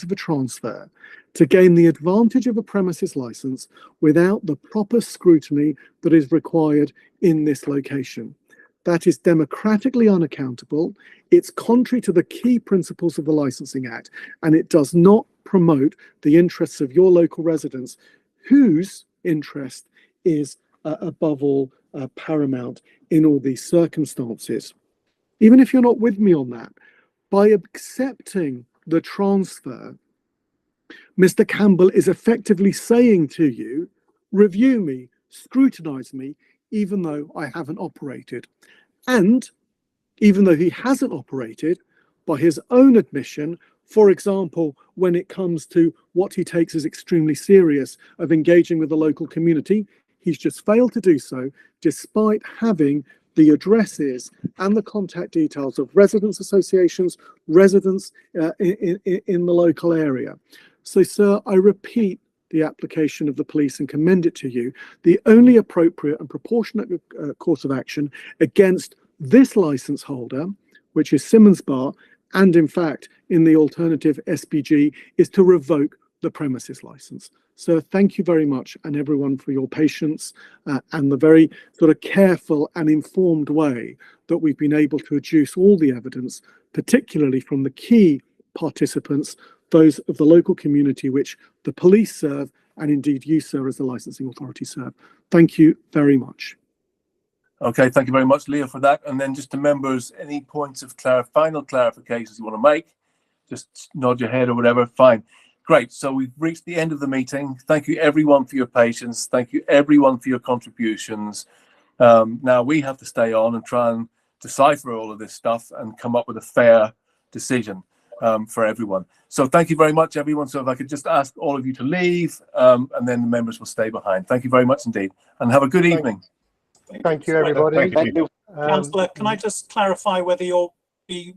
of a transfer to gain the advantage of a premises license without the proper scrutiny that is required in this location. That is democratically unaccountable. It's contrary to the key principles of the Licensing Act, and it does not promote the interests of your local residents, whose interest is above all paramount in all these circumstances. Even if you're not with me on that, by accepting the transfer, Mr. Campbell is effectively saying to you, review me, scrutinize me, even though I haven't operated. And even though he hasn't operated, by his own admission, for example, when it comes to what he takes as extremely serious of engaging with the local community, he's just failed to do so, despite having the addresses and the contact details of residents associations, residents in the local area. So, sir, I repeat the application of the police and commend it to you. The only appropriate and proportionate course of action against this license holder, which is Simmons Bar, and in fact, in the alternative SPG, is to revoke the premises license. So thank you very much, and everyone, for your patience and the very sort of careful and informed way that we've been able to adduce all the evidence, particularly from the key participants, those of the local community which the police serve and indeed you, sir, as the licensing authority, serve. Thank you very much. Okay, thank you very much, Leo, for that. And then just to members, any points of final clarifications you want to make, just nod your head or whatever. Fine. Great. So we've reached the end of the meeting. Thank you, everyone, for your patience. Thank you, everyone, for your contributions. Now we have to stay on and try and decipher all of this stuff and come up with a fair decision for everyone. So thank you very much, everyone. So if I could just ask all of you to leave, and then the members will stay behind. Thank you very much indeed, and have a good evening. Thank you, everybody. Councillor, can I just clarify whether you'll be